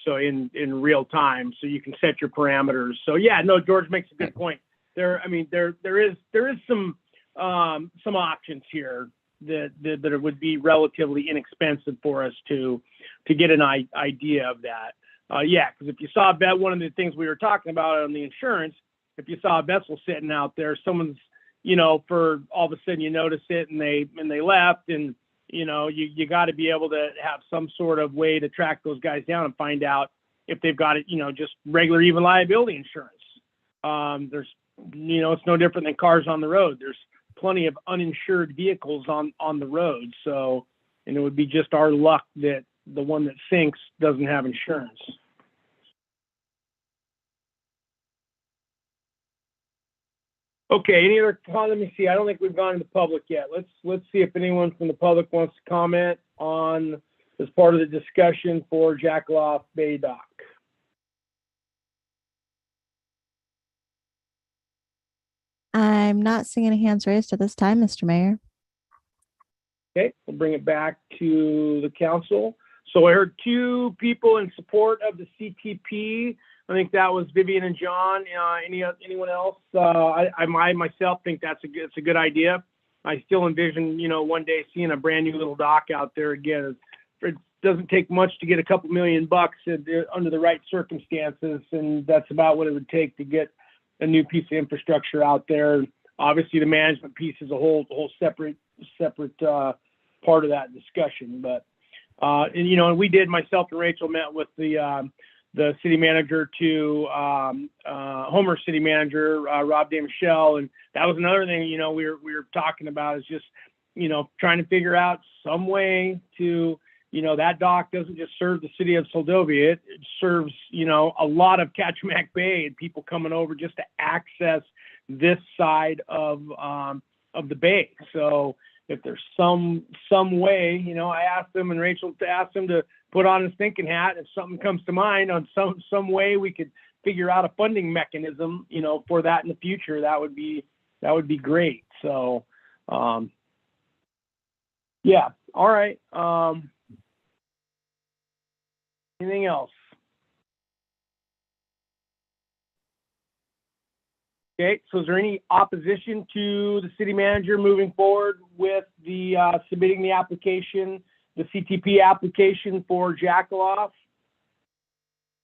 So in real time, so you can set your parameters. So yeah, no, George makes a good point there. I mean, there is some options here that would be relatively inexpensive for us to get an idea of that. Yeah, because if you saw one of the things we were talking about on the insurance, if you saw a vessel sitting out there, someone's, for all of a sudden you notice it and they left, and you got to be able to have some sort of way to track those guys down and find out if they've got it, just regular even liability insurance. There's, it's no different than cars on the road. There's plenty of uninsured vehicles on the road. So, and it would be just our luck that the one that sinks doesn't have insurance. Okay, any other comment? Let me see. I don't think we've gone to the public yet. Let's see if anyone from the public wants to comment on as part of the discussion for Jackaloff Bay Dock. I'm not seeing any hands raised at this time, Mr. Mayor. Okay, we'll bring it back to the council. So I heard two people in support of the CTP. I think that was Vivian and John. Anyone else? I myself think it's a good idea. I still envision, one day seeing a brand new little dock out there again. It doesn't take much to get a couple $1 million under the right circumstances, and that's about what it would take to get a new piece of infrastructure out there. obviously the management piece is a whole separate part of that discussion. But and, you know, and we did, myself and Rachel met with the city manager to Homer city manager, Rob DeMichelle. And that was another thing, you know, we were talking about, is just, you know, trying to figure out some way to, you know, that dock doesn't just serve the city of Soldovia. It serves, you know, a lot of Kachemak Bay and people coming over just to access this side of the bay. So if there's some way, you know, I asked them, and Rachel asked them to put on his thinking hat. If something comes to mind on some way we could figure out a funding mechanism, you know, for that in the future, that would be great. So, yeah. All right. Anything else? Okay, so is there any opposition to the city manager moving forward with the submitting the application, the CTP application for Jackaloff?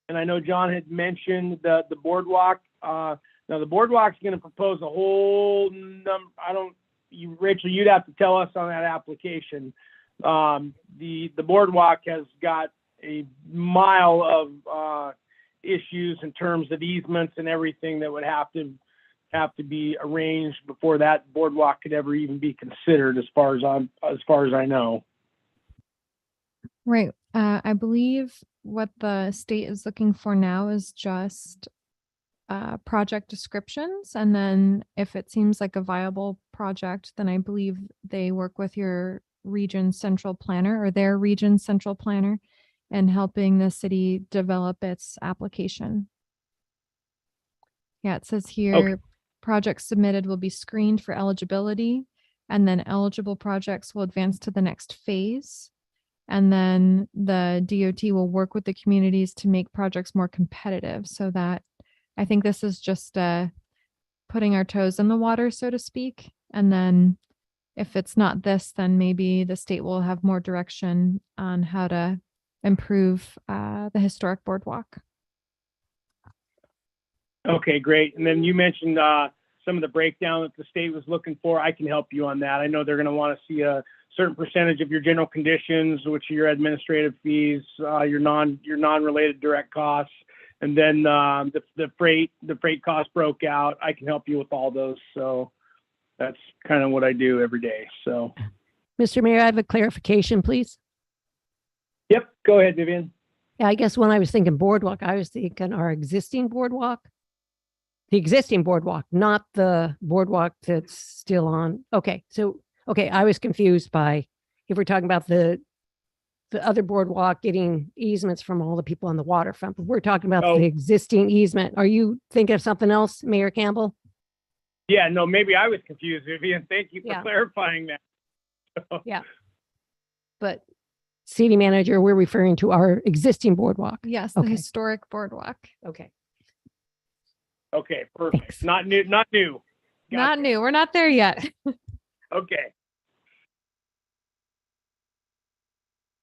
And I know John had mentioned the boardwalk. Now the boardwalk's going to propose a whole number. Rachel, you'd have to tell us on that application. The boardwalk has got a mile of issues in terms of easements and everything that would have to be arranged before that boardwalk could ever even be considered, as far as I know. Right. I believe what the state is looking for now is just project descriptions. And then if it seems like a viable project, then I believe they work with your region central planner or their region central planner and helping the city develop its application. Yeah, it says here, Okay. Projects submitted will be screened for eligibility, and then eligible projects will advance to the next phase. And then the DOT will work with the communities to make projects more competitive, so that I think this is just putting our toes in the water, so to speak. And then if it's not this, then maybe the state will have more direction on how to improve the historic boardwalk. Okay, great. And then you mentioned some of the breakdown that the state was looking for. I can help you on that. I know they're going to want to see a certain percentage of your general conditions, which are your administrative fees, your non-related direct costs, and then the freight cost broke out. I can help you with all those. So that's kind of what I do every day. So, Mr. Mayor, I have a clarification, please. Yep, go ahead, Vivian. Yeah, I guess when I was thinking boardwalk, I was thinking our existing boardwalk. The existing boardwalk, not the boardwalk that's still on. Okay, so, okay, I was confused by if we're talking about the other boardwalk getting easements from all the people on the waterfront, but we're talking about the existing easement. Are you thinking of something else, Mayor Campbell? Yeah, no, maybe I was confused, Vivian. Thank you for clarifying that. Yeah. But city manager, we're referring to our existing boardwalk. Yes, the historic boardwalk. Okay. Okay, perfect. Thanks. Not new. Not new. We're not there yet. Okay.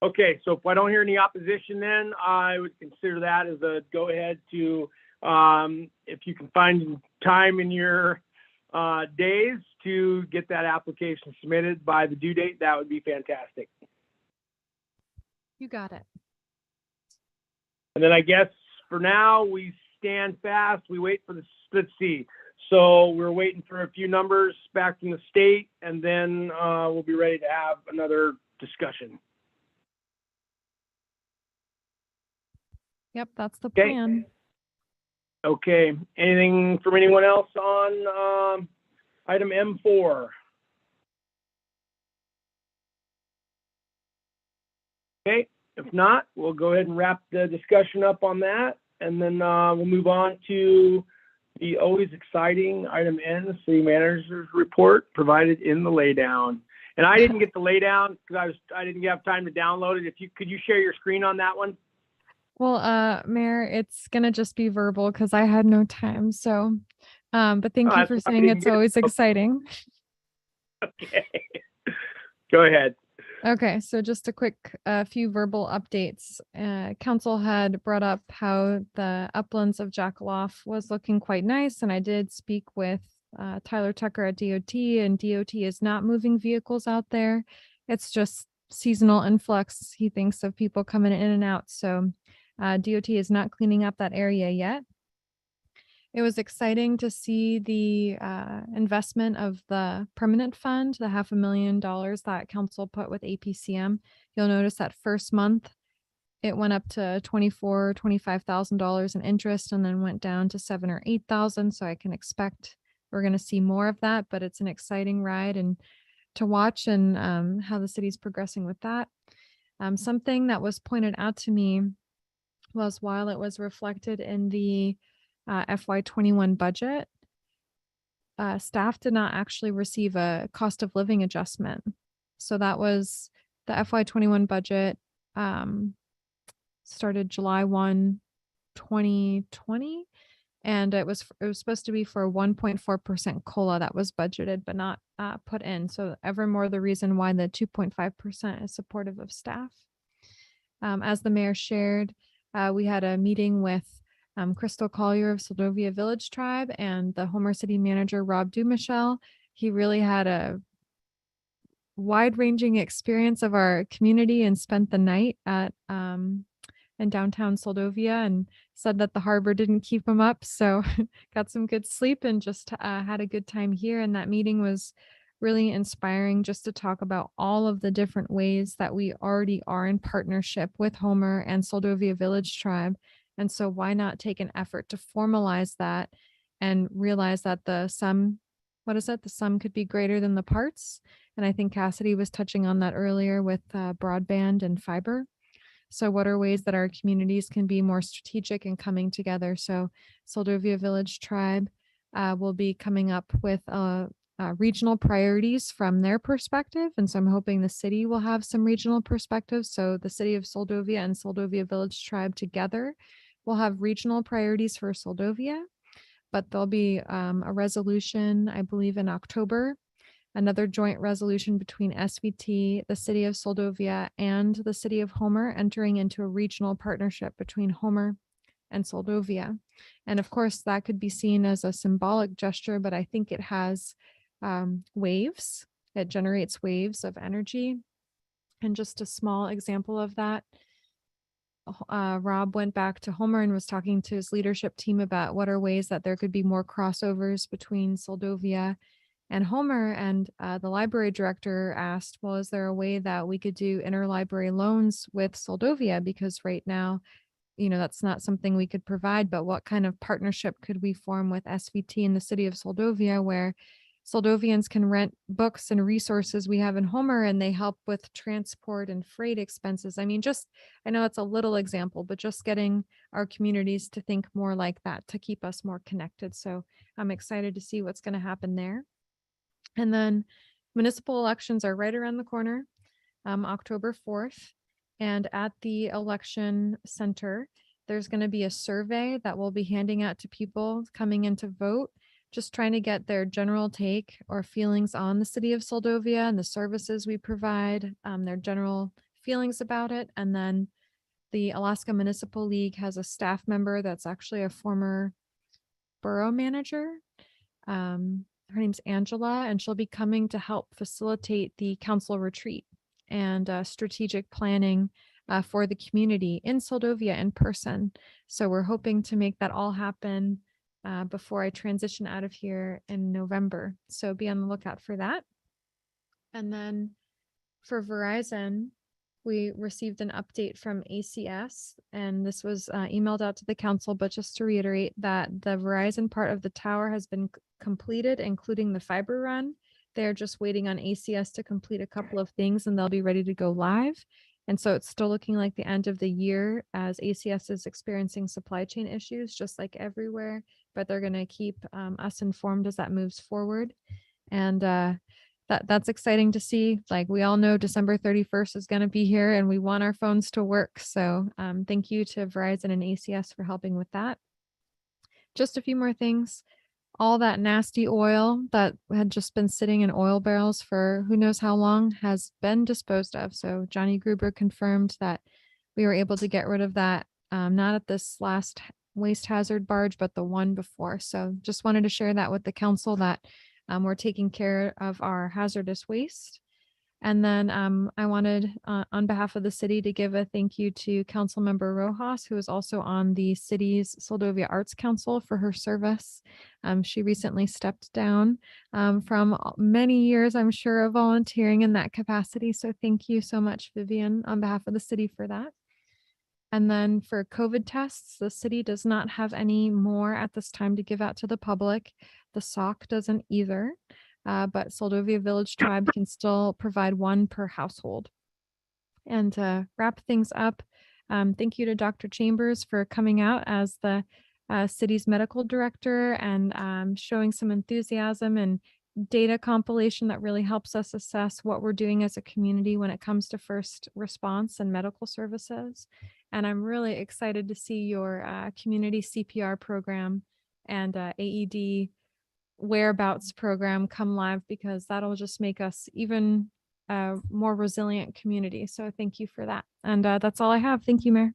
Okay, so if I don't hear any opposition, then I would consider that as a go ahead to, if you can find time in your days to get that application submitted by the due date, that would be fantastic. You got it. And then I guess for now, we stand fast. We wait for the split C. So we're waiting for a few numbers back from the state, and then we'll be ready to have another discussion. Yep, that's the plan. Okay. Anything from anyone else on item M4? Okay. If not, we'll go ahead and wrap the discussion up on that. And then we'll move on to the always exciting item N, the city manager's report provided in the laydown. And I didn't get the laydown because I didn't have time to download it. Could you share your screen on that one? Well, Mayor, it's gonna just be verbal because I had no time. So, but thank you for saying it's always exciting. Okay. Go ahead. Okay, so just a quick few verbal updates. Council had brought up how the uplands of Jackaloff was looking quite nice, and I did speak with Tyler Tucker at DOT, and DOT is not moving vehicles out there. It's just seasonal influx, he thinks, of people coming in and out. So DOT is not cleaning up that area yet. It was exciting to see the investment of the permanent fund, the $500,000 that council put with APCM. You'll notice that first month, it went up to $25,000 in interest and then went down to $7,000 or $8,000. So I can expect we're going to see more of that, but it's an exciting ride and to watch and how the city's progressing with that. Something that was pointed out to me was while it was reflected in the FY21 budget, staff did not actually receive a cost of living adjustment. So that was the FY21 budget started July 1, 2020. And it was supposed to be for 1.4% COLA that was budgeted, but not put in. So ever more the reason why the 2.5% is supportive of staff. As the mayor shared, we had a meeting with Crystal Collier of Soldovia Village Tribe and the Homer City Manager, Rob Dumichel. He really had a wide-ranging experience of our community and spent the night at in downtown Soldovia and said that the harbor didn't keep him up. So got some good sleep and just had a good time here. And that meeting was really inspiring just to talk about all of the different ways that we already are in partnership with Homer and Soldovia Village Tribe. And so why not take an effort to formalize that and realize that the sum, the sum could be greater than the parts. And I think Cassidy was touching on that earlier with broadband and fiber. So what are ways that our communities can be more strategic and coming together? So Soldovia Village Tribe will be coming up with regional priorities from their perspective. And so I'm hoping the city will have some regional perspectives. So the city of Soldovia and Soldovia Village Tribe together will have regional priorities for Soldovia, but there'll be a resolution, I believe in October, another joint resolution between SVT, the city of Soldovia, and the city of Homer, entering into a regional partnership between Homer and Soldovia. And of course, that could be seen as a symbolic gesture, but I think it has waves. It generates waves of energy. And just a small example of that, Rob went back to Homer and was talking to his leadership team about what are ways that there could be more crossovers between Soldovia and Homer. And the library director asked, well, is there a way that we could do interlibrary loans with Soldovia? Because right now, that's not something we could provide, but what kind of partnership could we form with SVT in the city of Soldovia, where Soldovians can rent books and resources we have in Homer, and they help with transport and freight expenses. I mean, I know it's a little example, but just getting our communities to think more like that to keep us more connected. So I'm excited to see what's going to happen there. And then municipal elections are right around the corner, October 4th. And at the election center, there's going to be a survey that we'll be handing out to people coming in to vote, just trying to get their general take or feelings on the city of Soldovia and the services we provide, their general feelings about it. And then the Alaska Municipal League has a staff member that's actually a former borough manager. Her name's Angela, and she'll be coming to help facilitate the council retreat and strategic planning for the community in Soldovia in person. So we're hoping to make that all happen before I transition out of here in November. So be on the lookout for that. And then for Verizon, we received an update from ACS, and this was emailed out to the council, but just to reiterate that the Verizon part of the tower has been completed, including the fiber run. They're just waiting on ACS to complete a couple of things and they'll be ready to go live. And so it's still looking like the end of the year as ACS is experiencing supply chain issues, just like everywhere, but they're going to keep us informed as that moves forward. And that's exciting to see. Like, we all know December 31st is going to be here and we want our phones to work. So thank you to Verizon and ACS for helping with that. Just a few more things. All that nasty oil that had just been sitting in oil barrels for who knows how long has been disposed of. So Johnny Gruber confirmed that we were able to get rid of that, not at this last waste hazard barge, but the one before. So just wanted to share that with the council that we're taking care of our hazardous waste. And then I wanted, on behalf of the city, to give a thank you to Councilmember Rojas, who is also on the city's Soldovia Arts Council, for her service. She recently stepped down from many years, I'm sure, of volunteering in that capacity. So thank you so much, Vivian, on behalf of the city for that. And then for COVID tests, the city does not have any more at this time to give out to the public. The SOC doesn't either. But Soldovia Village Tribe can still provide one per household. And to wrap things up, thank you to Dr. Chambers for coming out as the city's medical director and showing some enthusiasm and data compilation that really helps us assess what we're doing as a community when it comes to first response and medical services. And I'm really excited to see your community CPR program and AED whereabouts program come live, because that'll just make us even a more resilient community. So thank you for that. And that's all I have. Thank you, Mayor.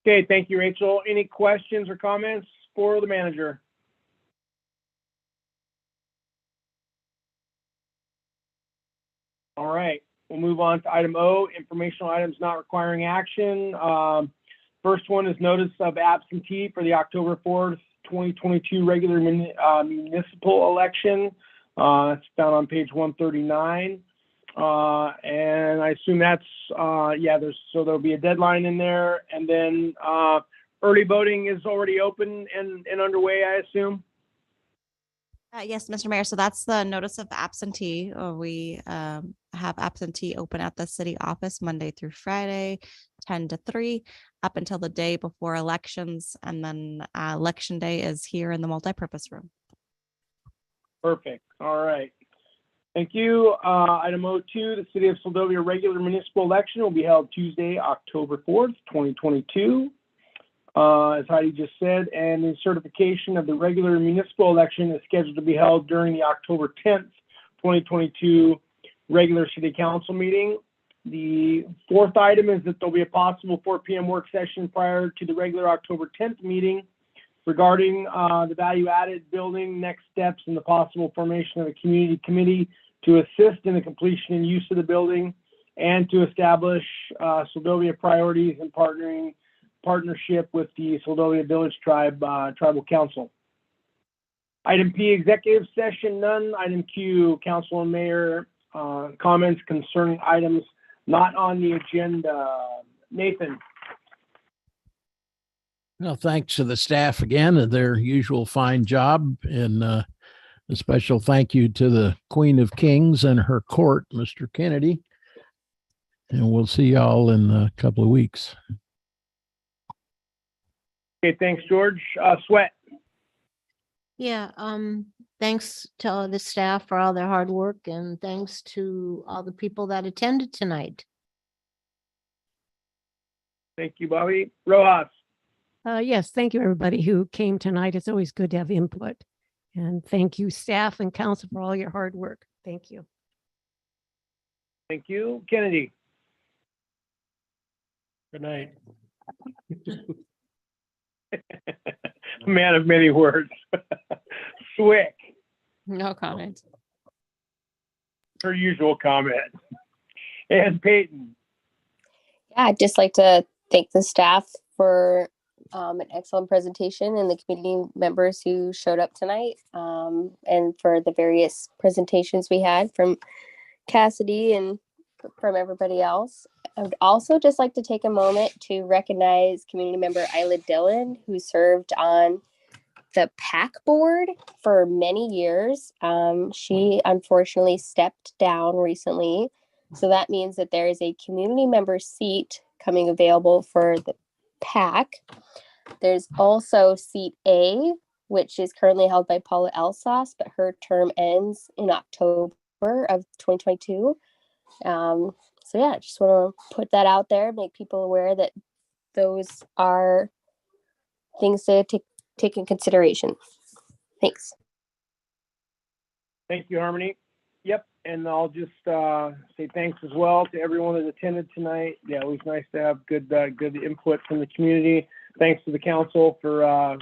Okay, thank you, Rachel. Any questions or comments for the manager? All right, we'll move on to item O, informational items not requiring action. First one is notice of absentee for the October 4th, 2022 regular municipal election. It's found on page 139. And I assume that's, so there'll be a deadline in there. And then early voting is already open and underway, I assume? Yes, Mr. Mayor. So that's the notice of absentee. We have absentee open at the city office Monday through Friday, 10 to 3, up until the day before elections. And then election day is here in the multipurpose room. Perfect. All right. Thank you. Item O2, the City of Soldovia regular municipal election will be held Tuesday, October 4th, 2022. As Heidi just said, and the certification of the regular municipal election is scheduled to be held during the October 10th, 2022 regular city council meeting. The fourth item is that there'll be a possible 4 p.m. work session prior to the regular October 10th meeting regarding the value-added building, next steps, and the possible formation of a community committee to assist in the completion and use of the building, and to establish Soldovia priorities and partnership with the Soldovia Village Tribe Tribal Council. Item P, executive session, none. Item Q, council and mayor comments concerning items not on the agenda. Nathan. Well, thanks to the staff again and their usual fine job. And a special thank you to the Queen of Kings and her court, Mr. Kennedy. And we'll see y'all in a couple of weeks. Okay, thanks, George. Sweat. Yeah, thanks to all the staff for all their hard work, and thanks to all the people that attended tonight. Thank you, Bobby. Rojas. Yes, thank you, everybody who came tonight. It's always good to have input. And thank you, staff and council, for all your hard work. Thank you. Thank you. Kennedy. Good night. Man of many words. Swick. No comment. Her usual comment. And Peyton. Yeah, I'd just like to thank the staff for an excellent presentation and the community members who showed up tonight, and for the various presentations we had from Cassidy and from everybody else. I would also just like to take a moment to recognize community member Isla Dillon, who served on the PAC board for many years. She unfortunately stepped down recently. So that means that there is a community member seat coming available for the PAC. There's also seat A, which is currently held by Paula Elsas, but her term ends in October of 2022. So yeah, I just want to put that out there, make people aware that those are things to take in consideration. Thanks. Thank you, Harmony. Yep, and I'll just say thanks as well to everyone that attended tonight. Yeah, it was nice to have good input from the community. thanks to the council for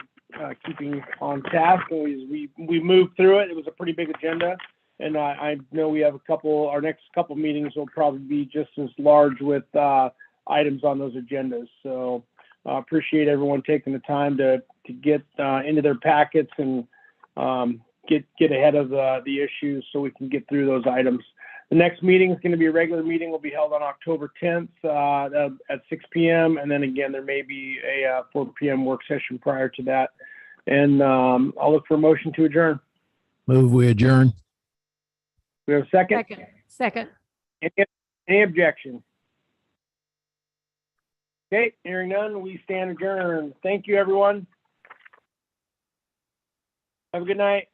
keeping on task. And we moved through it. It was a pretty big agenda. And I know we have our next couple meetings will probably be just as large with items on those agendas. So appreciate everyone taking the time to get into their packets and get ahead of the issues so we can get through those items. The next meeting is going to be a regular meeting. Will be held on October 10th at 6 p.m. And then again, there may be a 4 p.m. work session prior to that. And I'll look for a motion to adjourn. Move, we adjourn. We have a second? Second. Any objection? Okay, hearing none, we stand adjourned. Thank you, everyone. Have a good night.